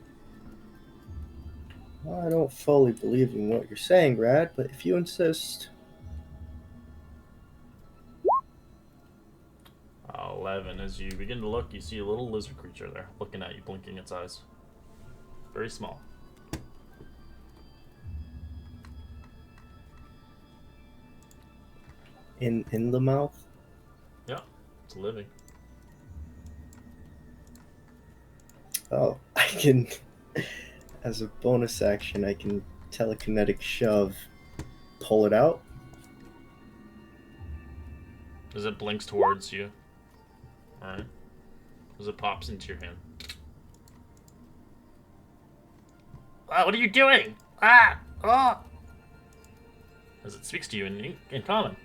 Well, I don't fully believe in what you're saying, Rad, but if you insist. 11. As you begin to look, you see a little lizard creature there, looking at you, blinking its eyes. Very small. In the mouth? Yeah, it's living. Oh, I can, as a bonus action, I can telekinetic shove, pull it out. As it blinks towards you. Alright. As it pops into your hand. Ah, what are you doing? Ah! Oh! As it speaks to you in common.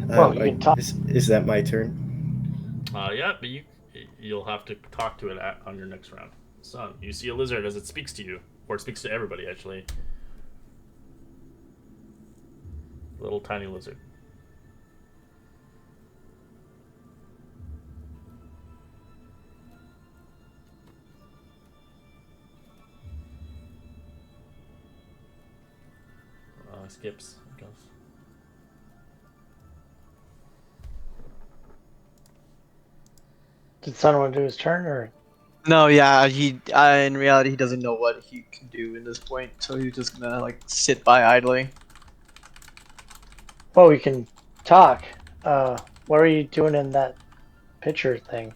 Well, you can talk. Is that my turn? Yeah, but you'll have to talk to it on your next round. Son, you see a lizard as it speaks to you. Or it speaks to everybody, actually. Little tiny lizard. Skips, I guess. Did Son want to do his turn, or? No, yeah, in reality he doesn't know what he can do in this point, so he's just gonna sit by idly. Well, we can talk. What are you doing in that picture thing?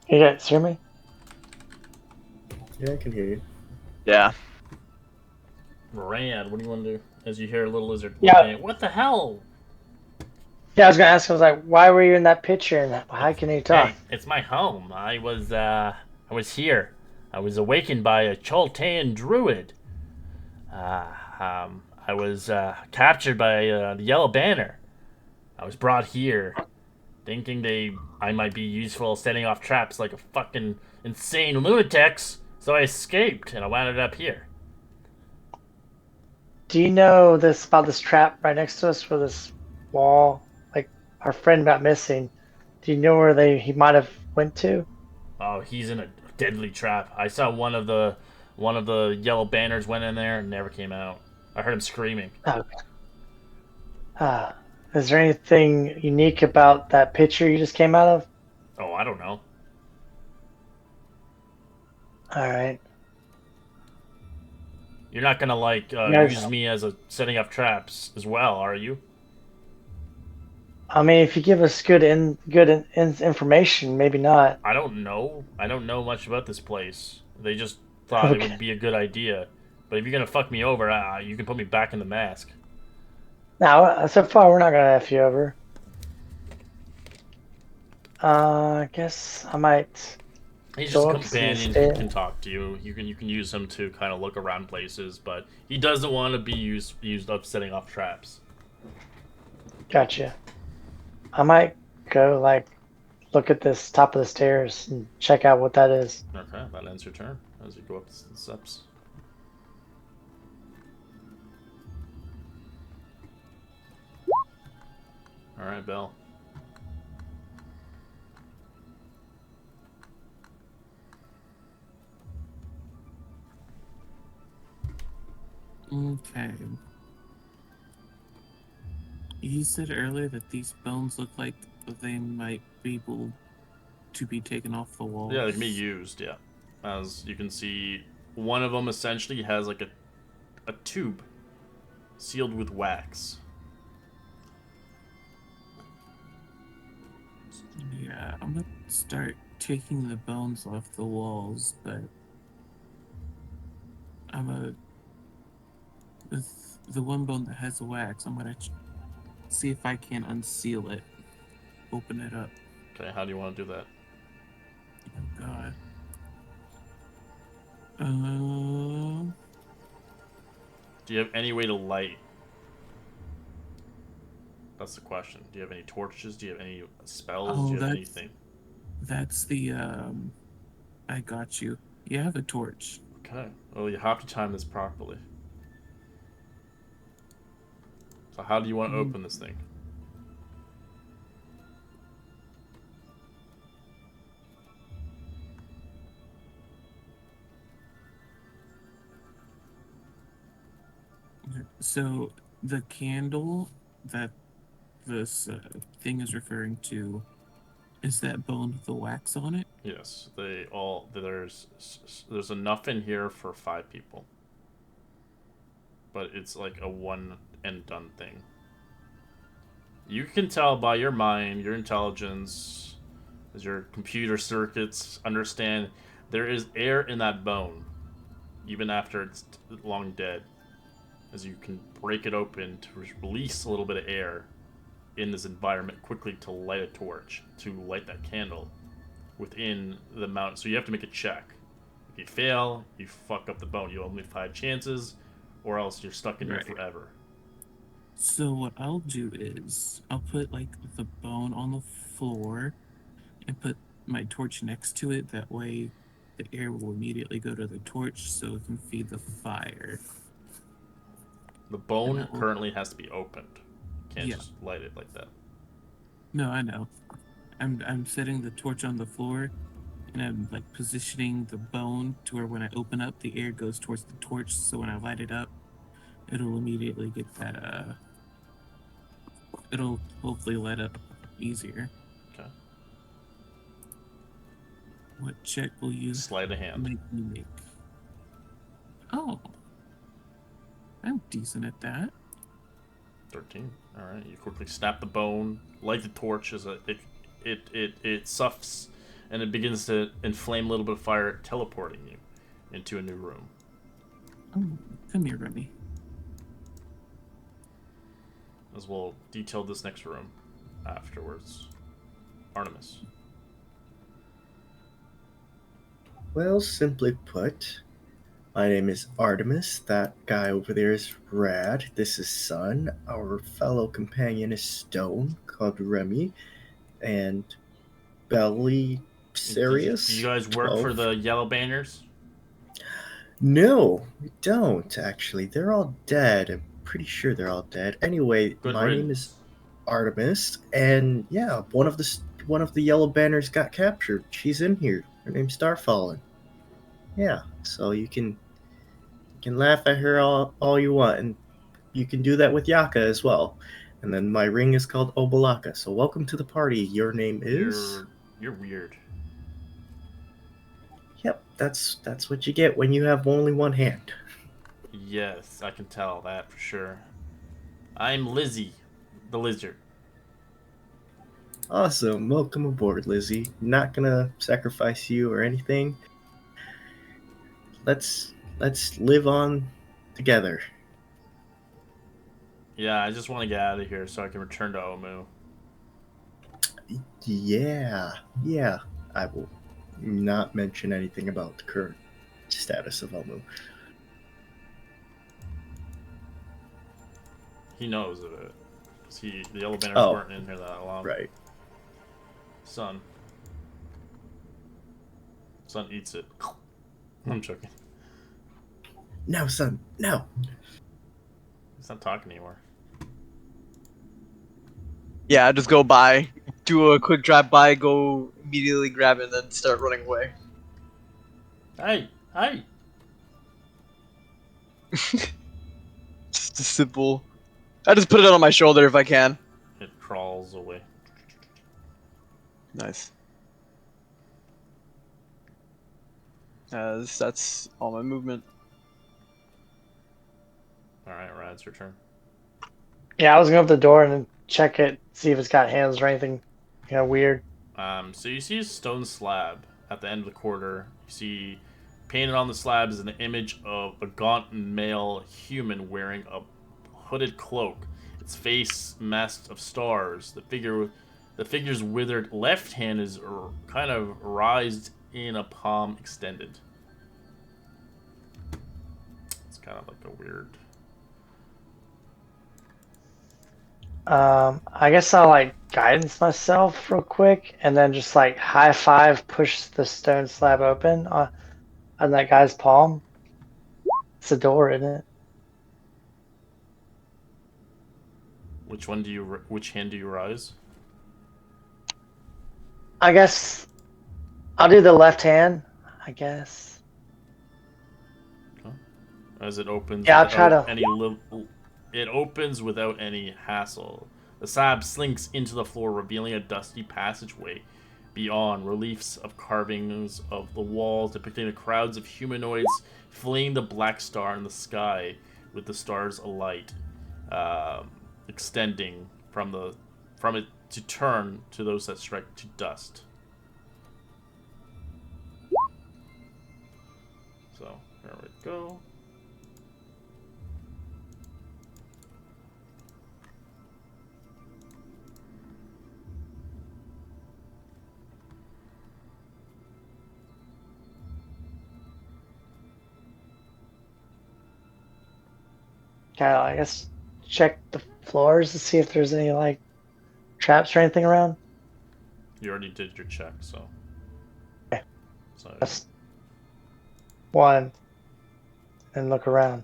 You guys hear me? Yeah, I can hear you. Yeah. Rad, what do you want to do? As you hear a little lizard. Yeah. Saying, what the hell? Yeah, I was gonna ask. I was like, why were you in that picture? And how can you talk? Hey, it's my home. I was here. I was awakened by a Choltean druid. I was captured by the Yellow Banner. I was brought here, thinking I might be useful setting off traps like a fucking insane lunatics. So I escaped and I wound up here. Do you know about this trap right next to us, where this wall? Like, our friend got missing. Do you know where he might have went to? Oh, he's in a deadly trap. I saw one of the Yellow Banners went in there and never came out. I heard him screaming. Okay. Is there anything unique about that picture you just came out of? Oh, I don't know. All right. You're not gonna use me as a setting up traps as well, are you? I mean, if you give us good information, maybe not. I don't know. I don't know much about this place. They just thought it Okay. would be a good idea. But if you're gonna fuck me over, you can put me back in the mask. Now, so far, we're not gonna F you over. I guess I might He's just go a up, see the companion. He state. can talk to you. You can use him to kind of look around places, but he doesn't want to be used up setting off traps. Gotcha. I might go like look at this top of the stairs and check out what that is. Okay, that ends your turn as you go up the steps. All right, Belle. Okay. You said earlier that these bones look like they might be able to be taken off the walls. Yeah, they can be used. Yeah, as you can see, one of them essentially has like a tube sealed with wax. Yeah, I'm gonna start taking the bones off the walls, but with the one bone that has the wax, I'm gonna see if I can unseal it, open it up. Okay, how do you want to do that? Oh God. Um. Do you have any way to light? That's the question. Do you have any torches? Do you have any spells? Do you have anything? That's the I got you. You have a torch. Okay. Well, you have to time this properly. So how do you want to open this thing? So the candle that this thing is referring to is that bone with the wax on it? Yes, there's enough in here for 5 people. But it's like a one and done thing. You can tell by your mind, your intelligence, as your computer circuits understand there is air in that bone, even after it's long dead. As you can break it open to release a little bit of air in this environment quickly to light a torch, to light that candle within the amount. So you have to make a check. If you fail, you fuck up the bone. You only have 5 chances, or else you're stuck in here forever. So what I'll do is I'll put like the bone on the floor and put my torch next to it. That way the air will immediately go to the torch so it can feed the fire. The bone currently has to be opened. You can't Yeah. just light it like that. No, I know. I'm setting the torch on the floor and I'm like positioning the bone to where when I open up the air goes towards the torch, so when I light it up it'll immediately get that it'll hopefully light up easier. Okay. What check will you Sleight of hand. make me make? Oh. I'm decent at that. 13. Alright, you quickly snap the bone, light the torch as it suffs and it begins to inflame a little bit of fire, teleporting you into a new room. Oh, come here, Remy. As we'll detail this next room afterwards. Artemis. Well, simply put, my name is Artemis. That guy over there is Rad. This is Sun. Our fellow companion is Stone, called Remy. And Belly Sirius. Do you guys work 12. for the Yellow Banners? No, we don't, actually. They're all dead. I'm pretty sure they're all dead. Anyway, Good my name is Artemis. And yeah, one of the Yellow Banners got captured. She's in here. Her name's Starfallen. Yeah, so you can laugh at her all you want, and you can do that with Yaka as well. And then my ring is called Obalaka. So welcome to the party. Your name is? You're weird. Yep, that's what you get when you have only one hand. Yes, I can tell that for sure. I'm Lizzie, the lizard. Awesome. Welcome aboard, Lizzie. Not gonna sacrifice you or anything. Let's live on together. Yeah, I just want to get out of here so I can return to Omu. Yeah. Yeah. I will not mention anything about the current status of Omu. He knows of it. 'Cause the yellow banners Oh. weren't in here that long. Right. Son eats it. I'm joking. No, son. No. He's not talking anymore. Yeah, I just go by, do a quick drive by, go immediately grab it, and then start running away. Hey! Just a simple. I just put it on my shoulder if I can. It crawls away. Nice. That's all my movement. Alright, Rad's your turn. Yeah, I was gonna open the door and then check it, see if it's got hands or anything, weird. So you see a stone slab at the end of the corridor. You see painted on the slab is an image of a gaunt male human wearing a hooded cloak. Its face masked of stars. The figure's withered left hand is kind of raised in a palm extended. It's kind of like a weird. I guess I'll like guidance myself real quick and then just like high five push the stone slab open on that guy's palm. It's a door, isn't it? Which hand do you rise? I guess I'll do the left hand, I guess. As it opens. Yeah, I'll try to. It opens without any hassle. The slab slinks into the floor, revealing a dusty passageway. Beyond, reliefs of carvings of the walls depicting the crowds of humanoids fleeing the black star in the sky, with the stars alight, extending from it to turn to those that strike to dust. So there we go. Kind of, I guess, check the floors to see if there's any like traps or anything around. You already did your check, so. Okay. So That's one, and look around.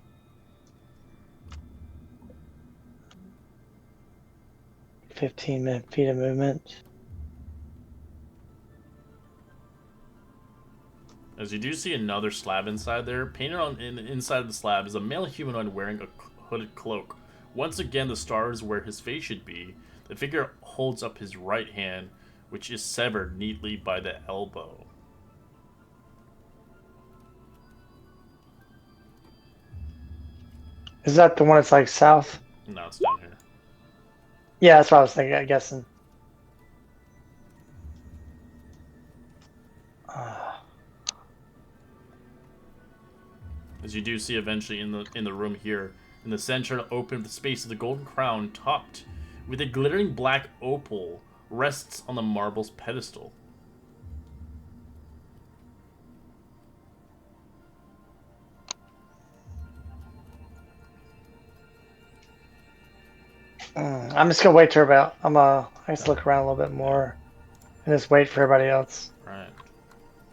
feet of movement. as you do see another slab inside there, painted on inside of the slab is a male humanoid wearing a hooded cloak. Once again, the star is where his face should be. The figure holds up his right hand, which is severed neatly by the elbow. Is that the one that's like south? No, it's down here. Yeah, that's what I was thinking. I'm guessing. As you do see eventually in the room here, in the center open the space of the golden crown topped with a glittering black opal rests on the marble's pedestal. I'm just gonna wait till about. I guess look around a little bit more, and just wait for everybody else. Right.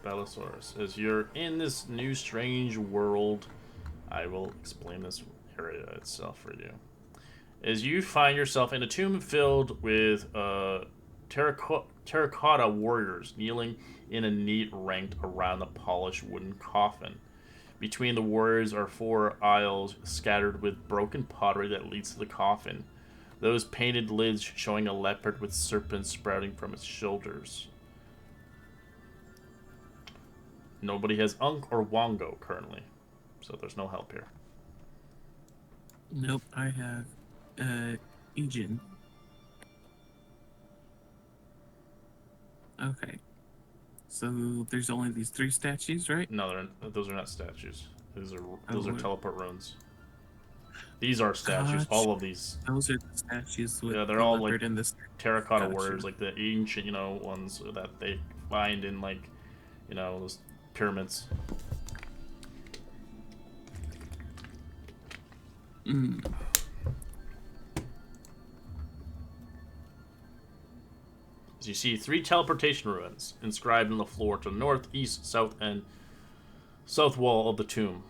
Bellasaurus, as you're in this new strange world, I will explain this area itself for you. As you find yourself in a tomb filled with terracotta warriors kneeling in a neat rank around the polished wooden coffin. Between the warriors are 4 aisles scattered with broken pottery that leads to the coffin. Those painted lids showing a leopard with serpents sprouting from its shoulders. Nobody has Unk or Wongo currently, so there's no help here. Nope, I have Ejin. Okay. So there's only these 3 statues, right? No, those are not statues. Those are what- teleport runes. These are statues. Gotcha. All of these. Those are the statues with Yeah, they're the all leopard like and the terracotta Gotcha. warriors, like the ancient, ones that they find in like, those pyramids. Mm. As you see 3 teleportation runes inscribed in the floor to the north, east, south, and south wall of the tomb.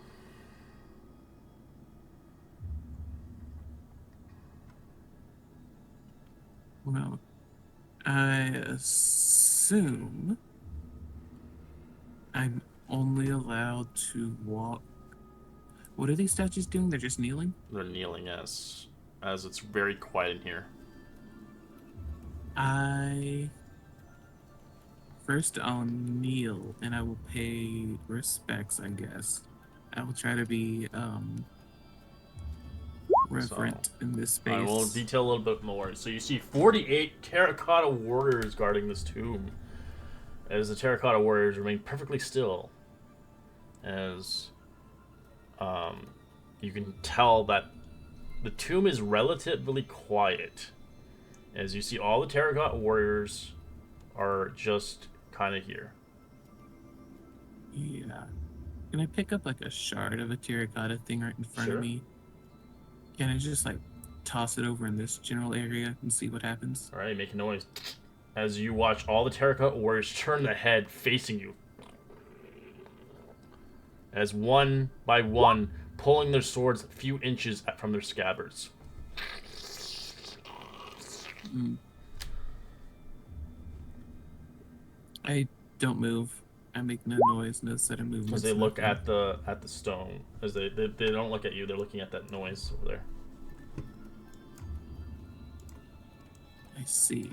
Well, I assume I'm only allowed to walk. What are these statues doing? They're just kneeling? They're kneeling as it's very quiet in here. First, I'll kneel and I will pay respects, I guess. I will try to be reverent in this space. I will detail a little bit more. So you see 48 terracotta warriors guarding this tomb. As the terracotta warriors remain perfectly still. As you can tell that the tomb is relatively quiet. As you see, all the terracotta warriors are just kind of here. Yeah. Can I pick up like a shard of a terracotta thing right in front Sure. of me? Can I just like toss it over in this general area and see what happens? Alright, make a noise. As you watch all the terracotta warriors turn their head facing you. As one by one, pulling their swords a few inches from their scabbards. Mm. I don't move. I make no noise, no sudden movements. As they look nothing. at the stone, as they don't look at you, they're looking at that noise over there. I see.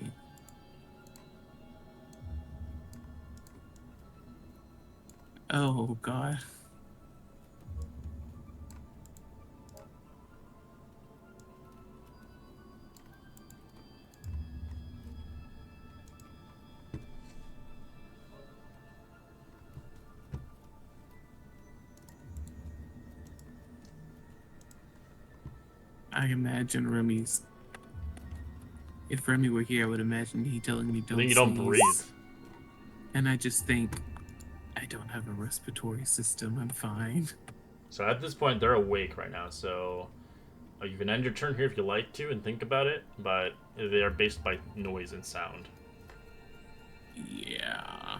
Oh god. I imagine Remy's. If Remy were here, I would imagine he telling me don't Then you don't sneeze. breathe. And I just think, I don't have a respiratory system. I'm fine. So at this point, they're awake right now. So you can end your turn here if you like to and think about it, but they are based by noise and sound. Yeah.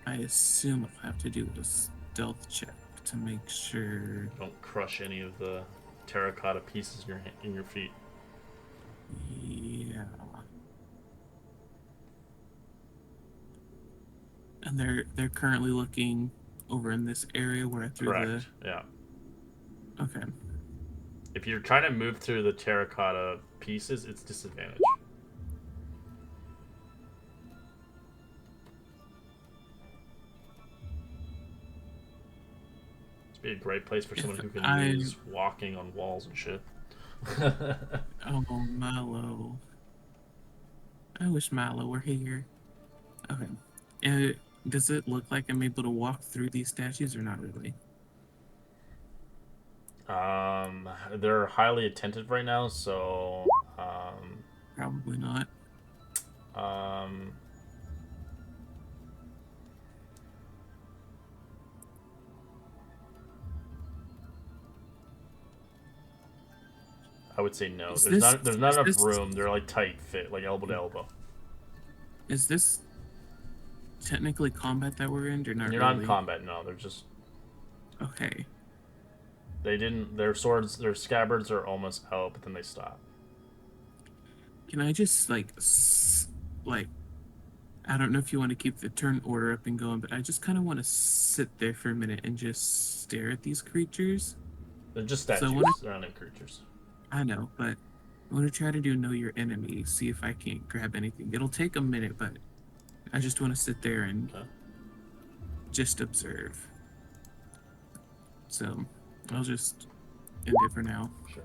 I assume I'll have to do a stealth check to make sure. Don't crush any of the terracotta pieces in your feet. Yeah. And they're currently looking over in this area where I threw Correct. Yeah. the. Okay. If you're trying to move through the terracotta pieces, it's disadvantage. It'd be a great place for someone who can use walking on walls and shit. Oh, Milo. I wish Milo were here. Okay. Does it look like I'm able to walk through these statues or not really? They're highly attentive right now, so Probably not. I would say no. Is There's this- not is enough this- room. They're like tight fit, like elbow to elbow. Is this technically combat that we're in or not? You're not in really? combat, no. They're just Okay. their swords, their scabbards are almost out, but then they stop. Can I just like I don't know if you want to keep the turn order up and going, but I just kind of want to sit there for a minute and just stare at these creatures. They're just So statues. when They're not creatures. I know, but I want to try to do know your enemy, see if I can't grab anything. It'll take a minute, but I just want to sit there and Okay. just observe. So I'll just end it for now. Sure.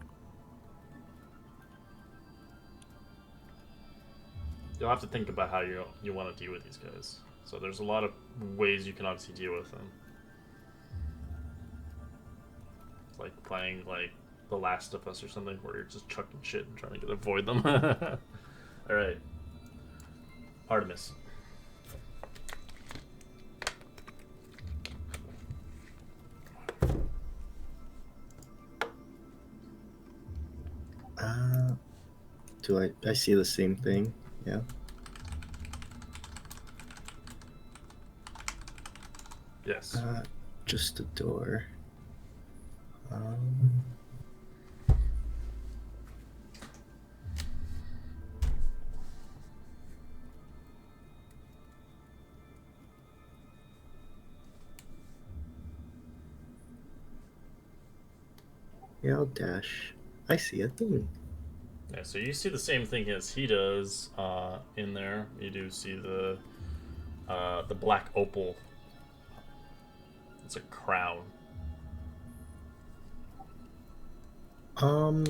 you'll have to think about how you want to deal with these guys. So there's a lot of ways you can obviously deal with them. It's like playing like The Last of Us or something, where you're just chucking shit and trying to avoid them. All right, Artemis. Do I see the same thing? Yeah. Yes. Just a door. Yeah, I'll dash. I see a thing. Yeah, so you see the same thing as he does in there. You do see the black opal. It's a crown. So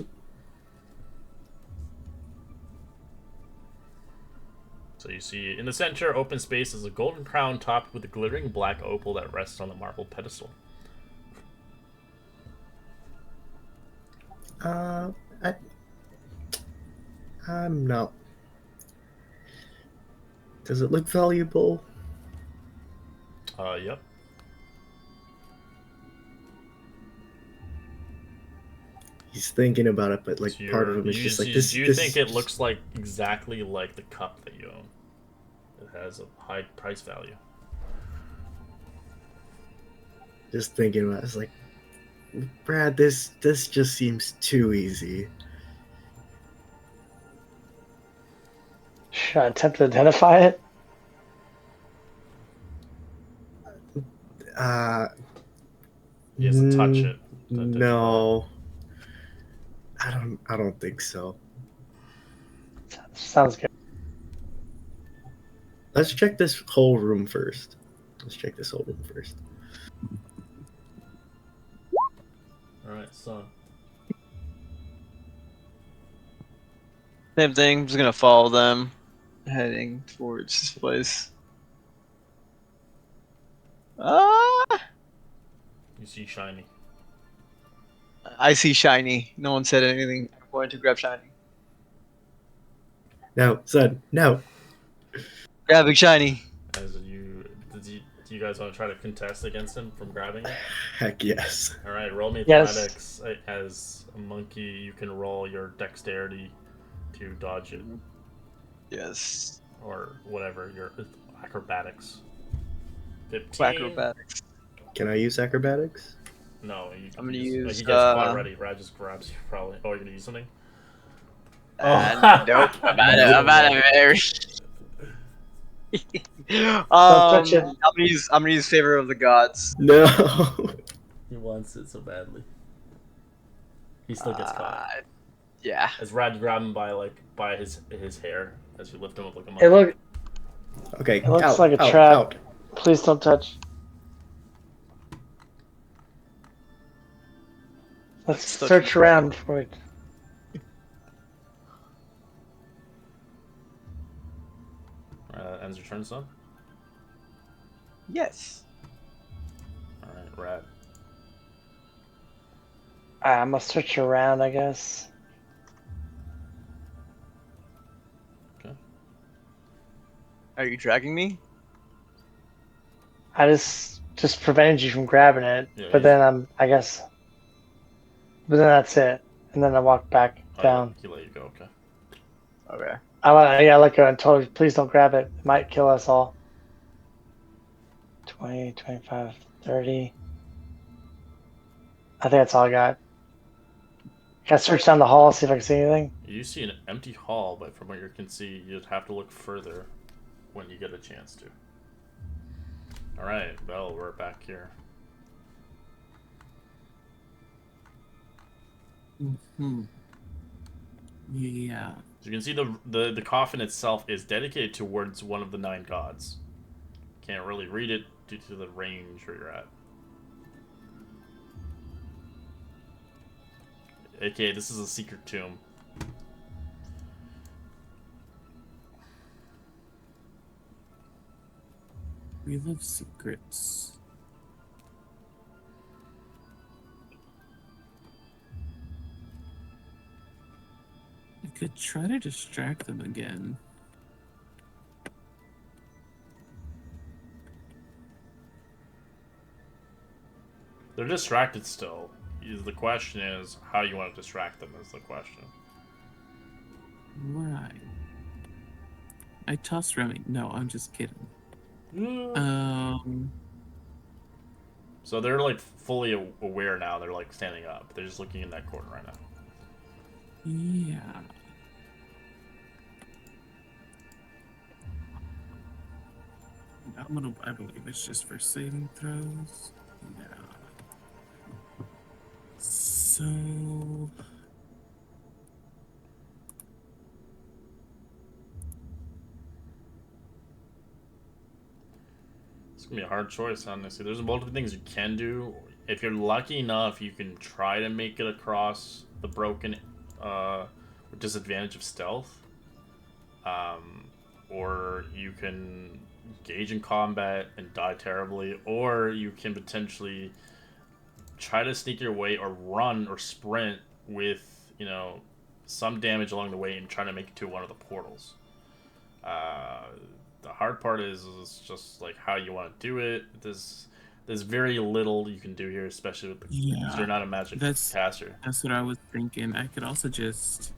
you see in the center, open space, is a golden crown topped with a glittering black opal that rests on the marble pedestal. I'm not. Does it look valuable? Yep. He's thinking about it, but like So part of him is just like this. Do you think it looks like exactly like the cup that you own? It has a high price value. Just thinking about it, it's like, Brad, this just seems too easy. Should I attempt to identify it? He has to touch it. No, I don't think so. Sounds good. Let's check this whole room first. Alright, so. Same thing. I'm just gonna follow them, heading towards this place. You see Shiny. I see Shiny. No one said anything. I'm going to grab Shiny. No, son, no. Grabbing Shiny. Do you guys want to try to contest against him from grabbing it? Heck yes. Alright, roll me Yes. athletics. As a monkey, you can roll your dexterity to dodge it. Yes. Or whatever, your acrobatics. 15. Acrobatics. Can I use acrobatics? No, I'm gonna he use, gets caught ready. Brad just grabs you probably. Oh, you're gonna use something? Nope. I'm out of there. touch it. I'm gonna use Favor of the Gods. No. He wants it so badly. He still gets caught. Yeah. As Brad grab him by his hair as you lift him up like a monkey. Okay. It looks out, like a out, trap. out. Please don't touch. Let's search around for it. Ends your turn, son? Yes. Alright, Rad. I'm gonna search around, I guess. Okay. Are you dragging me? I just prevented you from grabbing it, Yeah, but then I guess. But then that's it, and then I walk back down. He let you go, okay. Okay. I let go and told her, please don't grab it. It might kill us all. 20, 25, 30. I think that's all I got. Can I search down the hall, see if I can see anything? You see an empty hall, but from what you can see, you'd have to look further when you get a chance to. Alright, well, we're back here. Yeah. So you can see the coffin itself is dedicated towards one of the 9 gods. Can't really read it due to the range where you're at. AKA, this is a secret tomb. We love secrets. I could try to distract them again. They're distracted still. The question is how you want to distract them is the question. Right. I tossed Remy. No, I'm just kidding. So they're like fully aware now. They're like standing up. They're just looking in that corner right now. Yeah. I believe it's just for saving throws. Yeah. So It's gonna be a hard choice, honestly. There's multiple things you can do. If you're lucky enough, you can try to make it across the broken with disadvantage of stealth. Or you can engage in combat and die terribly, or you can potentially try to sneak your way or run or sprint with, some damage along the way and trying to make it to one of the portals. The hard part is just like how you want to do it. There's very little you can do here, especially with because you're not a magic caster. That's what I was thinking. I could also just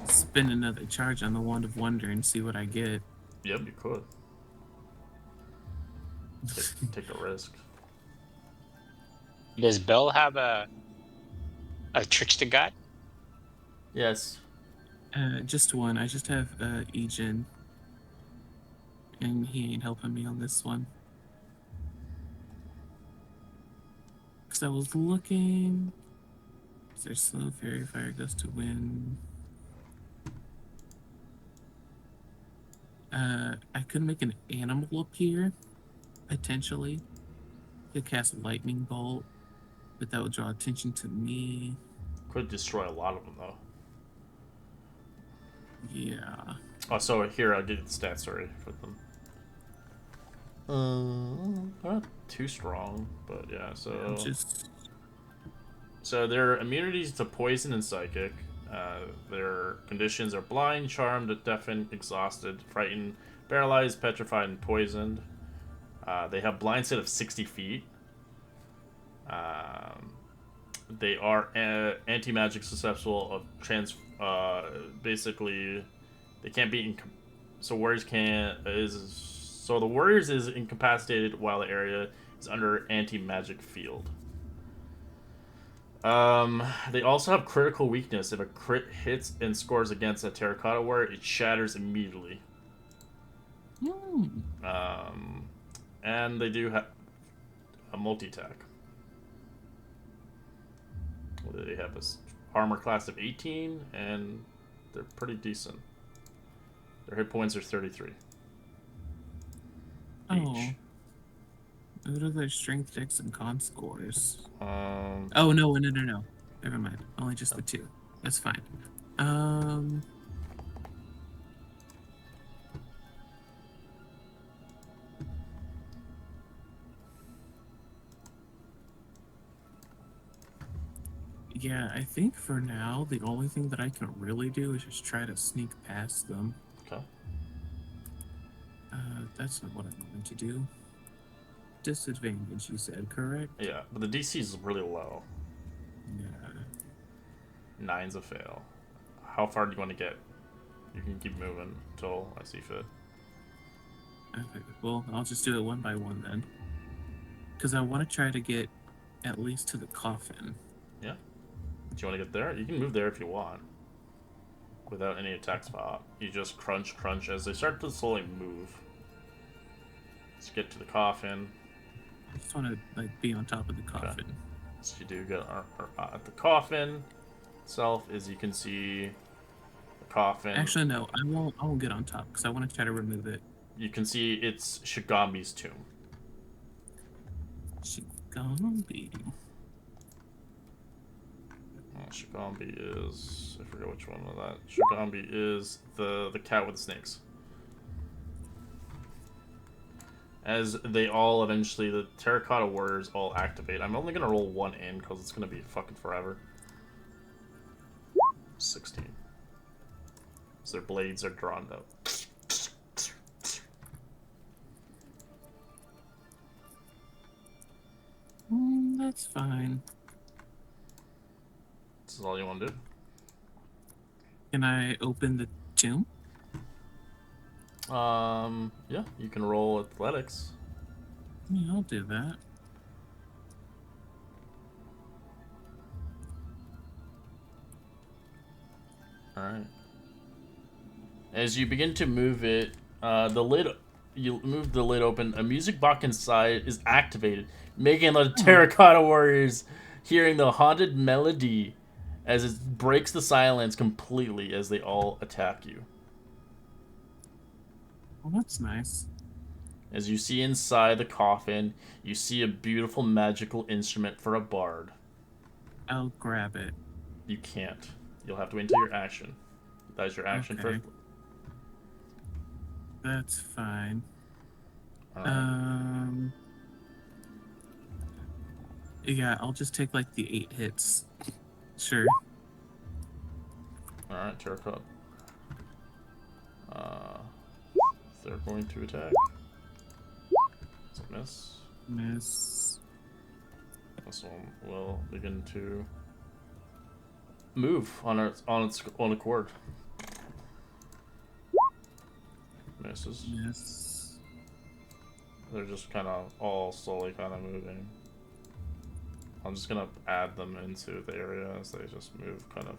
spend another charge on the Wand of Wonder and see what I get. Yep, you could. Take a risk. Does Bell have a trickster god? Yes. Just one. I just have Ejin. And he ain't helping me on this one. Because I was looking. Is there slow fairy fire gust to win? I could make an animal appear, potentially. Could cast a lightning bolt, but that would draw attention to me. Could destroy a lot of them though. Yeah. Oh, so here I'll give you the stats. Sorry for them. Not too strong, but yeah. So their immunities to poison and psychic. Their conditions are blind, charmed, deafened, exhausted, frightened, paralyzed, petrified, and poisoned. They have blind sight of 60 feet. They are anti-magic susceptible of basically they can't be so warriors so the warriors is incapacitated while the area is under anti-magic field. They also have critical weakness. If a crit hits and scores against a terracotta warrior, it shatters immediately. And they do have a multi-attack. They have this armor class of 18, and they're pretty decent. Their hit points are 33. Each. What are their strength, dex, and con scores? No. No. Never mind. Only just the two. That's fine. Yeah, I think for now, the only thing that I can really do is just try to sneak past them. Okay. That's not what I wanted to do. Disadvantage, you said, correct? Yeah, but the DC is really low. Yeah. 9's a fail. How far do you want to get? You can keep moving until I see fit. Okay, well, I'll just do it one by one then. Because I want to try to get at least to the coffin. Yeah. Do you want to get there? You can move there if you want. Without any attack spot. You just crunch as they start to slowly move. Let's get to the coffin. I just want to be on top of the coffin. Okay. So you do get at the coffin itself. As you can see, the coffin. Actually, no, I won't get on top because I want to try to remove it. You can see it's Shigambi's tomb. Shigambi. Shigambi is... I forget which one was that. Shigambi is the cat with the snakes. as they all eventually, the Terracotta Warriors all activate. I'm only gonna roll one in because it's gonna be fucking forever. 16. So their blades are drawn out. That's fine. This is all you want to do? Can I open the tomb? Yeah, you can roll athletics. Yeah, I'll do that. Alright. As you begin to move it, you move the lid open, a music box inside is activated, making the Terracotta Warriors hearing the haunted melody as it breaks the silence completely as they all attack you. Well, that's nice. As you see inside the coffin, you see a beautiful magical instrument for a bard. I'll grab it. You can't. You'll have to wait until your action. That is your action Okay. first. That's fine. Alright. Yeah, I'll just take like the 8 hits. Sure. Alright, Terracotta. They're going to attack. It's a miss. Miss. This one will begin to move on its own accord. Misses. Miss. They're just kind of all slowly kind of moving. I'm just gonna add them into the area as they just move kind of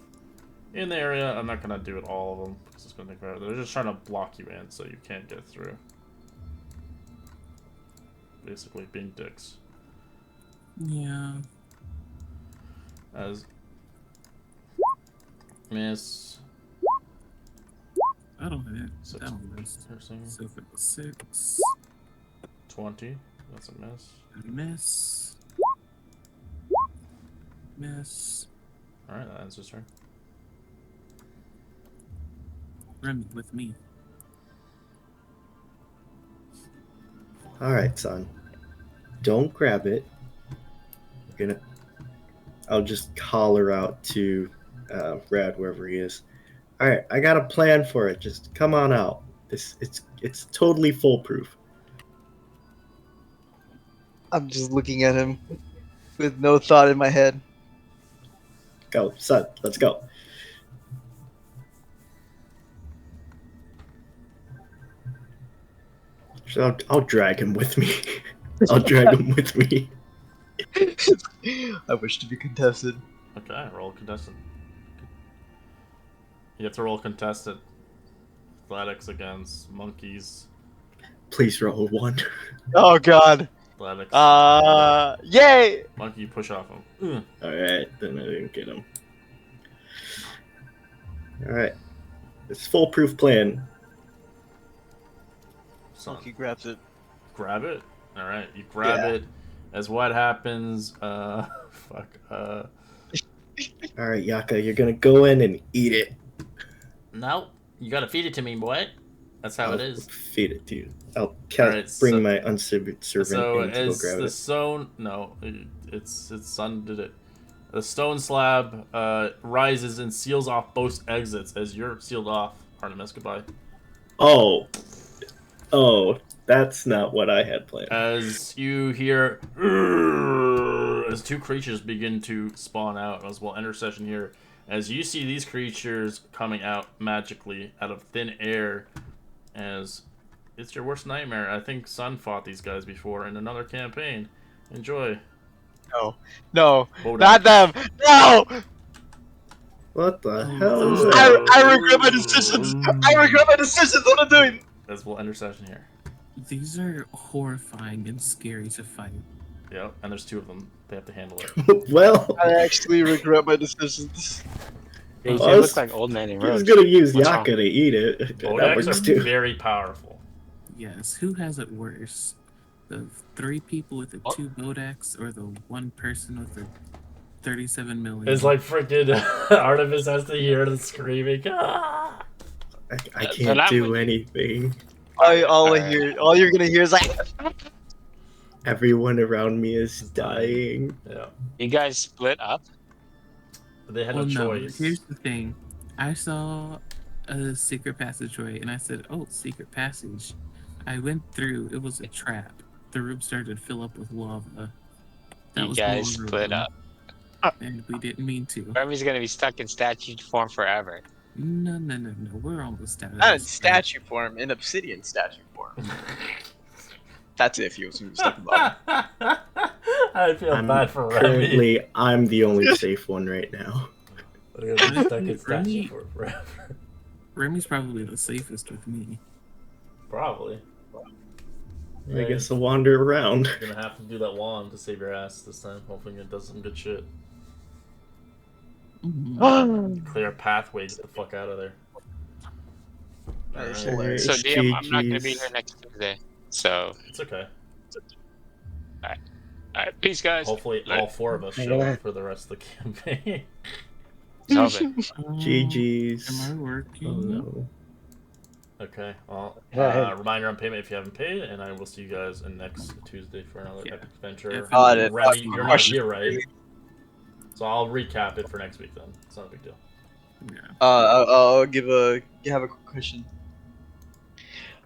in the area. I'm not gonna do it all of them because it's gonna take forever. They're just trying to block you in so you can't get through. Basically being dicks. Yeah. As miss. That'll hit. Six. That'll miss. Piercing. So for 6. 20. That's a miss. Miss. Miss. Alright, that ends his turn. Remy with me. All right, son. Don't grab it. I'll just holler out to Brad wherever he is. All right, I got a plan for it. Just come on out. It's totally foolproof. I'm just looking at him with no thought in my head. Go, son. Let's go. So I'll drag him with me. I'll drag him with me. I wish to be contested. Okay, roll contestant. You have to roll contested. Athletics against monkeys. Please roll 1. Oh god. Athletics. Yay! Monkey, you push off him. All right, then I didn't get him. All right, it's foolproof plan. Son, Monkey grabs it. grab it. All right, you grab it. As what happens? Fuck. All right, Yaka, you're gonna go in and eat it. No, you gotta feed it to me, boy. That's how I'll it is. Feed it to you. I'll Alright, bring so- my unsubservient So in to go as grab the it. stone, no, its son did it. The stone slab rises and seals off both exits as you're sealed off. Artemis, goodbye. Oh, that's not what I had planned. As you hear, as 2 creatures begin to spawn out, as we'll enter session here. As you see these creatures coming out magically out of thin air, as it's your worst nightmare. I think Sun fought these guys before in another campaign. Enjoy. No, Bodak. not them. No! What the Oh, hell is those that? I regret my decisions. I regret my decisions. What I'm doing. As we'll enter session here. These are horrifying and scary to fight. Yep, and there's 2 of them. They have to handle it. Well, I actually regret my decisions. Hey, you Well, look like old man in he was Roach. gonna use What's Yaka to eat it. That Bodaks works are too. very powerful. Yes, who has it worse? The 3 people with the Oh. 2 Bodaks or the 1 person with the 37 million? It's like freaking Artemis has to hear the screaming. Ah! I They're can't not do with you. anything. All you're gonna hear is like. Everyone around me is It's dying. dying. Yeah. You guys split up? But they had Well, no no. choice. Here's the thing. I saw a secret passageway, and I said, "Oh, secret passage." I went through. It was a trap. The room started to fill up with lava. That You was guys one split room, up. and we didn't mean to. Remy's gonna be stuck in statue form forever. No, no, no, no. We're almost out of Not in this trap. statue form, in obsidian statue form. That's if he was stuck above. I feel I'm bad for Remy. currently I'm the only safe one right now. They're gonna be stuck in Remy- statue for forever. Remy's probably the safest with me. Probably. I guess I'll wander around. You're gonna have to do that wand to save your ass this time. Hoping it does some good shit. Mhm. Clear a pathway, get the fuck out of there. That is Alright. hilarious. So DM, I'm not gonna be GGs. here next Tuesday. So, It's okay. alright, peace, guys. Hopefully, Later. all four of us show up for the rest of the campaign. Solve it. GGs. Am I working? Oh no. Okay. Well, Yeah. reminder on payment if you haven't paid, and I will see you guys in next Tuesday for another Yeah. epic adventure. Definitely. Remy, you're not Question. here, right? So I'll recap it for next week then. It's not a big deal. Yeah. I'll have a quick question.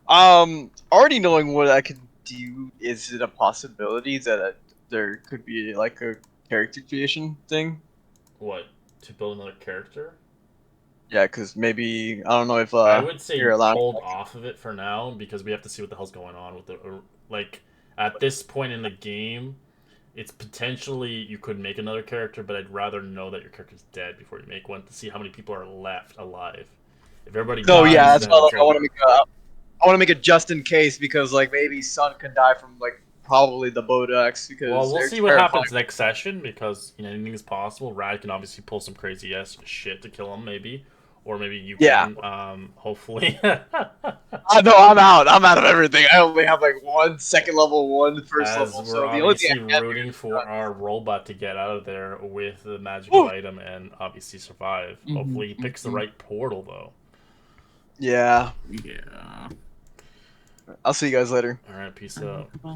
Already knowing what I could do, is it a possibility that there could be like a character creation thing? What? To build another character? Yeah, because maybe I don't know if I would say you're allowed. hold off of it for now because we have to see what the hell's going on with the like at this point in the game. It's potentially you could make another character, but I'd rather know that your character's dead before you make one to see how many people are left alive. If everybody No, dies, yeah, that's then why it's like, I want over. to make it just in case because like maybe Sun can die from like probably the Bodex because Well, we'll they're see what terrifying. happens next session because anything is possible. Rad can obviously pull some crazy ass shit to kill him, maybe, or maybe you Yeah. can. Hopefully. No, I'm out. I'm out of everything. I only have like one second level, one first As level. we're So the only thing obviously I have rooting is for our robot to get out of there with the magical item and obviously survive. Mhm, Hopefully he picks the mhm. right portal though. Yeah. Yeah. I'll see you guys later. All right, peace out. Bye.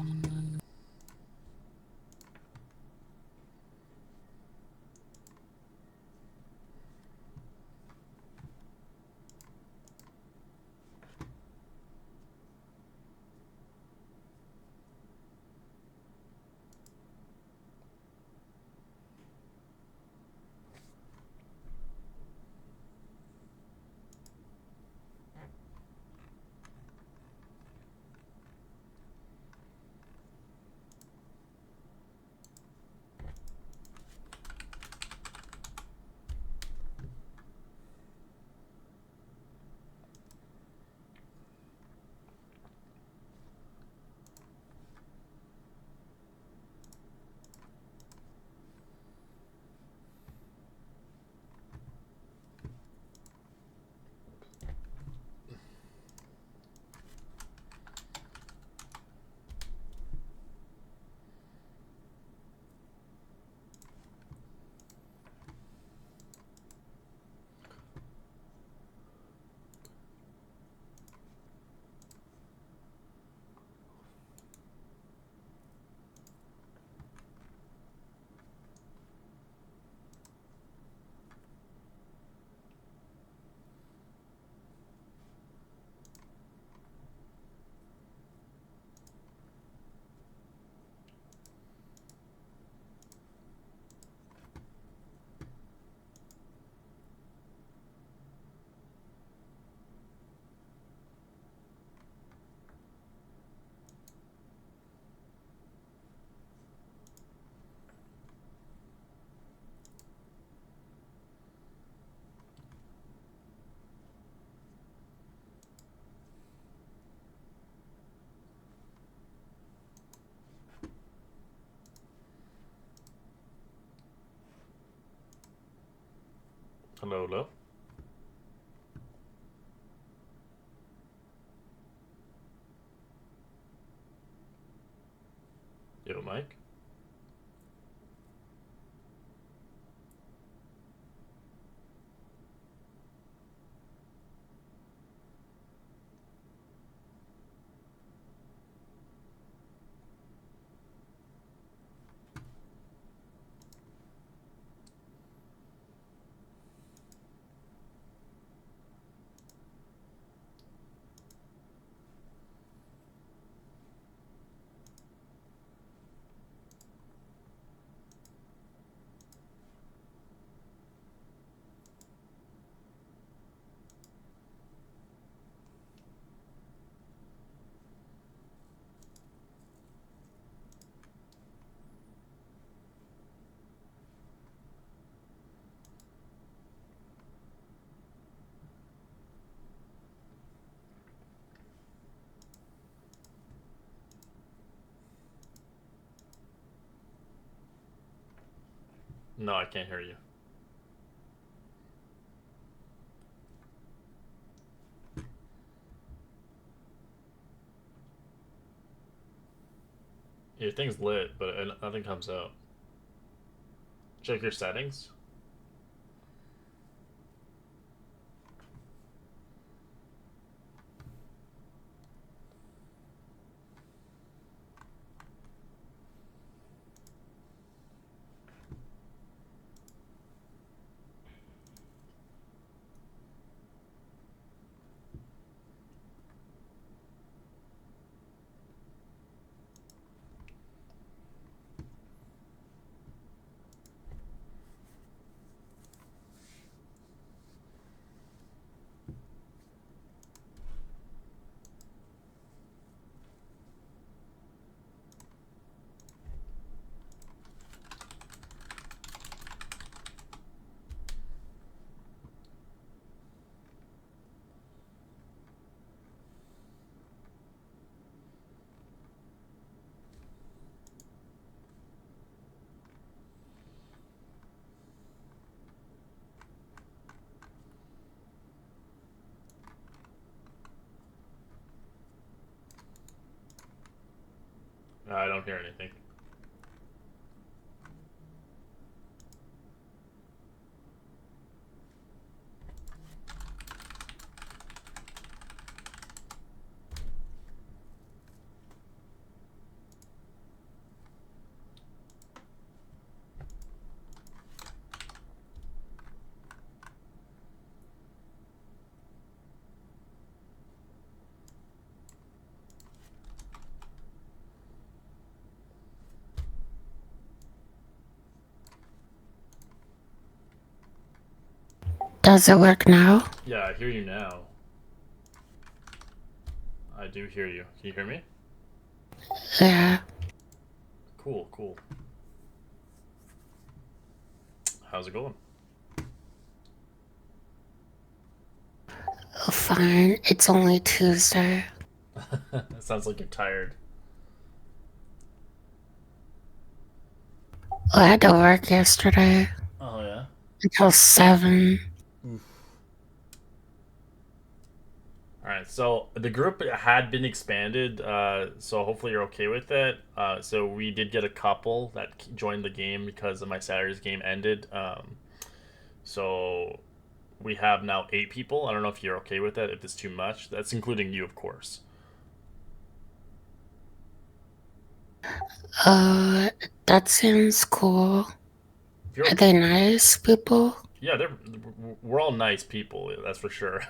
Hello, hello. Yo, Mike. No, I can't hear you. Your thing's lit, but nothing comes out. Check your settings. I don't hear anything. Does it work now? Yeah, I hear you now. I do hear you. Can you hear me? Yeah. Cool, cool. How's it going? Oh, fine. It's only Tuesday. Sounds like you're tired. I had to work yesterday Oh, yeah? until 7. Alright, so the group had been expanded, so hopefully you're okay with it. So we did get a couple that joined the game because of my Saturday's game ended. So we have now 8 people. I don't know if you're okay with that, if it's too much. That's including you, of course. That seems cool. If you're Are they nice people? Yeah, we're all nice people, that's for sure.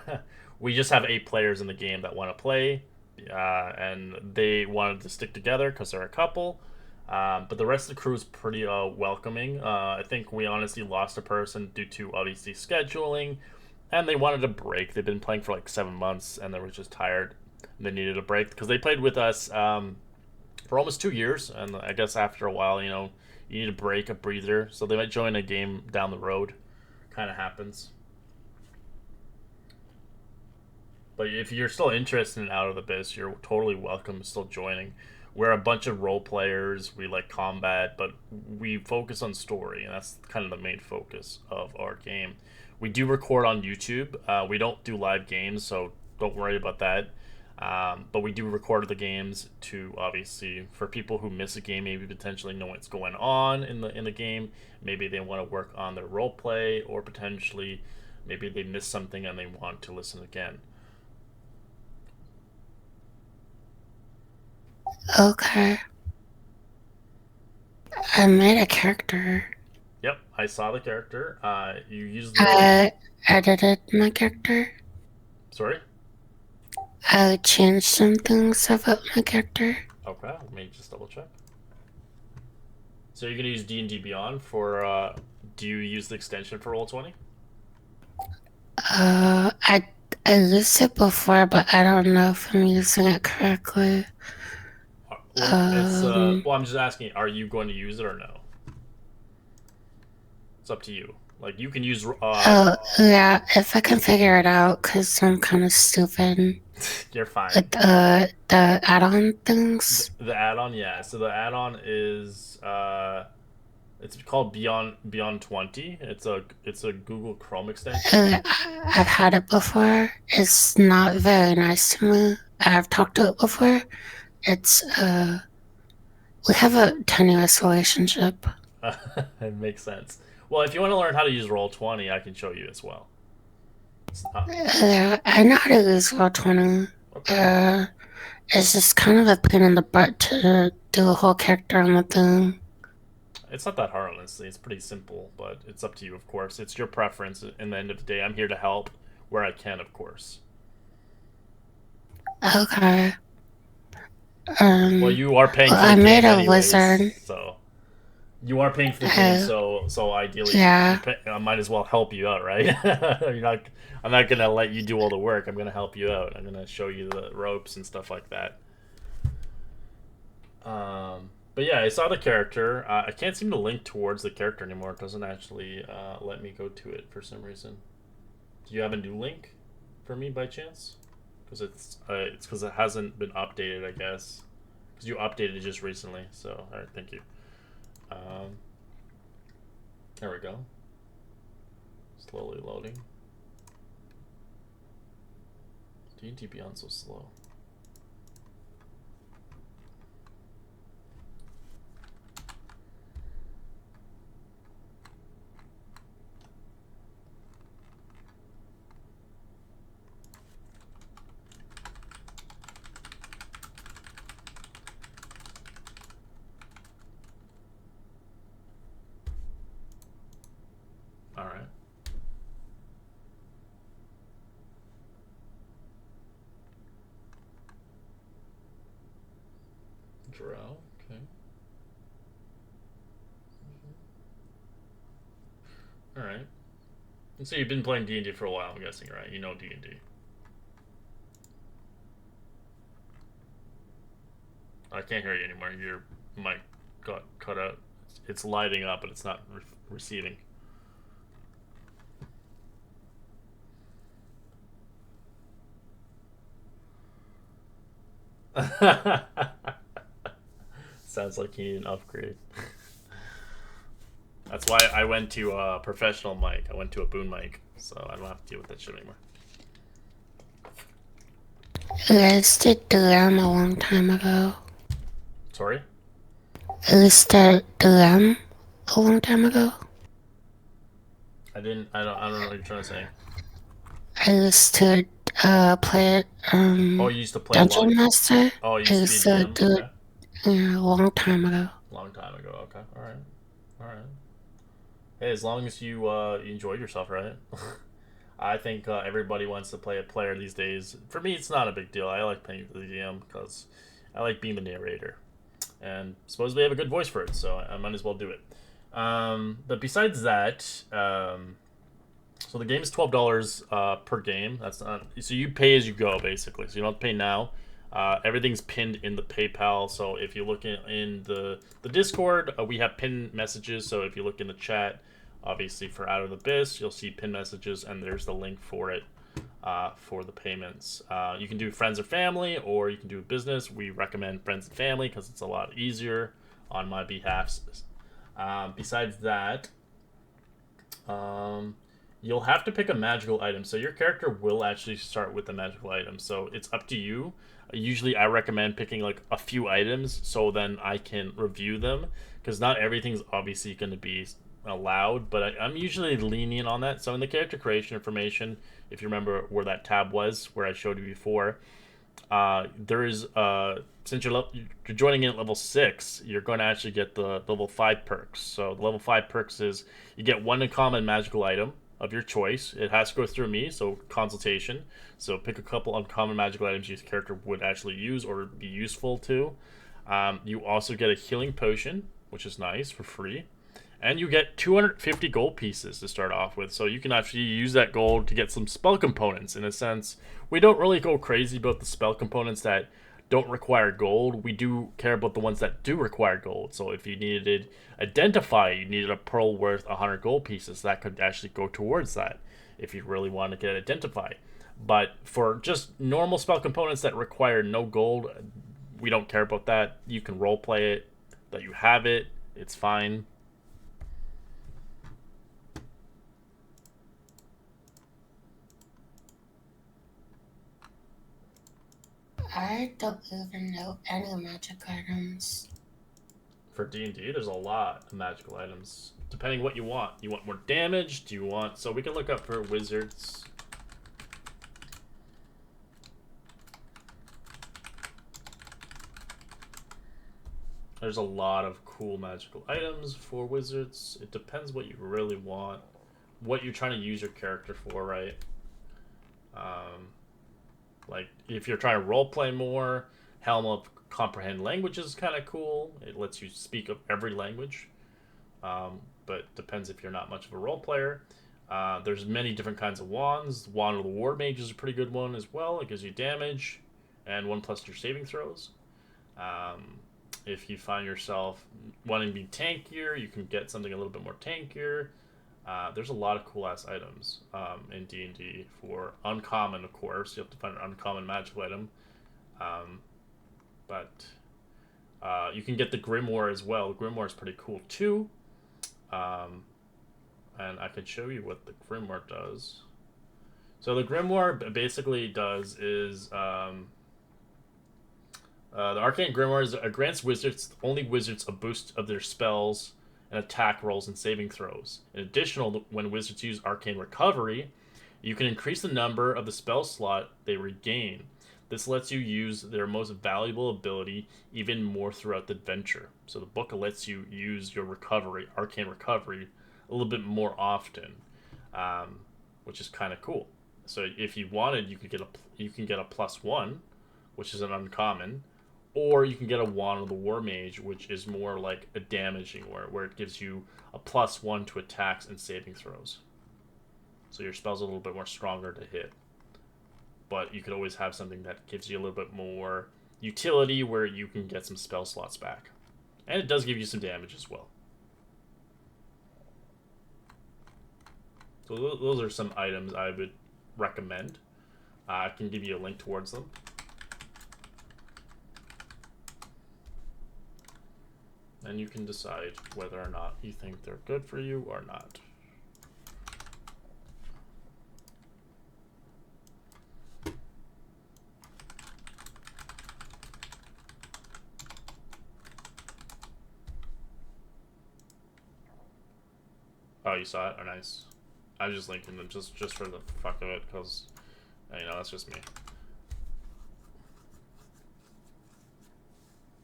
We just have 8 players in the game that want to play, and they wanted to stick together because they're a couple. But the rest of the crew is pretty welcoming. I think we honestly lost a person due to obviously scheduling, and they wanted a break. They've been playing for like 7 months, and they were just tired. And they needed a break because they played with us for almost 2 years, and I guess after a while, you need a break, a breather. So they might join a game down the road. Kind of happens. But if you're still interested in Out of the Abyss, you're totally welcome still joining. We're a bunch of role players. We like combat, but we focus on story, and that's kind of the main focus of our game. We do record on YouTube. We don't do live games, so don't worry about that. But we do record the games to obviously for people who miss a game, maybe potentially know what's going on in the game. Maybe they want to work on their role play, or potentially maybe they missed something and they want to listen again. Okay. I made a character. Yep, I saw the character. You used the. I edited my character. Sorry. I changed some things about my character. Okay, let me just double check. So you're gonna use D&D Beyond for? Do you use the extension for Roll20? I used it before, but I don't know if I'm using it correctly. Well, I'm just asking, are you going to use it or no? It's up to you. Like, you can use. Yeah, if I can figure it out, because I'm kind of stupid. You're fine. With the add-on things. The add-on, yeah. So the add-on is It's called Beyond 20. It's a Google Chrome extension. I've had it before. It's not very nice to me. I've talked to it before. It's we have a tenuous relationship. It makes sense. Well, if you want to learn how to use Roll20, I can show you as well. I know how to use Roll20. Okay. It's just kind of a pain in the butt to do a whole character on the thing. It's not that hard, honestly. It's pretty simple, but it's up to you, of course. It's your preference. In the end of the day, I'm here to help where I can, of course. Okay. Well, you are paying for the I game made a anyways, wizard. so you are paying for the game. So ideally, Yeah. I might as well help you out, right? I'm not gonna let you do all the work. I'm gonna help you out. I'm gonna show you the ropes and stuff like that. But yeah, I saw the character. I can't seem to link towards the character anymore. It doesn't actually let me go to it for some reason. Do you have a new link for me by chance? Because it's because it hasn't been updated, I guess. Because you updated it just recently. So all right, thank you. There we go. Slowly loading. D&D Beyond so slow. All right. Drow, okay. All right. And so you've been playing D&D for a while, I'm guessing, right? You know D&D. I can't hear you anymore. Your mic got cut out. It's lighting up, but it's not receiving. Sounds like you need an upgrade. That's why I went to a professional mic. I went to a boom mic, so I don't have to deal with that shit anymore. You guys did Dilemma a long time ago. Sorry? You guys did Dilemma a long time ago. I don't know what you're trying to say. I used to play it. Oh, you used to play Dungeon Master. Oh, you I used used to be to DM? do Okay. it a long time ago. Long time ago. Okay. All right. All right. Hey, as long as you enjoyed yourself, right? I think everybody wants to play a player these days. For me, it's not a big deal. I like playing the DM because I like being the narrator, and supposedly I have a good voice for it, so I might as well do it. But besides that, so the game is $12 per game. That's not so you pay as you go basically. So you don't pay now. Everything's pinned in the PayPal. So if you look in the Discord, we have pinned messages. So if you look in the chat, obviously for Out of the Abyss, you'll see pinned messages, and there's the link for it for the payments. You can do friends or family, or you can do business. We recommend friends and family because it's a lot easier on my behalf. Besides that, you'll have to pick a magical item. So your character will actually start with a magical item. So it's up to you. Usually I recommend picking like a few items so then I can review them, because not everything's obviously going to be allowed, but I'm usually lenient on that. So in the character creation information, if you remember where that tab was, where I showed you before, there is since you're joining in at level 6, you're going to actually get the level 5 perks. So the level 5 perks is you get one uncommon magical item of your choice. It has to go through me, so consultation. So pick a couple uncommon magical items your character would actually use or be useful to. You also get a healing potion, which is nice, for free. And you get 250 gold pieces to start off with. So you can actually use that gold to get some spell components. In a sense, we don't really go crazy about the spell components that don't require gold. We do care about the ones that do require gold. So if you needed Identify, you needed a pearl worth 100 gold pieces. That could actually go towards that if you really want to get Identify. But for just normal spell components that require no gold, we don't care about that. You can roleplay it, that you have it. It's fine. I don't even know any magic items. For D&D, there's a lot of magical items. Depending what you want. You want more damage? Do you want... So we can look up for wizards. There's a lot of cool magical items for wizards. It depends what you really want. What you're trying to use your character for, right? Like, if you're trying to roleplay more, Helm of Comprehend Language is kind of cool. It lets you speak of every language. But depends if you're not much of a role player. There's many different kinds of wands. Wand of the War Mage is a pretty good one as well. It gives you damage and 1+ your saving throws. If you find yourself wanting to be tankier, you can get something a little bit more tankier. There's a lot of cool ass items in D&D for uncommon, of course. You have to find an uncommon magical item. But you can get the Grimoire as well. The Grimoire is pretty cool too. And I can show you what the Grimoire does. So the Grimoire basically does is the Arcane Grimoire grants wizards, only wizards, a boost of their spells and attack rolls and saving throws. In addition, when wizards use Arcane Recovery, you can increase the number of the spell slot they regain. This lets you use their most valuable ability even more throughout the adventure. So the book lets you use your recovery, Arcane Recovery, a little bit more often, which is kind of cool. So if you wanted, you can get a +1, which is an uncommon, or you can get a Wand of the War Mage, which is more like a damaging, where it gives you a +1 to attacks and saving throws. So your spell's a little bit more stronger to hit. But you could always have something that gives you a little bit more utility where you can get some spell slots back. And it does give you some damage as well. So those are some items I would recommend. I can give you a link towards them. And you can decide whether or not you think they're good for you or not. Oh, you saw it? Oh, nice. I was just linking them just for the fuck of it, because, you know, that's just me.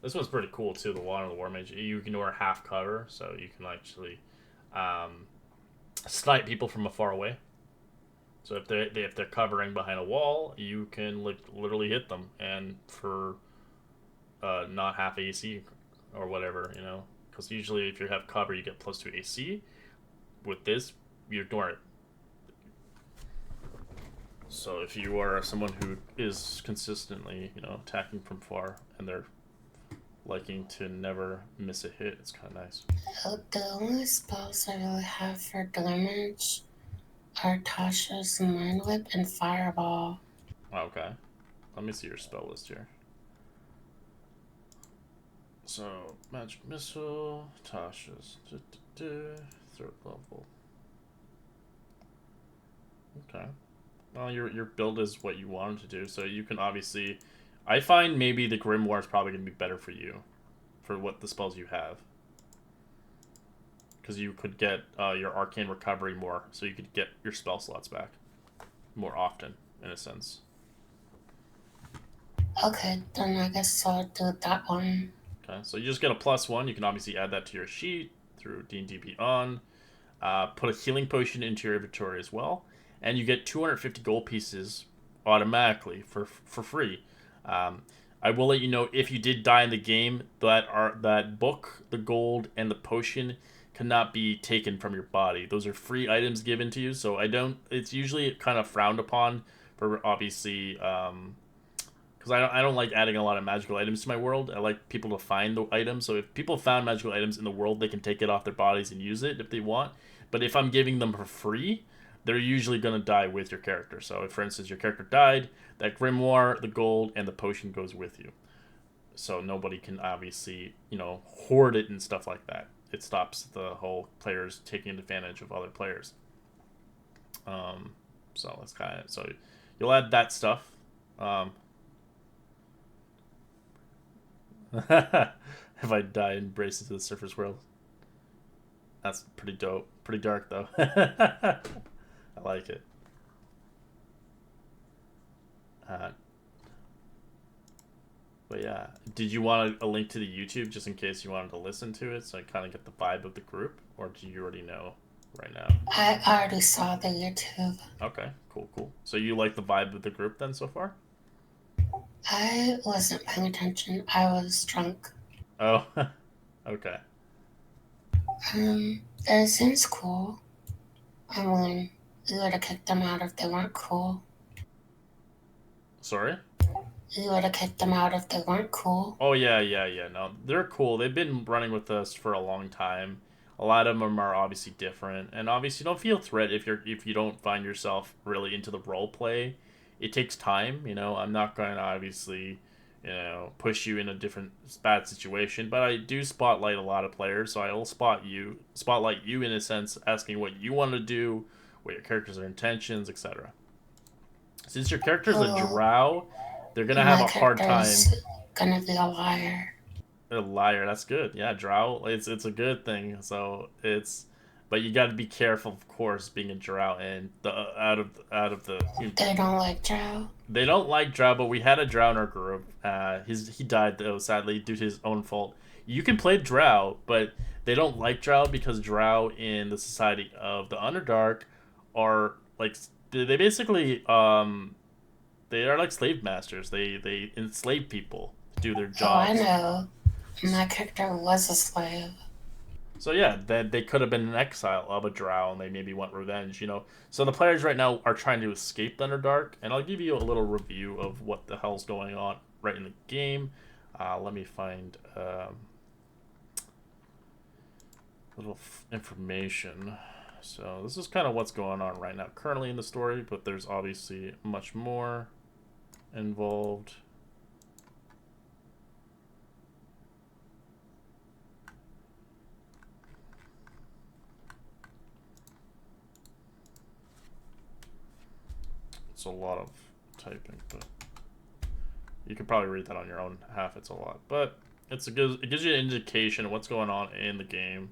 This one's pretty cool too, the Wand of the War Mage. You can wear half cover, so you can actually snipe people from afar away. So if they're covering behind a wall, you can literally hit them, and for not half AC or whatever, you know. Because usually if you have cover, you get +2 AC. With this, you ignore it. So if you are someone who is consistently, you know, attacking from far, and they're liking to never miss a hit, it's kind of nice. The only spells I really have for damage are Tasha's Mind Whip and Fireball. Okay. Let me see your spell list here. So, Magic Missile, Tasha's, 3rd level. Okay. Well, your build is what you wanted to do, so you can obviously... I find maybe the Grimoire is probably going to be better for you, for what the spells you have. Because you could get your Arcane Recovery more, so you could get your spell slots back more often, in a sense. Okay, then I guess I'll do that one. Okay, so you just get a +1. You can obviously add that to your sheet through D&D Beyond. Put a healing potion into your inventory as well, and you get 250 gold pieces automatically for free. I will let you know, if you did die in the game, that book, the gold, and the potion cannot be taken from your body. Those are free items given to you, so it's usually kind of frowned upon for, obviously, because I don't like adding a lot of magical items to my world. I like people to find the items, so if people found magical items in the world, they can take it off their bodies and use it if they want. But if I'm giving them for free, they're usually going to die with your character. So if, for instance, your character died, that Grimoire, the gold, and the potion goes with you. So nobody can obviously, you know, hoard it and stuff like that. It stops the whole players taking advantage of other players. So that's kind of... So you'll add that stuff. If I die and brace into the surface world. That's pretty dope. Pretty dark though. I like it. But yeah, did you want a link to the YouTube just in case you wanted to listen to it, so I kind of get the vibe of the group, or do you already know right now? I already saw the YouTube. Okay, cool. So you like the vibe of the group then so far? I wasn't paying attention. I was drunk. Oh, okay. It seems cool. I mean, you would have kicked them out if they weren't cool. Sorry? You would have kicked them out if they weren't cool. Oh yeah. No, they're cool. They've been running with us for a long time. A lot of them are obviously different, and obviously don't feel threat if you don't find yourself really into the role play. It takes time, you know. I'm not going to obviously, push you in a different bad situation, but I do spotlight a lot of players, so I will spotlight you in a sense, asking what you want to do, what your character's intentions, etc. Since your character's a drow, they're gonna have a hard time. Gonna be a liar. A liar, that's good. Yeah, drow, it's a good thing. So but you got to be careful, of course, being a drow and the out of the. They don't like drow. They don't like drow, but we had a drow in our group. He died though, sadly, due to his own fault. You can play drow, but they don't like drow because drow in the Society of the Underdark are like they basically they are like slave masters. They enslave people to do their jobs. Oh, I know. My character was a slave. So yeah, they could have been an exile of a drow, and they maybe want revenge, So the players right now are trying to escape the Underdark, and I'll give you a little review of what the hell's going on right in the game. Let me find little information. So this is kind of what's going on right now currently in the story, but there's obviously much more involved. It's a lot of typing, but you could probably read that on your own. It's a lot, but it gives you an indication of what's going on in the game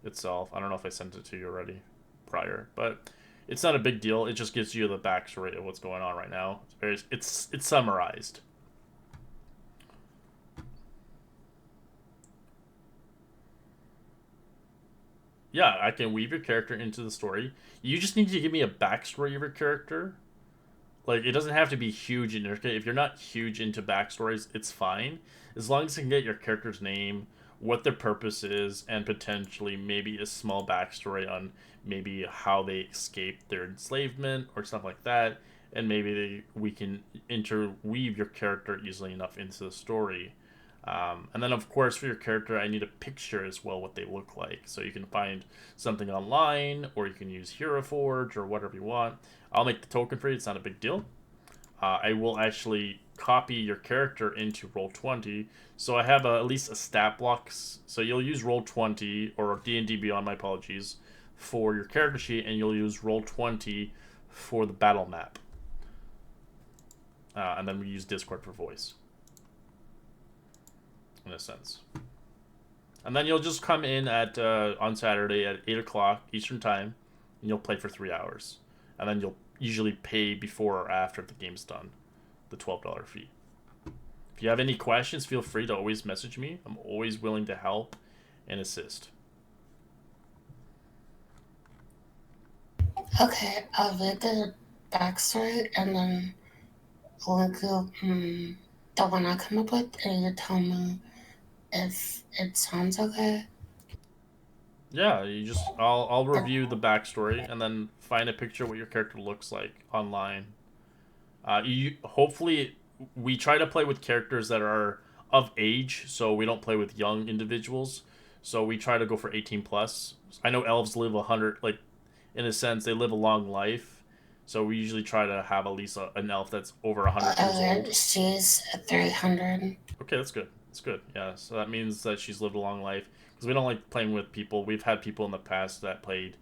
itself. I don't know if I sent it to you already prior, but it's not a big deal. It just gives you the backstory of what's going on right now. It's summarized. Yeah, I can weave your character into the story. You just need to give me a backstory of your character. Like, it doesn't have to be huge and intricate. If you're not huge into backstories, it's fine. As long as you can get your character's name, what their purpose is, and potentially maybe a small backstory on maybe how they escaped their enslavement or stuff like that. And maybe we can interweave your character easily enough into the story. And then, of course, for your character, I need a picture as well, what they look like. So you can find something online, or you can use Hero Forge, or whatever you want. I'll make the token for you. It's not a big deal. I will actually copy your character into Roll20. So I have at least a stat blocks. So you'll use Roll20, or D&D Beyond, my apologies, for your character sheet, and you'll use Roll20 for the battle map. And then we use Discord for voice. In a sense. And then you'll just come in at on Saturday at 8 o'clock Eastern Time, and you'll play for 3 hours. And then you'll usually pay before or after the game's done, the $12 fee. If you have any questions, feel free to always message me. I'm always willing to help and assist. Okay, I'll read the backstory and then link you the one I come up with, and you tell me if it sounds okay. Yeah, I'll review the backstory and then find a picture of what your character looks like online. Hopefully we try to play with characters that are of age, so we don't play with young individuals. So we try to go for 18 plus. I know elves live 100, like in a sense they live a long life. So we usually try to have at least an elf that's over 100 years old. She's 300. Okay, that's good. That's good. Yeah, so that means that she's lived a long life. Because we don't like playing with people. We've had people in the past that played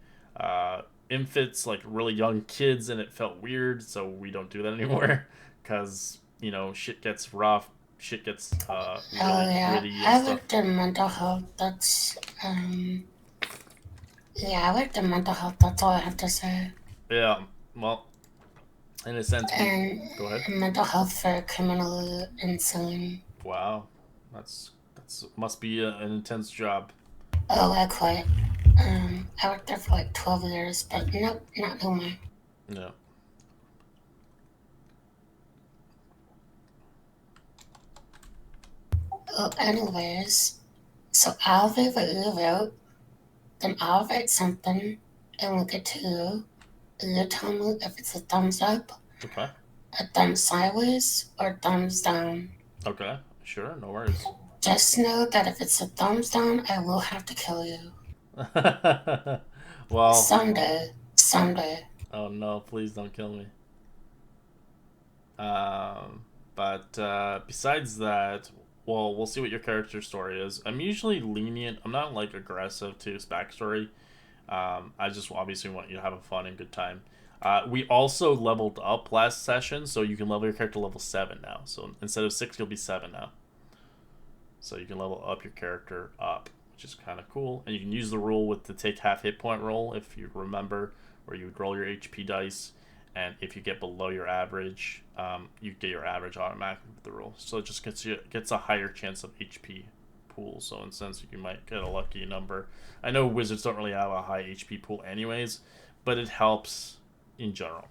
infants, like really young kids, and it felt weird. So we don't do that anymore. Because, shit gets rough shit gets Oh really yeah, gritty and I stuff. worked in mental health. Yeah, I worked in mental health. That's all I have to say. Yeah, well, in a sense, we And go ahead. mental health for criminally insane. Wow, that's must be an intense job. Oh, I quit. I worked there for like 12 years, but nope, not no more. Yeah. Well, anyways, so I'll read what you wrote, then I'll write something, and we'll get to you. You tell me if it's a thumbs up, Okay. a thumbs sideways, or thumbs down. Okay. Sure. No worries. Just know that if it's a thumbs down, I will have to kill you. Well. Someday. Someday. Oh no! Please don't kill me. But besides that, well, we'll see what your character story is. I'm usually lenient. I'm not like aggressive to his backstory. I just obviously want you to have a fun and good time. We also leveled up last session, so you can level your character level 7 now. So instead of 6, you'll be 7 now. So you can level up your character up, which is kind of cool. And you can use the rule with the take half hit point roll, if you remember, where you would roll your HP dice, and if you get below your average, you get your average automatically with the roll. So it just gets a higher chance of HP pool. So in a sense, you might get a lucky number. I know wizards don't really have a high HP pool anyways, but it helps in general.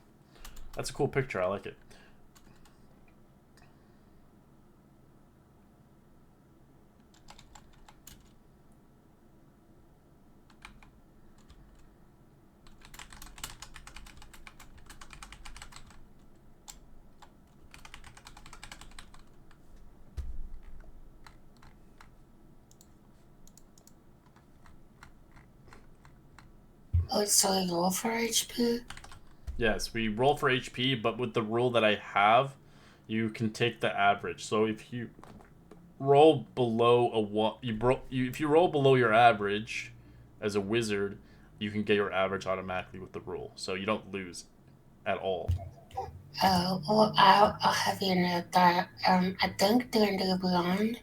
That's a cool picture. I like it. Oh, so you roll for HP? Yes, we roll for HP, but with the rule that I have, you can take the average. So if you roll below a one, if you roll below your average as a wizard, you can get your average automatically with the rule. So you don't lose at all. Oh, well, I'll have you know that I think D&D Beyond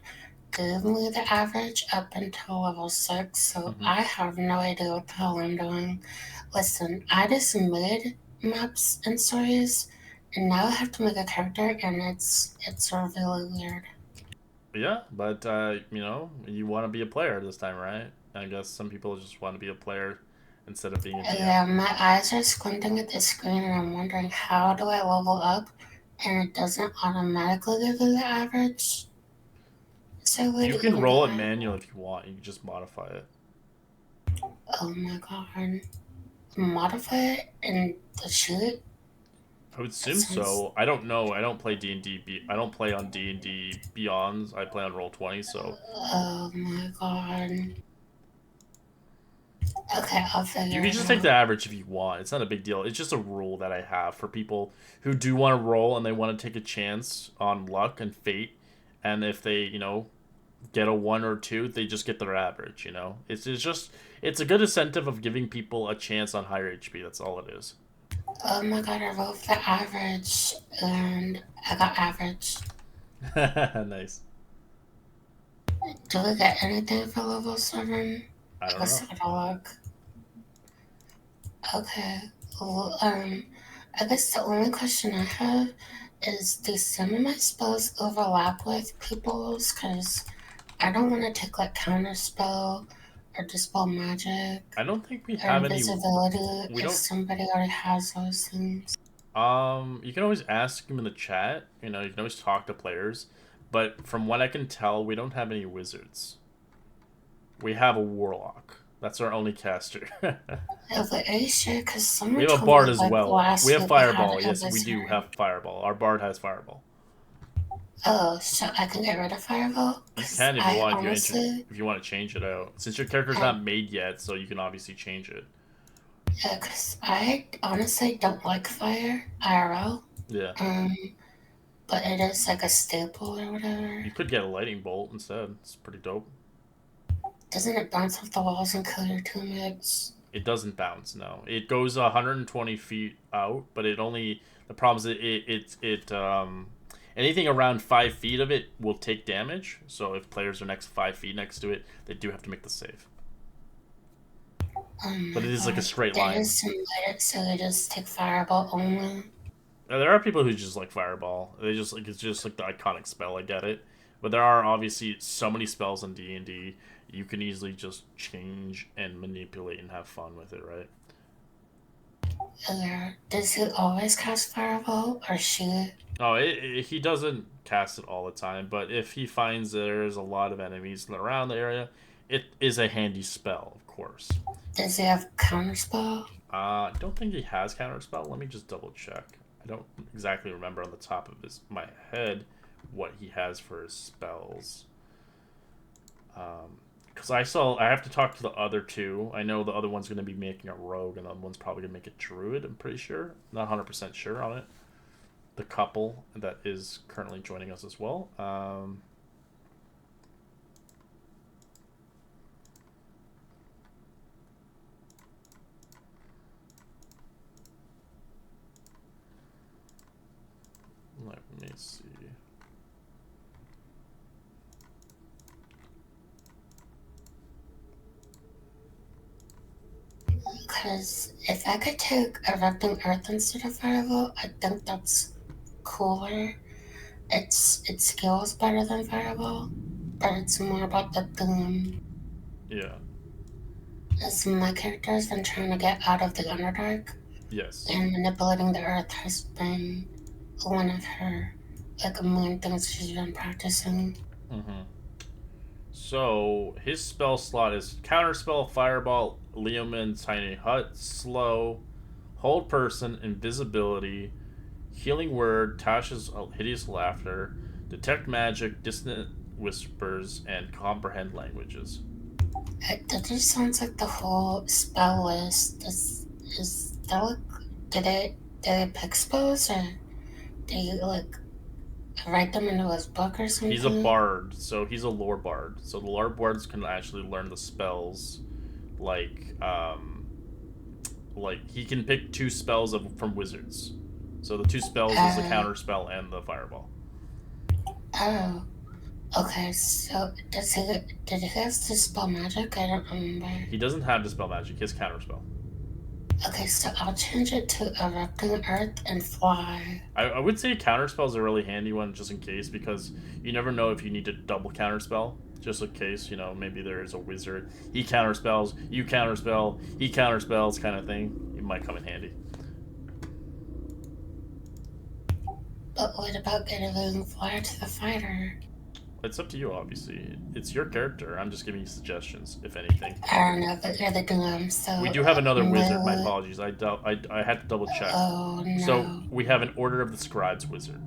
gave me the average up until level 6, so I have no idea what the hell I'm doing. Listen, I just made maps and stories, and now I have to make a character, and it's really weird. Yeah, but you know, you want to be a player this time, right? I guess some people just want to be a player instead of being a GM. Yeah, my eyes are squinting at the screen, and I'm wondering how do I level up, and it doesn't automatically give you the average. So where You do can you roll do it that? manual if you want. You can just modify it. Oh my god. Modify it in the sheet? I would assume so. I don't know. I don't play D&D. I don't play on D&D Beyonds. I play on Roll20, so Oh my god. Okay, I'll figure you can it just out. take the average if you want. It's not a big deal. It's just a rule that I have for people who do want to roll and they want to take a chance on luck and fate. And if they, you know, get a 1 or 2, they just get their average, you know? It's a good incentive of giving people a chance on higher HP. That's all it is. Oh my god, I rolled for average, and I got average. Nice. Do we get anything for level 7? I don't guess know. I gotta look. Okay. Well, I guess the only question I have is, do some of my spells overlap with people's? Because I don't want to take like counterspell or dispel magic I don't think we or have any. invisibility We if don't. somebody already has those things. You can always ask him in the chat. You know, you can always talk to players. But from what I can tell, we don't have any wizards. We have a warlock. That's our only caster. Oh, but are you sure? Because someone We have a told bard me as like well. last We have week I had fireball. a Yes, we do wizard. have fireball. Our bard has fireball. Oh, so I can get rid of fireball? You 'Cause can if I you want. honestly, If you want to change it out, since your character's not made yet, so you can obviously change it. because I honestly don't like fire IRL. Yeah. But it is like a staple or whatever. You could get a lightning bolt instead. It's pretty dope. Doesn't it bounce off the walls and kill your teammates? It doesn't bounce. No, it goes 120 feet out, but it only. The problem is it anything around 5 feet of it will take damage. So if players are next 5 feet next to it, they do have to make the save. But it is like a straight line. There is some limit, so they just take fireball only. There are people who just like fireball. They just like it's just like the iconic spell. I get it, but there are obviously so many spells in D&D. You can easily just change and manipulate and have fun with it, right? Does he always cast fireball, or she? Oh, he doesn't cast it all the time, but if he finds there's a lot of enemies around the area, it is a handy spell, of course. Does he have counterspell? I don't think he has counterspell. Let me just double check. I don't exactly remember on the top of my head what he has for his spells. Because I have to talk to the other two. I know the other one's going to be making a rogue, and the other one's probably going to make a druid, I'm pretty sure. Not 100% sure on it. The couple that is currently joining us as well. Let me see. Because if I could take Erupting Earth instead of Fireball, I think that's cooler. It scales better than Fireball, but it's more about the theme. Yeah. As my character has been trying to get out of the Underdark, Yes. and manipulating the Earth has been one of her main things she's been practicing. Mm-hmm. So his spell slot is Counterspell, Fireball, Leoman, Tiny Hut, Slow, Hold Person, Invisibility, Healing Word, Tasha's Hideous Laughter, Detect Magic, Dissonant Whispers, and Comprehend Languages. That just sounds like the whole spell list. Is that like, did they pick spells, or did you write them into his book or something? He's a bard, so he's a lore bard. So the lore bards can actually learn the spells, like he can pick 2 spells from wizards. So the 2 spells is the counter spell and the fireball. Oh, okay. So did he have to spell magic? I don't remember. He doesn't have dispel magic. He has counter spell. Okay, so I'll change it to Erupting Earth and Fly. I would say counterspell is a really handy one just in case, because you never know if you need to double counterspell. Just in case, maybe there is a wizard. He counterspells, you counterspell, he counterspells kind of thing. It might come in handy. But what about getting Fly to the fighter? It's up to you, obviously. It's your character. I'm just giving you suggestions, if anything. I don't know, but you're the DM, so... We do have another wizard. My apologies. I had to double check. Oh, no. So we have an Order of the Scribes wizard.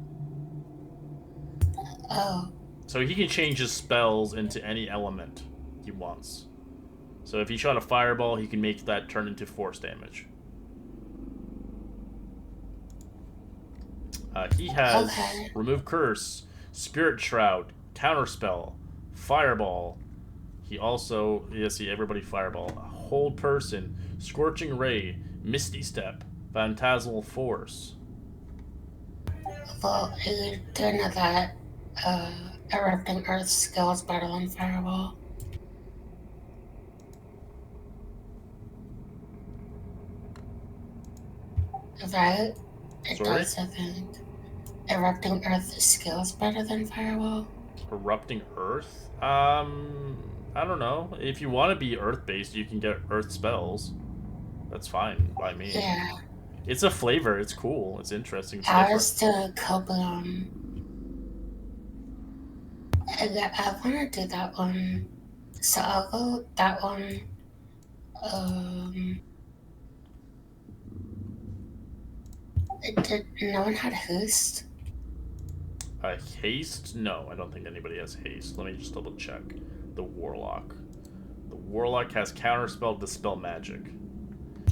Oh. So he can change his spells into any element he wants. So if he shot a fireball, he can make that turn into force damage. He has Remove Curse, Spirit Shroud, Counterspell, Fireball. He also, everybody Fireball. Hold Person, Scorching Ray, Misty Step, Phantasmal Force. Well, you do know that Erupting Earth scales better than Fireball. Right? It does, I think. Erupting Earth scales better than Fireball. Erupting Earth? I don't know. If you want to be Earth-based, you can get Earth spells. That's fine by me. Yeah. It's a flavor. It's cool. It's interesting. It's Ours to Coblion. I want to do that one. So I'll go that one. Did no one had haste? Haste? No, I don't think anybody has haste. Let me just double check. The Warlock. The Warlock has Counterspell, Dispel Magic.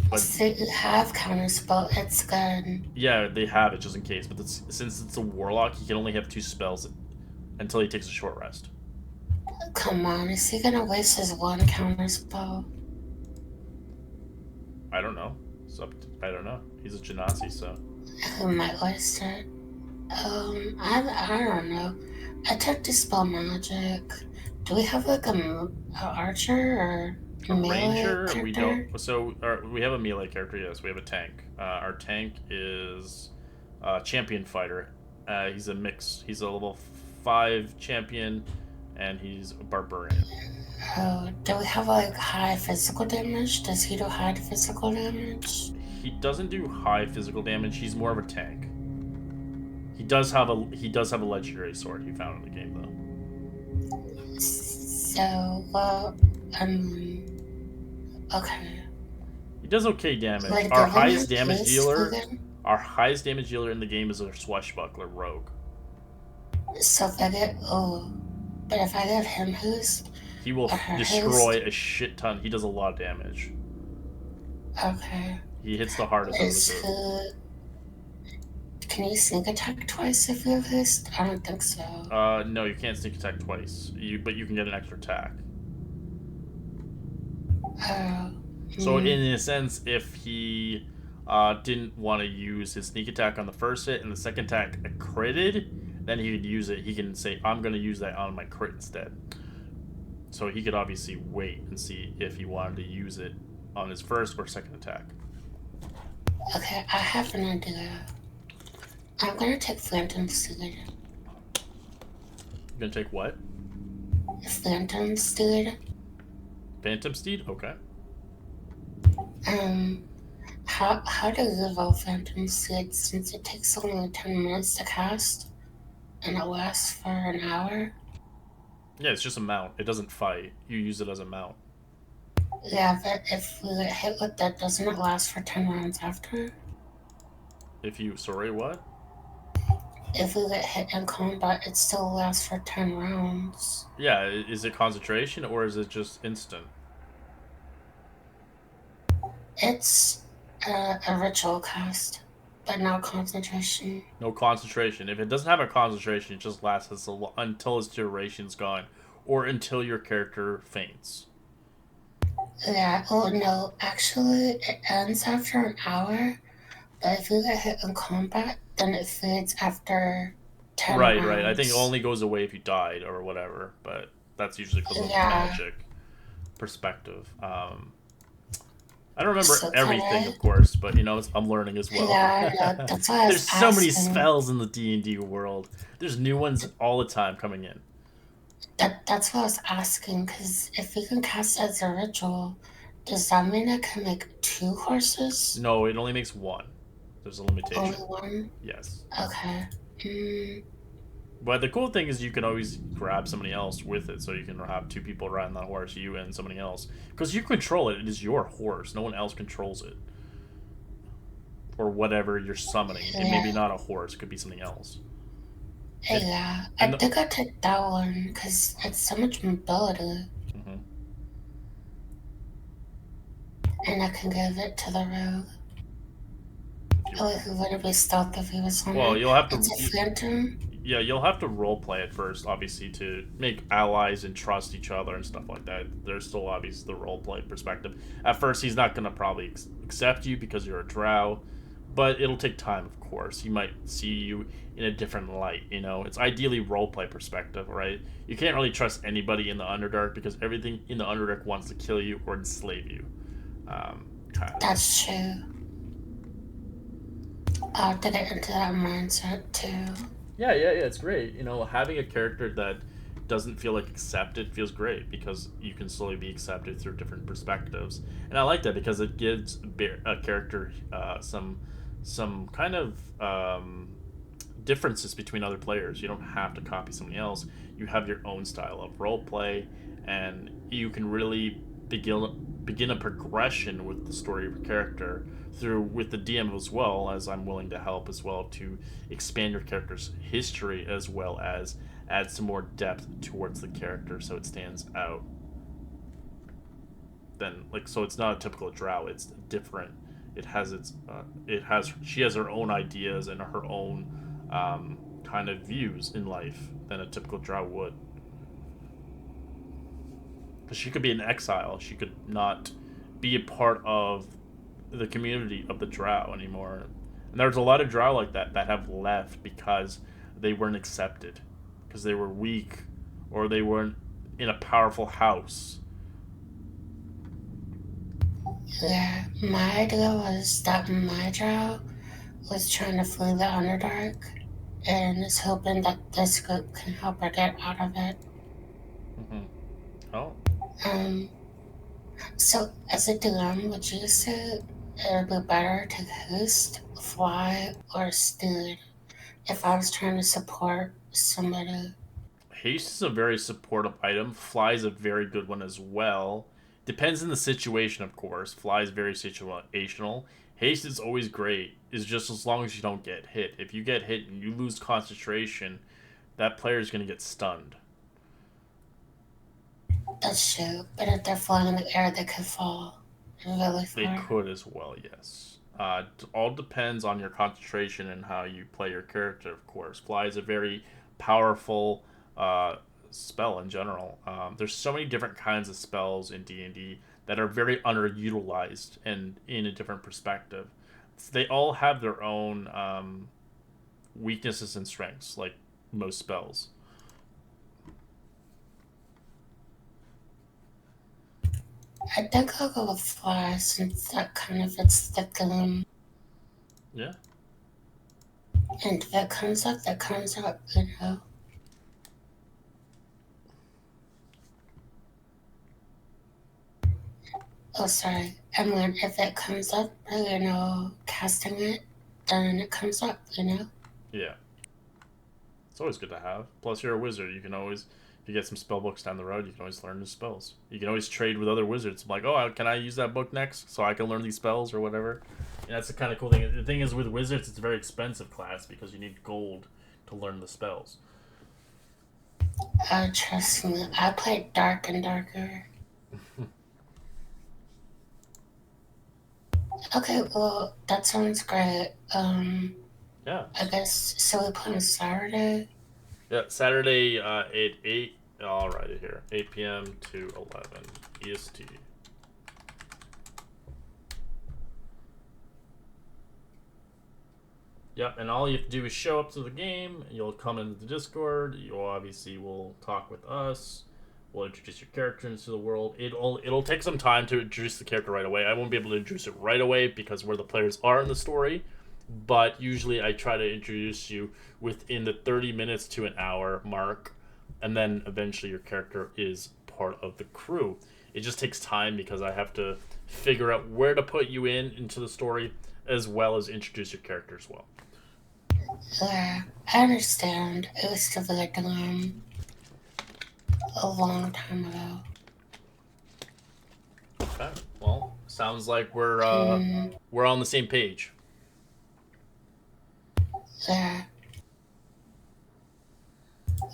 But so you have Counterspell, it's good. Yeah, they have it just in case. But since it's a Warlock, he can only have 2 spells until he takes a short rest. Come on, is he gonna waste his 1 Counterspell? I don't know. I don't know. He's a Genasi, so... Who might waste it? I don't know. I took Dispel Magic. Do we have like a archer or A melee ranger, we don't. character? So we have a melee character. Yes, we have a tank. Our tank is champion fighter. He's a mix. He's a level 5 champion, and he's a barbarian. Oh, do we have like high physical damage? Does he do high physical damage? He doesn't do high physical damage. He's more of a tank. He does have a legendary sword he found in the game though. So, well, okay. He does okay damage. Like, Our the highest one damage case dealer, again? our highest damage dealer in the game is our swashbuckler rogue. So if I get, but if I get him boost, He will or her destroy a shit ton. He does a lot of damage. okay. He hits the hardest of Is the two. he, can you sneak attack twice if you have haste? I don't think so. No, you can't sneak attack twice. But you can get an extra attack. Oh. So in a sense, if he didn't want to use his sneak attack on the first hit and the second attack critted, then he could use it. He can say, "I'm going to use that on my crit instead." So he could obviously wait and see if he wanted to use it on his first or second attack. Okay, I have an idea. I'm gonna take Phantom Steed. You're gonna take what? Phantom Steed. Phantom Steed? Okay. How do you roll Phantom Steed since it takes only 10 minutes to cast and it lasts for an hour? Yeah, it's just a mount. It doesn't fight. You use it as a mount. Yeah, but if we get hit with that, doesn't it last for 10 rounds after? Sorry, what? If we get hit in combat, it still lasts for 10 rounds. Yeah, is it concentration or is it just instant? It's a ritual cast, but no concentration. No concentration. If it doesn't have a concentration, it just lasts until its duration's gone, or until your character faints. Yeah, oh no, actually, it ends after an hour, but if you get hit in combat, then it fades after 10 Right. rounds. I think it only goes away if you died or whatever, but that's usually because of Yeah. magic perspective. I don't remember So everything, can I- of course, but I'm learning as well. Yeah, I know, that's why I was There's so many asking. spells in the D&D world. There's new ones all the time coming in. That's what I was asking, because if you can cast as a ritual, does that mean I can make 2 horses? No, it only makes one. There's a limitation. Only one? Yes. Okay. But the cool thing is you can always grab somebody else with it, so you can have 2 people riding that horse, you and somebody else. Because you control it. It is your horse. No one else controls it. Or whatever you're summoning. It may be not a horse. It could be something else. Yeah, I think I'll take that one, because it's so much mobility. Mhm. And I can give it to the rogue. Oh, he wouldn't be stealth if he was on Well, it. you'll have to. It's a phantom. Yeah, you'll have to roleplay it first, obviously, to make allies and trust each other and stuff like that. There's still obviously the roleplay perspective. At first, he's not gonna probably accept you because you're a drow, but it'll take time, of course. He might see you in a different light. It's ideally roleplay perspective, right? You can't really trust anybody in the Underdark because everything in the Underdark wants to kill you or enslave you. Kind of. That's true. I'll have to get into that mindset too. Yeah, it's great. Having a character that doesn't feel like accepted feels great because you can slowly be accepted through different perspectives, and I like that because it gives a character some kind of differences between other players. You don't have to copy somebody else. You have your own style of role play, and you can really begin a progression with the story of your character with the DM as well, as I'm willing to help as well to expand your character's history as well as add some more depth towards the character so it stands out. So it's not a typical drow, it's different. She has her own ideas and her own kind of views in life than a typical drow would. Because she could be in exile, she could not be a part of the community of the drow anymore. And there's a lot of drow like that have left because they weren't accepted, because they were weak, or they weren't in a powerful house. Yeah, my idea was that my drow was trying to flee the Underdark and is hoping that this group can help her get out of it. Mm-hmm. Oh. So as a DM, would you say it would be better to host, fly, or steal if I was trying to support somebody? Haste is a very supportive item. Fly is a very good one as well. Depends on the situation, of course. Fly is very situational. Haste is always great. Is just as long as you don't get hit. If you get hit and you lose concentration, that player is going to get stunned. That's true, but if they're flying in the air, they could fall really far. They could as well, yes. All depends on your concentration and how you play your character, of course. Fly is a very powerful spell in general. There's so many different kinds of spells in D&D that are very underutilized and in a different perspective. They all have their own weaknesses and strengths, like most spells. I think I'll go with fly since that kind of fits the theme. Yeah. And if it comes up, that comes up, you know. Oh, sorry. I mean, if it comes up, you know, casting it, then it comes up, you know? Yeah. It's always good to have. Plus, you're a wizard. You can always, if you get some spell books down the road, you can always learn new spells. You can always trade with other wizards. Like, oh, can I use that book next so I can learn these spells or whatever? And that's the kind of cool thing. The thing is, with wizards, it's a very expensive class because you need gold to learn the spells. Trust me, I played Dark and Darker. Okay, well, that sounds great. Yeah. I guess, so we play on Saturday? Yeah, Saturday at 8, I'll write it here, 8 p.m. to 11 EST. Yep, and all you have to do is show up to the game, you'll come into the Discord, you obviously will talk with us, we'll introduce your character into the world. It'll take some time to introduce the character right away. I won't be able to introduce it right away because where the players are in the story, but usually I try to introduce you within the 30 minutes to an hour mark, and then eventually your character is part of the crew. It just takes time because I have to figure out where to put you into the story, as well as introduce your character as well. Yeah, I understand. It was to like a long time ago. Okay, well, sounds like we're on the same page. Yeah.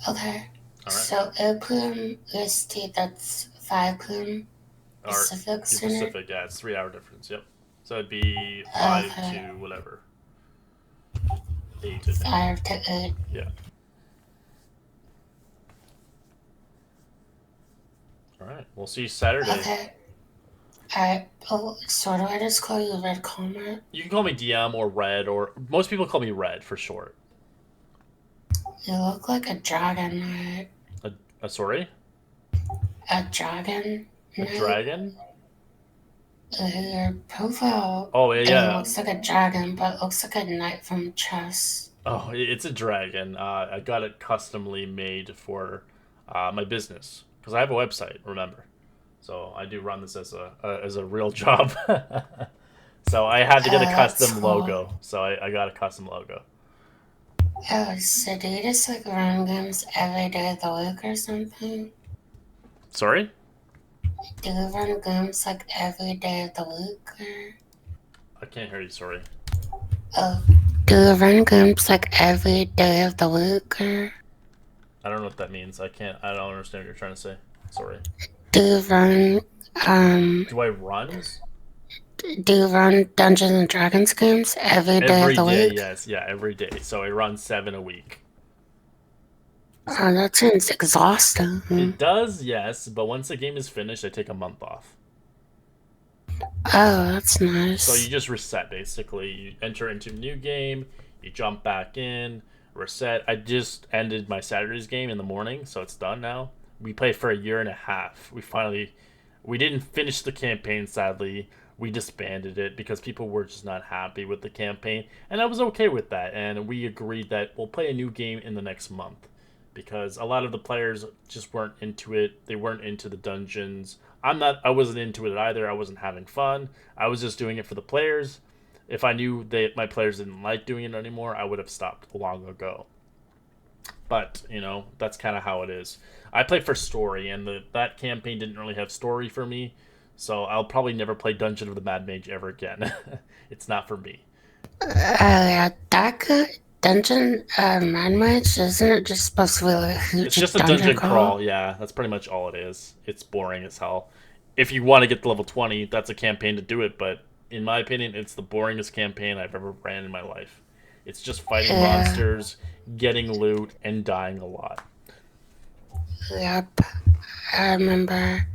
Okay. All right. So Opium EST, that's 5 p.m. Pacific Standard? Pacific, yeah, it's 3 hour difference, yep. So it'd be 5 Okay. to whatever. 8 to 5 to 8. Yeah. Alright, we'll see you Saturday. Okay. Alright, oh, so do I just call you Red Comrade? You can call me DM or Red, or most people call me Red for short. You look like a dragon knight. Sorry? A dragon knight? A dragon? Your profile Oh, yeah. looks like a dragon, but looks like a knight from chess. Oh, it's a dragon. I got it customly made for my business. Because I have a website, remember. So I do run this as a real job. So I had to get a custom cool. logo. So I got a custom logo. Oh, so do you just like run games every day of the week or something? Sorry? Do you run games like every day of the week or? I can't hear you, sorry. Oh, do you run games like every day of the week or? I don't know what that means. I don't understand what you're trying to say. Sorry. Do you run, Do I run? do you run Dungeons and Dragons games every day of the week? Yes. Yeah, every day. So I run 7 a week. Oh, that sounds exhausting. It does, yes, but once the game is finished, I take a month off. Oh, that's nice. So you just reset basically. You enter into a new game, you jump back in, reset. I just ended my Saturday's game in the morning, so it's done now. We played for a year and a half. We didn't finish the campaign, sadly. We disbanded it because people were just not happy with the campaign, and I was okay with that. And we agreed that we'll play a new game in the next month because a lot of the players just weren't into it. They weren't into the dungeons. I wasn't into it either. I wasn't having fun. I was just doing it for the players. If I knew that my players didn't like doing it anymore, I would have stopped long ago. But, that's kind of how it is. I play for story, and that campaign didn't really have story for me, so I'll probably never play Dungeon of the Mad Mage ever again. It's not for me. Dungeon Mad Mage, isn't it just supposed to be like It's just a dungeon crawl, yeah. That's pretty much all it is. It's boring as hell. If you want to get to level 20, that's a campaign to do it, but in my opinion, it's the boringest campaign I've ever ran in my life. It's just fighting monsters, getting loot, and dying a lot. Yep. I remember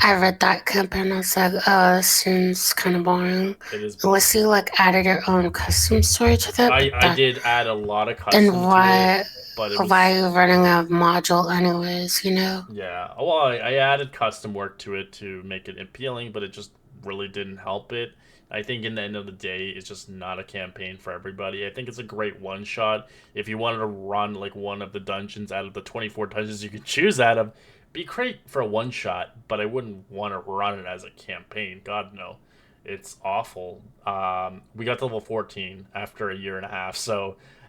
I read that campaign. I was like, oh, this seems kind of boring. It is boring. Unless you added your own custom story to that. I did add a lot of custom then why, to it, but why are you running a module anyways, Yeah. Well, I added custom work to it to make it appealing, but it just really didn't help it. I think in the end of the day, it's just not a campaign for everybody. I think it's a great one-shot. If you wanted to run one of the dungeons out of the 24 dungeons you could choose out of, be great for a one-shot, but I wouldn't want to run it as a campaign. God, no. It's awful. We got to level 14 after a year and a half,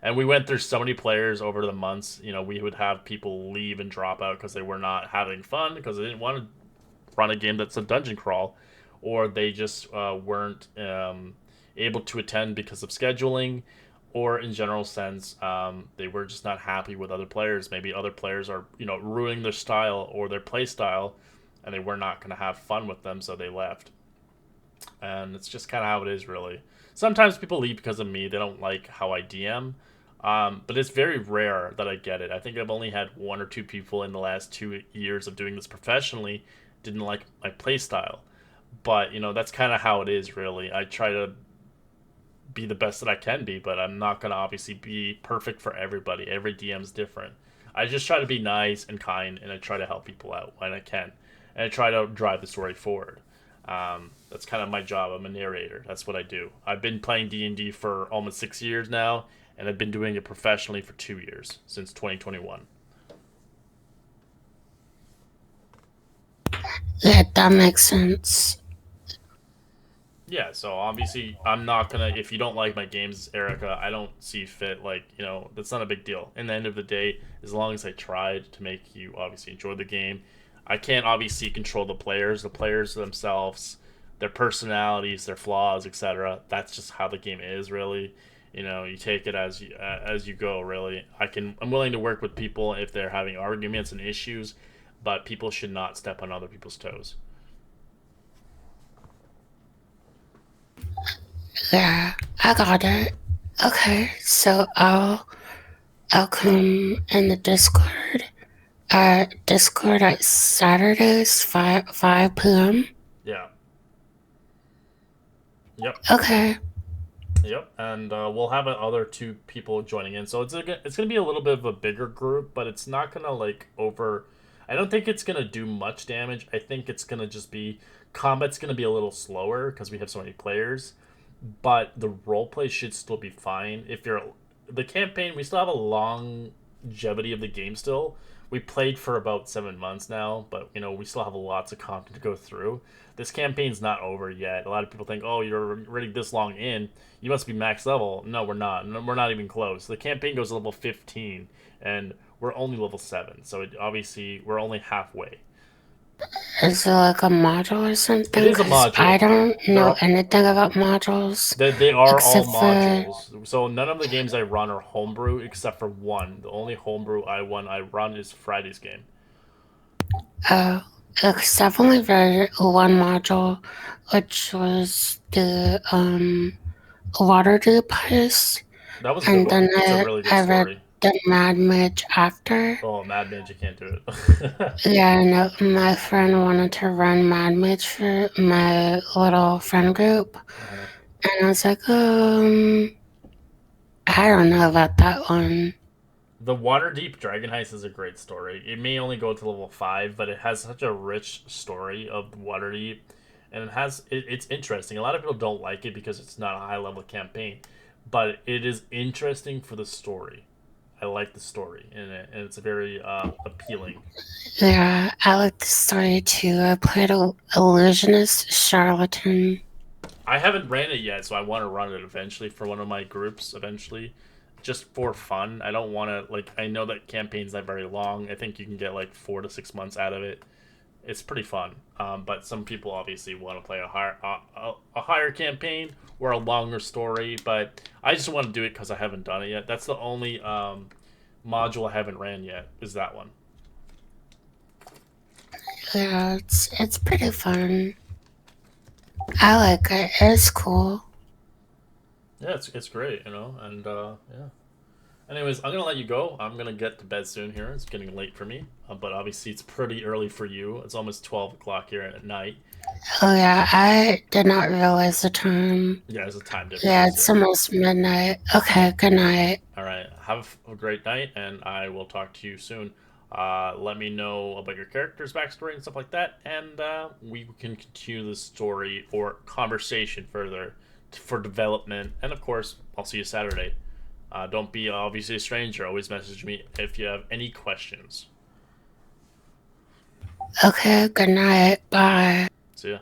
and we went through so many players over the months. We would have people leave and drop out because they were not having fun, because they didn't want to run a game that's a dungeon crawl, or they just weren't able to attend because of scheduling, or in general sense, they were just not happy with other players. Maybe other players are, ruining their style or their play style, and they were not going to have fun with them, so they left. And it's just kind of how it is, really. Sometimes people leave because of me. They don't like how I DM. But it's very rare that I get it. I think I've only had 1 or 2 people in the last 2 years of doing this professionally didn't like my play style. But, that's kind of how it is, really. I try to be the best that I can be, but I'm not going to obviously be perfect for everybody. Every DM's different. I just try to be nice and kind, and I try to help people out when I can. And I try to drive the story forward. That's kind of my job. I'm a narrator. That's what I do. I've been playing D&D for almost 6 years now, and I've been doing it professionally for 2 years, since 2021. Yeah, that makes sense. Yeah, so obviously I'm not gonna, if you don't like my games, Erica, I don't see fit, that's not a big deal. In the end of the day, as long as I tried to make you obviously enjoy the game, I can't obviously control the players themselves, their personalities, their flaws, etc. That's just how the game is, really. You take it as you go, really. I'm willing to work with people if they're having arguments and issues, but people should not step on other people's toes. Yeah, I got it. Okay, so I'll come in the Discord. Discord at Saturdays, 5 p.m. Yeah. Yep. Okay. Yep, and we'll have other 2 people joining in, so it's gonna be a little bit of a bigger group, but it's not gonna I don't think it's gonna do much damage. I think it's gonna just be combat's gonna be a little slower because we have so many players, but the roleplay should still be fine. The campaign, we still have a longevity of the game still. We played for about 7 months now, but we still have lots of content to go through. This campaign's not over yet. A lot of people think, oh, you're already this long in, you must be max level. No, we're not. We're not even close. The campaign goes to level 15, and we're only level 7, so obviously we're only halfway. Is it like a module or something? It is a module. I don't know anything about modules. They are all modules. So none of the games I run are homebrew except for one. The only homebrew I run is Friday's game. Oh, because I've only read one module, which was the Waterdeep Heist. That was a good one. It's a really good story. the Mad Mage after. Oh, Mad Mage, you can't do it. Yeah, I know. My friend wanted to run Mad Mage for my little friend group. And I was like, I don't know about that one. The Waterdeep Dragon Heist is a great story. It may only go to level 5, but it has such a rich story of Waterdeep. And it's interesting. A lot of people don't like it because it's not a high-level campaign. But it is interesting for the story. I like the story in it, and it's very appealing. Yeah, I like the story too. I played Illusionist Charlatan. I haven't ran it yet, so I want to run it eventually for one of my groups eventually. Just for fun. I don't want to, I know that campaign's not very long. I think you can get 4 to 6 months out of it. It's pretty fun. But some people obviously want to play a higher campaign or a longer story. But I just want to do it because I haven't done it yet. That's the only module I haven't ran yet, is that one. Yeah, it's pretty fun. I like it. It's cool. Yeah, it's great, and yeah. Anyways, I'm gonna let you go. I'm gonna get to bed soon here. It's getting late for me, but obviously it's pretty early for you. It's almost 12 o'clock here at night. Oh yeah, I did not realize the time. Yeah, there's a time difference. Yeah, it's almost midnight. Okay, good night. All right, have a great night, and I will talk to you soon. Let me know about your character's backstory and stuff like that, and we can continue the story or conversation further for development. And of course, I'll see you Saturday. Don't be obviously a stranger. Always message me if you have any questions. Okay, good night. Bye. See ya.